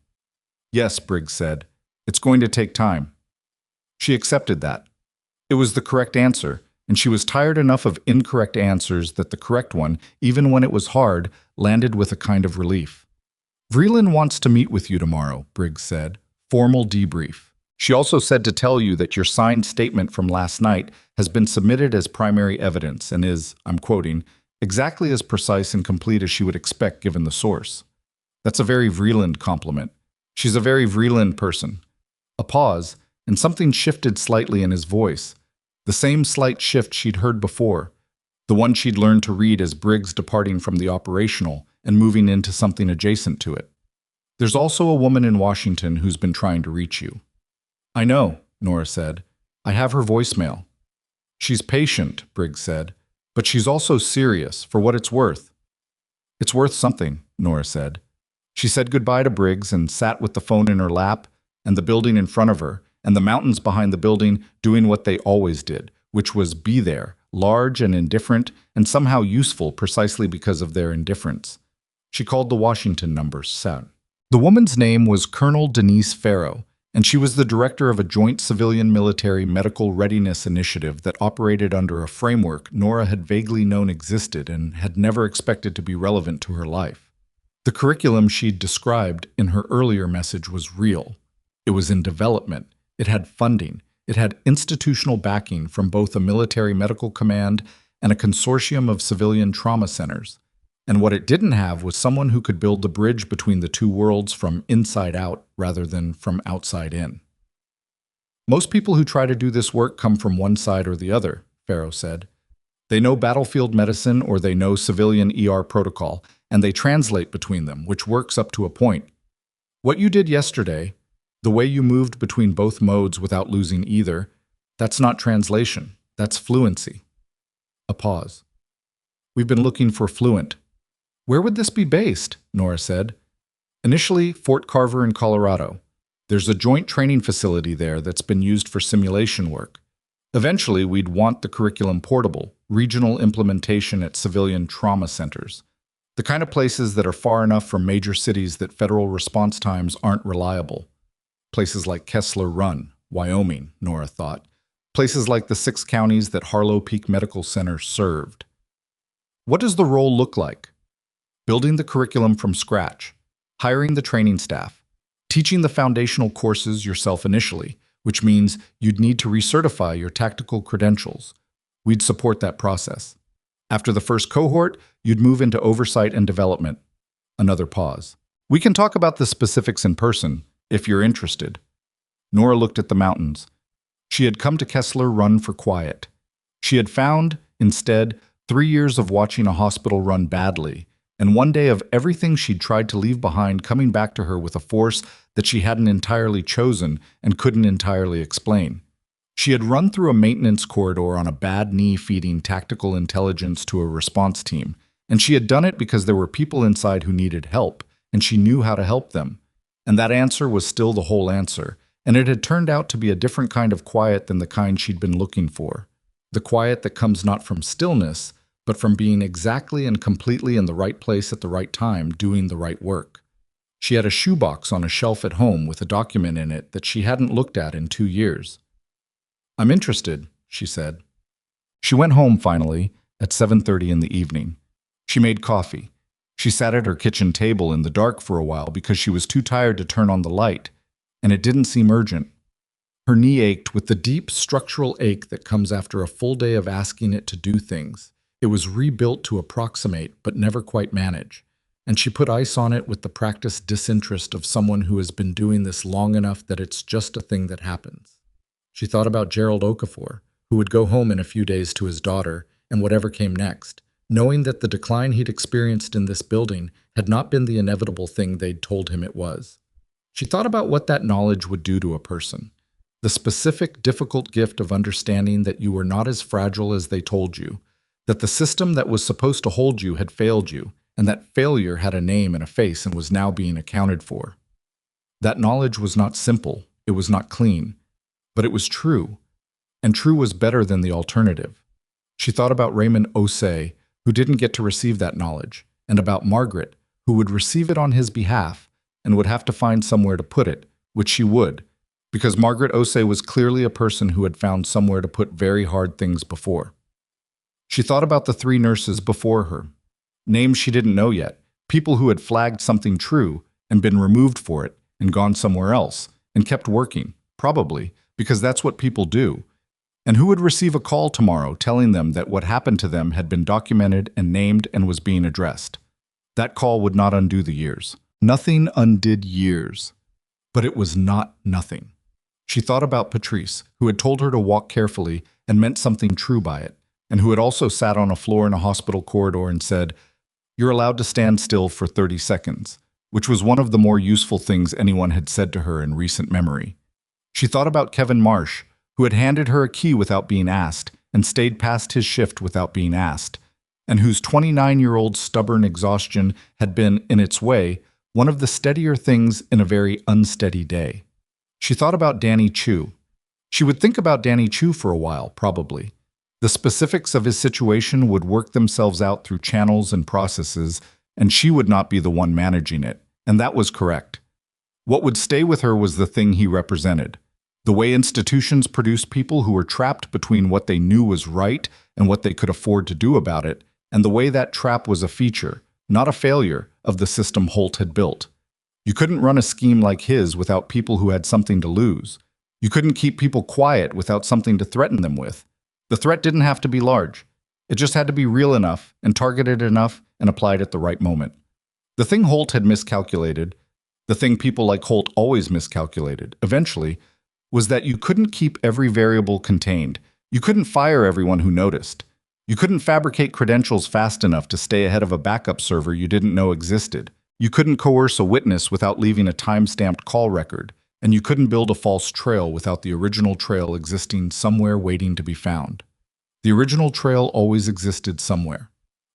Yes, Briggs said. It's going to take time. She accepted that. It was the correct answer, and she was tired enough of incorrect answers that the correct one, even when it was hard, landed with a kind of relief. Vreeland wants to meet with you tomorrow, Briggs said. Formal debrief. She also said to tell you that your signed statement from last night has been submitted as primary evidence and is, I'm quoting, exactly as precise and complete as she would expect given the source. That's a very Vreeland compliment. She's a very Vreeland person. A pause, and something shifted slightly in his voice. The same slight shift she'd heard before, the one she'd learned to read as Briggs departing from the operational and moving into something adjacent to it. There's also a woman in Washington who's been trying to reach you. I know, Nora said. I have her voicemail. She's patient, Briggs said, but she's also serious, for what it's worth. It's worth something, Nora said. She said goodbye to Briggs and sat with the phone in her lap and the building in front of her and the mountains behind the building doing what they always did, which was be there, large and indifferent, and somehow useful precisely because of their indifference. She called the Washington number 7. The woman's name was Colonel Denise Farrow, and she was the director of a joint civilian-military medical readiness initiative that operated under a framework Nora had vaguely known existed and had never expected to be relevant to her life. The curriculum she'd described in her earlier message was real. It was in development. It had funding. It had institutional backing from both a military medical command and a consortium of civilian trauma centers. And what it didn't have was someone who could build the bridge between the two worlds from inside out rather than from outside in. Most people who try to do this work come from one side or the other, Farrow said. They know battlefield medicine or they know civilian ER protocol, and they translate between them, which works up to a point. What you did yesterday, the way you moved between both modes without losing either, that's not translation, that's fluency. A pause. We've been looking for fluent. Where would this be based? Nora said. Initially, Fort Carver in Colorado. There's a joint training facility there that's been used for simulation work. Eventually, we'd want the curriculum portable, regional implementation at civilian trauma centers. The kind of places that are far enough from major cities that federal response times aren't reliable. Places like Kessler Run, Wyoming, Nora thought. Places like the 6 counties that Harlow Peak Medical Center served. What does the role look like? Building the curriculum from scratch, hiring the training staff, teaching the foundational courses yourself initially, which means you'd need to recertify your tactical credentials. We'd support that process. After the first cohort, you'd move into oversight and development. Another pause. We can talk about the specifics in person, if you're interested. Nora looked at the mountains. She had come to Kessler Run for quiet. She had found, instead, 3 years of watching a hospital run badly, and one day of everything she'd tried to leave behind coming back to her with a force that she hadn't entirely chosen and couldn't entirely explain. She had run through a maintenance corridor on a bad knee feeding tactical intelligence to a response team, and she had done it because there were people inside who needed help, and she knew how to help them. And that answer was still the whole answer, and it had turned out to be a different kind of quiet than the kind she'd been looking for. The quiet that comes not from stillness, but from being exactly and completely in the right place at the right time, doing the right work. She had a shoebox on a shelf at home with a document in it that she hadn't looked at in 2 years. I'm interested, she said. She went home finally, at 7:30 in the evening. She made coffee. She sat at her kitchen table in the dark for a while because she was too tired to turn on the light, and it didn't seem urgent. Her knee ached with the deep structural ache that comes after a full day of asking it to do things. It was rebuilt to approximate, but never quite manage, and she put ice on it with the practiced disinterest of someone who has been doing this long enough that it's just a thing that happens. She thought about Gerald Okafor, who would go home in a few days to his daughter, and whatever came next, knowing that the decline he'd experienced in this building had not been the inevitable thing they'd told him it was. She thought about what that knowledge would do to a person, the specific, difficult gift of understanding that you were not as fragile as they told you, that the system that was supposed to hold you had failed you, and that failure had a name and a face and was now being accounted for. That knowledge was not simple, it was not clean, but it was true, and true was better than the alternative. She thought about Raymond Osei, who didn't get to receive that knowledge, and about Margaret, who would receive it on his behalf and would have to find somewhere to put it, which she would, because Margaret Osei was clearly a person who had found somewhere to put very hard things before. She thought about the three nurses before her, names she didn't know yet, people who had flagged something true and been removed for it and gone somewhere else and kept working, probably because that's what people do, and who would receive a call tomorrow telling them that what happened to them had been documented and named and was being addressed. That call would not undo the years. Nothing undid years. But it was not nothing. She thought about Patrice, who had told her to walk carefully and meant something true by it, and who had also sat on a floor in a hospital corridor and said, "You're allowed to stand still for 30 seconds, which was one of the more useful things anyone had said to her in recent memory. She thought about Kevin Marsh, who had handed her a key without being asked and stayed past his shift without being asked, and whose 29-year-old stubborn exhaustion had been, in its way, one of the steadier things in a very unsteady day. She thought about Danny Chu. She would think about Danny Chu for a while, probably. The specifics of his situation would work themselves out through channels and processes, and she would not be the one managing it, and that was correct. What would stay with her was the thing he represented. The way institutions produce people who were trapped between what they knew was right and what they could afford to do about it, and the way that trap was a feature, not a failure, of the system Holt had built. You couldn't run a scheme like his without people who had something to lose. You couldn't keep people quiet without something to threaten them with. The threat didn't have to be large. It just had to be real enough and targeted enough and applied at the right moment. The thing Holt had miscalculated, the thing people like Holt always miscalculated, eventually, was that you couldn't keep every variable contained. You couldn't fire everyone who noticed. You couldn't fabricate credentials fast enough to stay ahead of a backup server you didn't know existed. You couldn't coerce a witness without leaving a time-stamped call record, and you couldn't build a false trail without the original trail existing somewhere waiting to be found. The original trail always existed somewhere.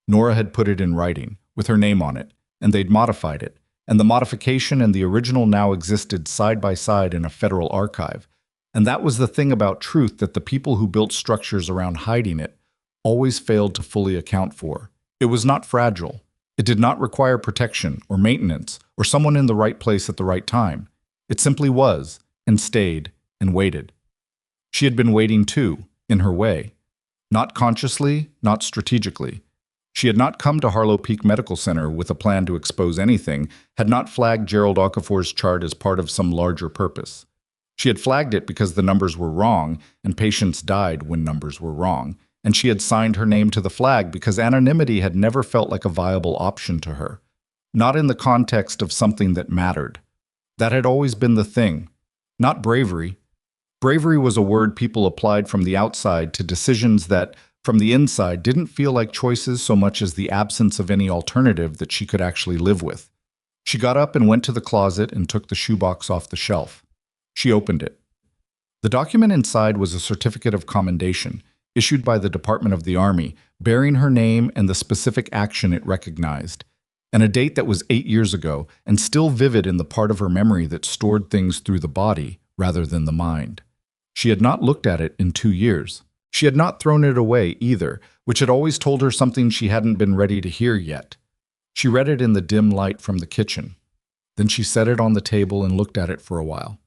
Nora had put it in writing, with her name on it, and they'd modified it, and the modification and the original now existed side by side in a federal archive. And that was the thing about truth that the people who built structures around hiding it always failed to fully account for. It was not fragile. It did not require protection or maintenance or someone in the right place at the right time. It simply was, and stayed, and waited. She had been waiting too, in her way. Not consciously, not strategically. She had not come to Harlow Peak Medical Center with a plan to expose anything, had not flagged Gerald Okafor's chart as part of some larger purpose. She had flagged it because the numbers were wrong, and patients died when numbers were wrong, and she had signed her name to the flag because anonymity had never felt like a viable option to her. Not in the context of something that mattered. That had always been the thing. Not bravery. Bravery was a word people applied from the outside to decisions that, from the inside, didn't feel like choices so much as the absence of any alternative that she could actually live with. She got up and went to the closet and took the shoebox off the shelf. She opened it. The document inside was a certificate of commendation, issued by the Department of the Army, bearing her name and the specific action it recognized, and a date that was 8 years ago and still vivid in the part of her memory that stored things through the body rather than the mind. She had not looked at it in 2 years. She had not thrown it away either, which had always told her something she hadn't been ready to hear yet. She read it in the dim light from the kitchen. Then she set it on the table and looked at it for a while.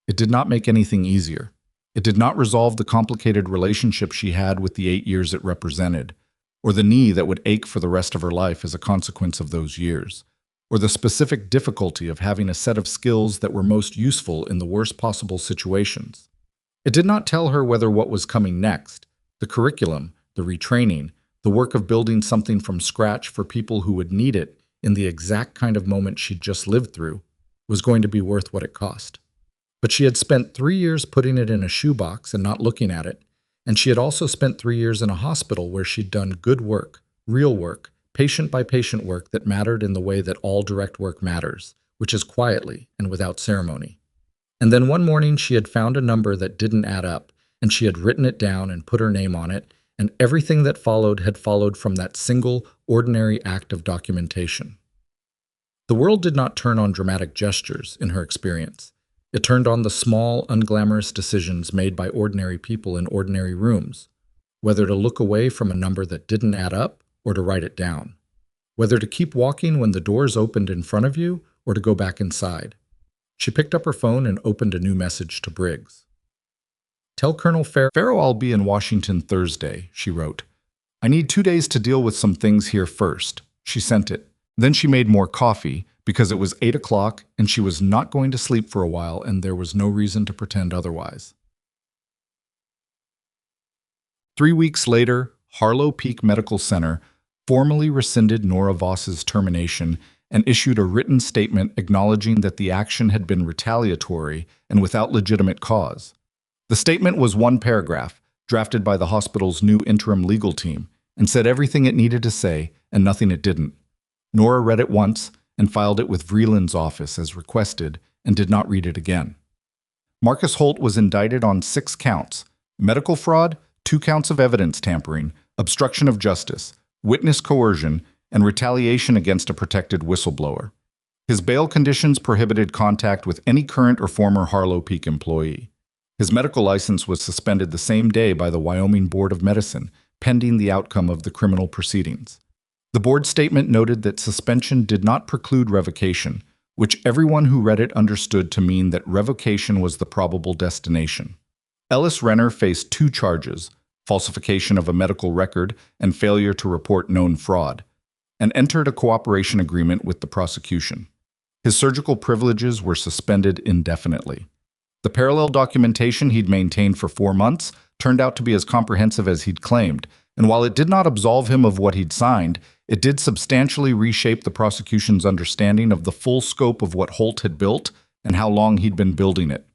It did not make anything easier. It did not resolve the complicated relationship she had with the 8 years it represented, or the knee that would ache for the rest of her life as a consequence of those years, or the specific difficulty of having a set of skills that were most useful in the worst possible situations. It did not tell her whether what was coming next, the curriculum, the retraining, the work of building something from scratch for people who would need it in the exact kind of moment she'd just lived through, was going to be worth what it cost. But she had spent 3 years putting it in a shoebox and not looking at it, and she had also spent 3 years in a hospital where she'd done good work, real work, patient-by-patient work that mattered in the way that all direct work matters, which is quietly and without ceremony. And then one morning she had found a number that didn't add up, and she had written it down and put her name on it, and everything that followed had followed from that single, ordinary act of documentation. The world did not turn on dramatic gestures, in her experience. It turned on the small, unglamorous decisions made by ordinary people in ordinary rooms, whether to look away from a number that didn't add up or to write it down, whether to keep walking when the doors opened in front of you or to go back inside. She picked up her phone and opened a new message to Briggs. "Tell Colonel Farrow I'll be in Washington Thursday," she wrote. "I need 2 days to deal with some things here first." She sent it. Then she made more coffee, because it was 8 o'clock and she was not going to sleep for a while, and there was no reason to pretend otherwise. 3 weeks later, Harlow Peak Medical Center formally rescinded Nora Voss's termination and issued a written statement acknowledging that the action had been retaliatory and without legitimate cause. The statement was one paragraph, drafted by the hospital's new interim legal team, and said everything it needed to say and nothing it didn't. Nora read it once and filed it with Vreeland's office as requested and did not read it again. Marcus Holt was indicted on 6 counts: medical fraud, 2 counts of evidence tampering, obstruction of justice, witness coercion, and retaliation against a protected whistleblower. His bail conditions prohibited contact with any current or former Harlow Peak employee. His medical license was suspended the same day by the Wyoming Board of Medicine, pending the outcome of the criminal proceedings. The board statement noted that suspension did not preclude revocation, which everyone who read it understood to mean that revocation was the probable destination. Ellis Renner faced 2 charges: falsification of a medical record and failure to report known fraud, and entered a cooperation agreement with the prosecution. His surgical privileges were suspended indefinitely. The parallel documentation he'd maintained for 4 months turned out to be as comprehensive as he'd claimed, and while it did not absolve him of what he'd signed, it did substantially reshape the prosecution's understanding of the full scope of what Holt had built and how long he'd been building it.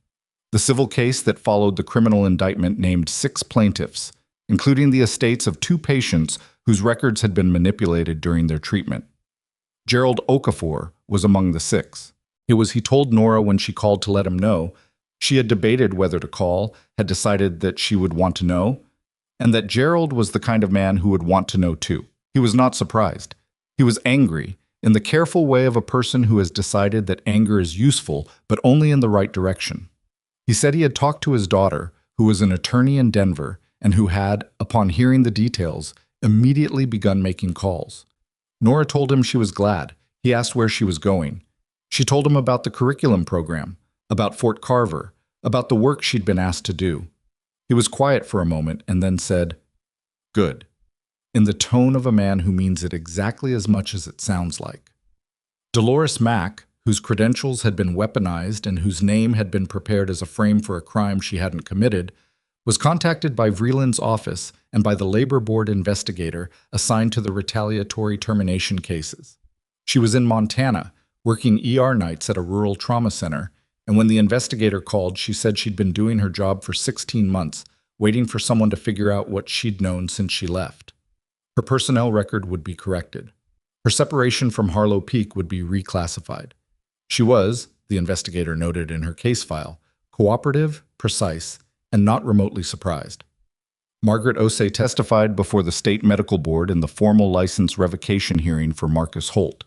The civil case that followed the criminal indictment named 6 plaintiffs, including the estates of 2 patients whose records had been manipulated during their treatment. Gerald Okafor was among the 6. It was he told Nora when she called to let him know. She had debated whether to call, had decided that she would want to know, and that Gerald was the kind of man who would want to know too. He was not surprised. He was angry, in the careful way of a person who has decided that anger is useful, but only in the right direction. He said he had talked to his daughter, who was an attorney in Denver, and who had, upon hearing the details, immediately begun making calls. Nora told him she was glad. He asked where she was going. She told him about the curriculum program, about Fort Carver, about the work she'd been asked to do. He was quiet for a moment and then said, "Good," in the tone of a man who means it exactly as much as it sounds like. Dolores Mack, whose credentials had been weaponized and whose name had been prepared as a frame for a crime she hadn't committed, was contacted by Vreeland's office and by the Labor Board investigator assigned to the retaliatory termination cases. She was in Montana, working ER nights at a rural trauma center, and when the investigator called, she said she'd been doing her job for 16 months, waiting for someone to figure out what she'd known since she left. Her personnel record would be corrected. Her separation from Harlow Peak would be reclassified. She was, the investigator noted in her case file, cooperative, precise, and not remotely surprised. Margaret Osei testified before the state medical board in the formal license revocation hearing for Marcus Holt.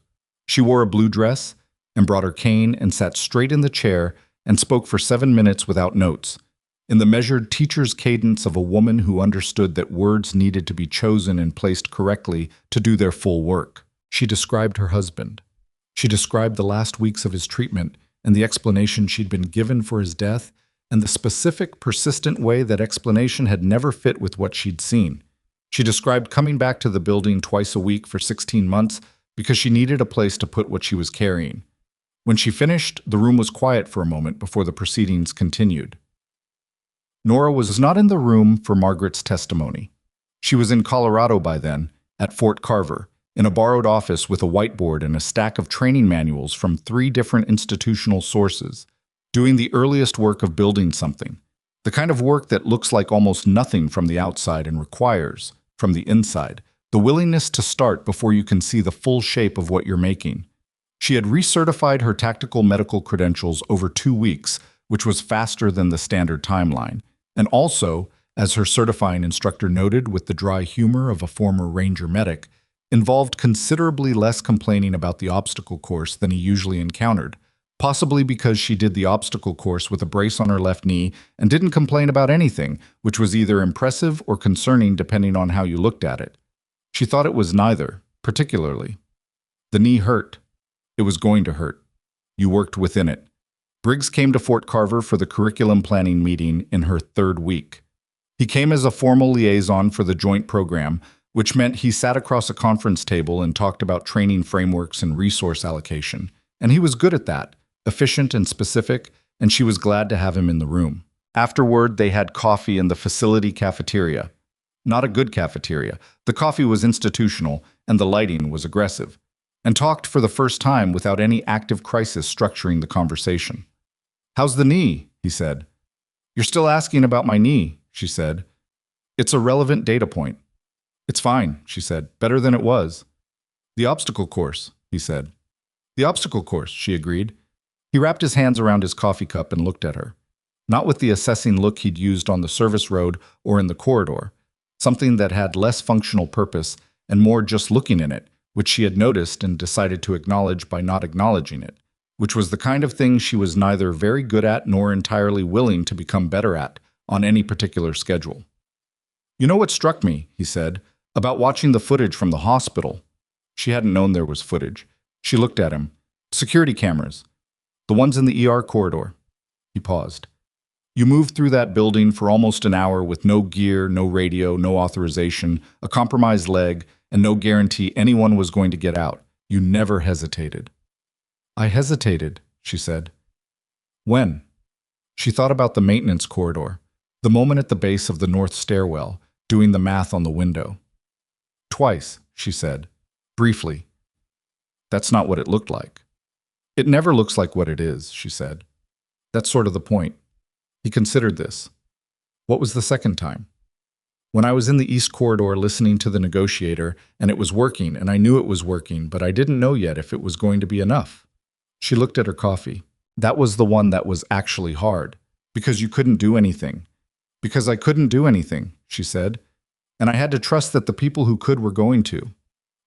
She wore a blue dress and brought her cane and sat straight in the chair and spoke for 7 minutes without notes, in the measured teacher's cadence of a woman who understood that words needed to be chosen and placed correctly to do their full work. She described her husband. She described the last weeks of his treatment and the explanation she'd been given for his death, and the specific, persistent way that explanation had never fit with what she'd seen. She described coming back to the building twice a week for 16 months because she needed a place to put what she was carrying. When she finished, the room was quiet for a moment before the proceedings continued. Nora was not in the room for Margaret's testimony. She was in Colorado by then, at Fort Carver, in a borrowed office with a whiteboard and a stack of training manuals from 3 different institutional sources, doing the earliest work of building something, the kind of work that looks like almost nothing from the outside and requires, from the inside, the willingness to start before you can see the full shape of what you're making. She had recertified her tactical medical credentials over 2 weeks, which was faster than the standard timeline, and also, as her certifying instructor noted with the dry humor of a former Ranger medic, involved considerably less complaining about the obstacle course than he usually encountered, possibly because she did the obstacle course with a brace on her left knee and didn't complain about anything, which was either impressive or concerning depending on how you looked at it. She thought it was neither, particularly. The knee hurt. It was going to hurt. You worked within it. Briggs came to Fort Carver for the curriculum planning meeting in her third week. He came as a formal liaison for the joint program, which meant he sat across a conference table and talked about training frameworks and resource allocation. And he was good at that, efficient and specific, and she was glad to have him in the room. Afterward, they had coffee in the facility cafeteria. Not a good cafeteria. The coffee was institutional, and the lighting was aggressive. And talked for the first time without any active crisis structuring the conversation. "How's the knee?" he said. "You're still asking about my knee," she said. "It's a relevant data point." "It's fine," she said. "Better than it was." "The obstacle course," he said. "The obstacle course," she agreed. He wrapped his hands around his coffee cup and looked at her. Not with the assessing look he'd used on the service road or in the corridor, something that had less functional purpose and more just looking in it, which she had noticed and decided to acknowledge by not acknowledging it, which was the kind of thing she was neither very good at nor entirely willing to become better at on any particular schedule. "You know what struck me," he said, "about watching the footage from the hospital?" She hadn't known there was footage. She looked at him. "Security cameras. The ones in the ER corridor." He paused. "You moved through that building for almost an hour with no gear, no radio, no authorization, a compromised leg, and no guarantee anyone was going to get out. You never hesitated." "I hesitated," she said. "When?" She thought about the maintenance corridor, the moment at the base of the north stairwell, doing the math on the window. "Twice," she said, briefly. "That's not what it looked like." "It never looks like what it is," she said. "That's sort of the point." He considered this. "What was the second time?" "When I was in the East Corridor listening to the negotiator, and it was working, and I knew it was working, but I didn't know yet if it was going to be enough." She looked at her coffee. "That was the one that was actually hard, because you couldn't do anything." "Because I couldn't do anything," she said, "and I had to trust that the people who could were going to."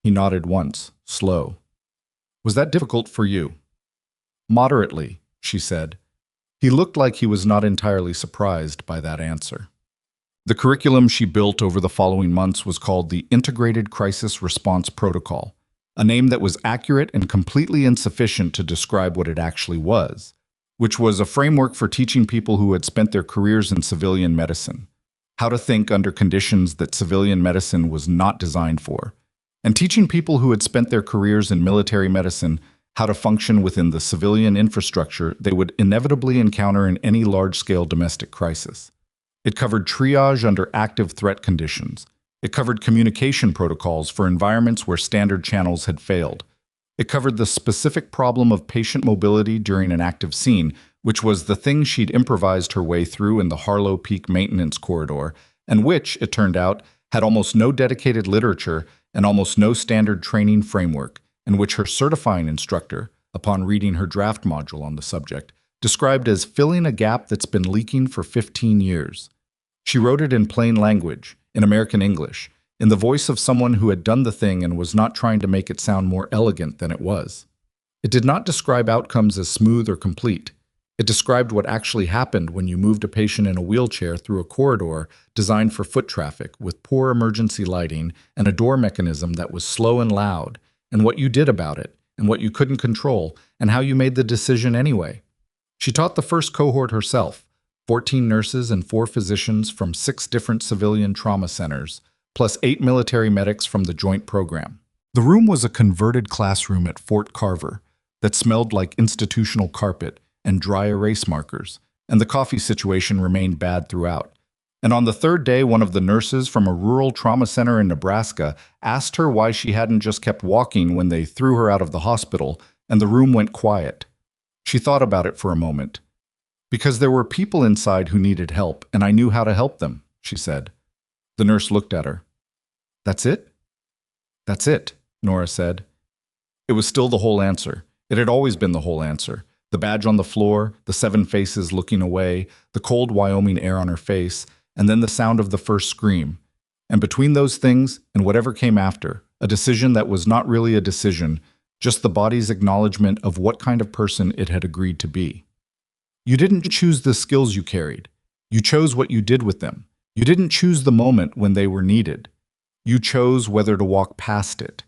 He nodded once, slow. "Was that difficult for you?" "Moderately," she said. He looked like he was not entirely surprised by that answer. The curriculum she built over the following months was called the Integrated Crisis Response Protocol, a name that was accurate and completely insufficient to describe what it actually was, which was a framework for teaching people who had spent their careers in civilian medicine how to think under conditions that civilian medicine was not designed for, and teaching people who had spent their careers in military medicine how to function within the civilian infrastructure they would inevitably encounter in any large-scale domestic crisis. It covered triage under active threat conditions. It covered communication protocols for environments where standard channels had failed. It covered the specific problem of patient mobility during an active scene, which was the thing she'd improvised her way through in the Harlow Peak maintenance corridor, and which, it turned out, had almost no dedicated literature and almost no standard training framework, and which her certifying instructor, upon reading her draft module on the subject, described as filling a gap that's been leaking for 15 years. She wrote it in plain language, in American English, in the voice of someone who had done the thing and was not trying to make it sound more elegant than it was. It did not describe outcomes as smooth or complete. It described what actually happened when you moved a patient in a wheelchair through a corridor designed for foot traffic with poor emergency lighting and a door mechanism that was slow and loud, and what you did about it, and what you couldn't control, and how you made the decision anyway. She taught the first cohort herself, 14 nurses and 4 physicians from 6 different civilian trauma centers, plus 8 military medics from the joint program. The room was a converted classroom at Fort Carver that smelled like institutional carpet and dry erase markers, and the coffee situation remained bad throughout. And on the third day, one of the nurses from a rural trauma center in Nebraska asked her why she hadn't just kept walking when they threw her out of the hospital, and the room went quiet. She thought about it for a moment. "Because there were people inside who needed help, and I knew how to help them," she said. The nurse looked at her. "That's it?" "That's it," Nora said. It was still the whole answer. It had always been the whole answer. The badge on the floor, the 7 faces looking away, the cold Wyoming air on her face, and then the sound of the first scream. And between those things and whatever came after, a decision that was not really a decision, just the body's acknowledgement of what kind of person it had agreed to be. You didn't choose the skills you carried. You chose what you did with them. You didn't choose the moment when they were needed. You chose whether to walk past it.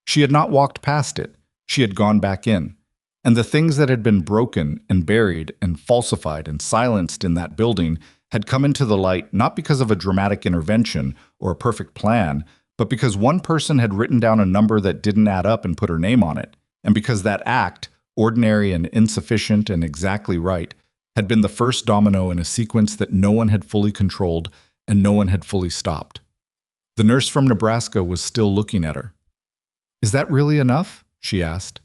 She had not walked past it. She had gone back in. And the things that had been broken and buried and falsified and silenced in that building had come into the light not because of a dramatic intervention or a perfect plan, but because one person had written down a number that didn't add up and put her name on it, and because that act, ordinary and insufficient and exactly right, had been the first domino in a sequence that no one had fully controlled and no one had fully stopped. The nurse from Nebraska was still looking at her. "Is that really enough?" she asked.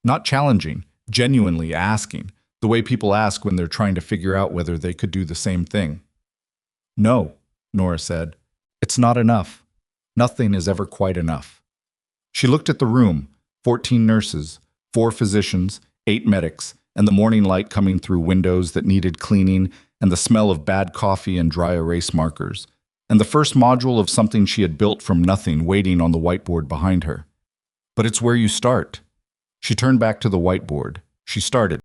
Not challenging, genuinely asking, the way people ask when they're trying to figure out whether they could do the same thing. "No," Nora said. "It's not enough. Nothing is ever quite enough." She looked at the room, 14 nurses, 4 physicians, 8 medics, and the morning light coming through windows that needed cleaning, and the smell of bad coffee and dry erase markers, and the first module of something she had built from nothing waiting on the whiteboard behind her. "But it's where you start." She turned back to the whiteboard. She started.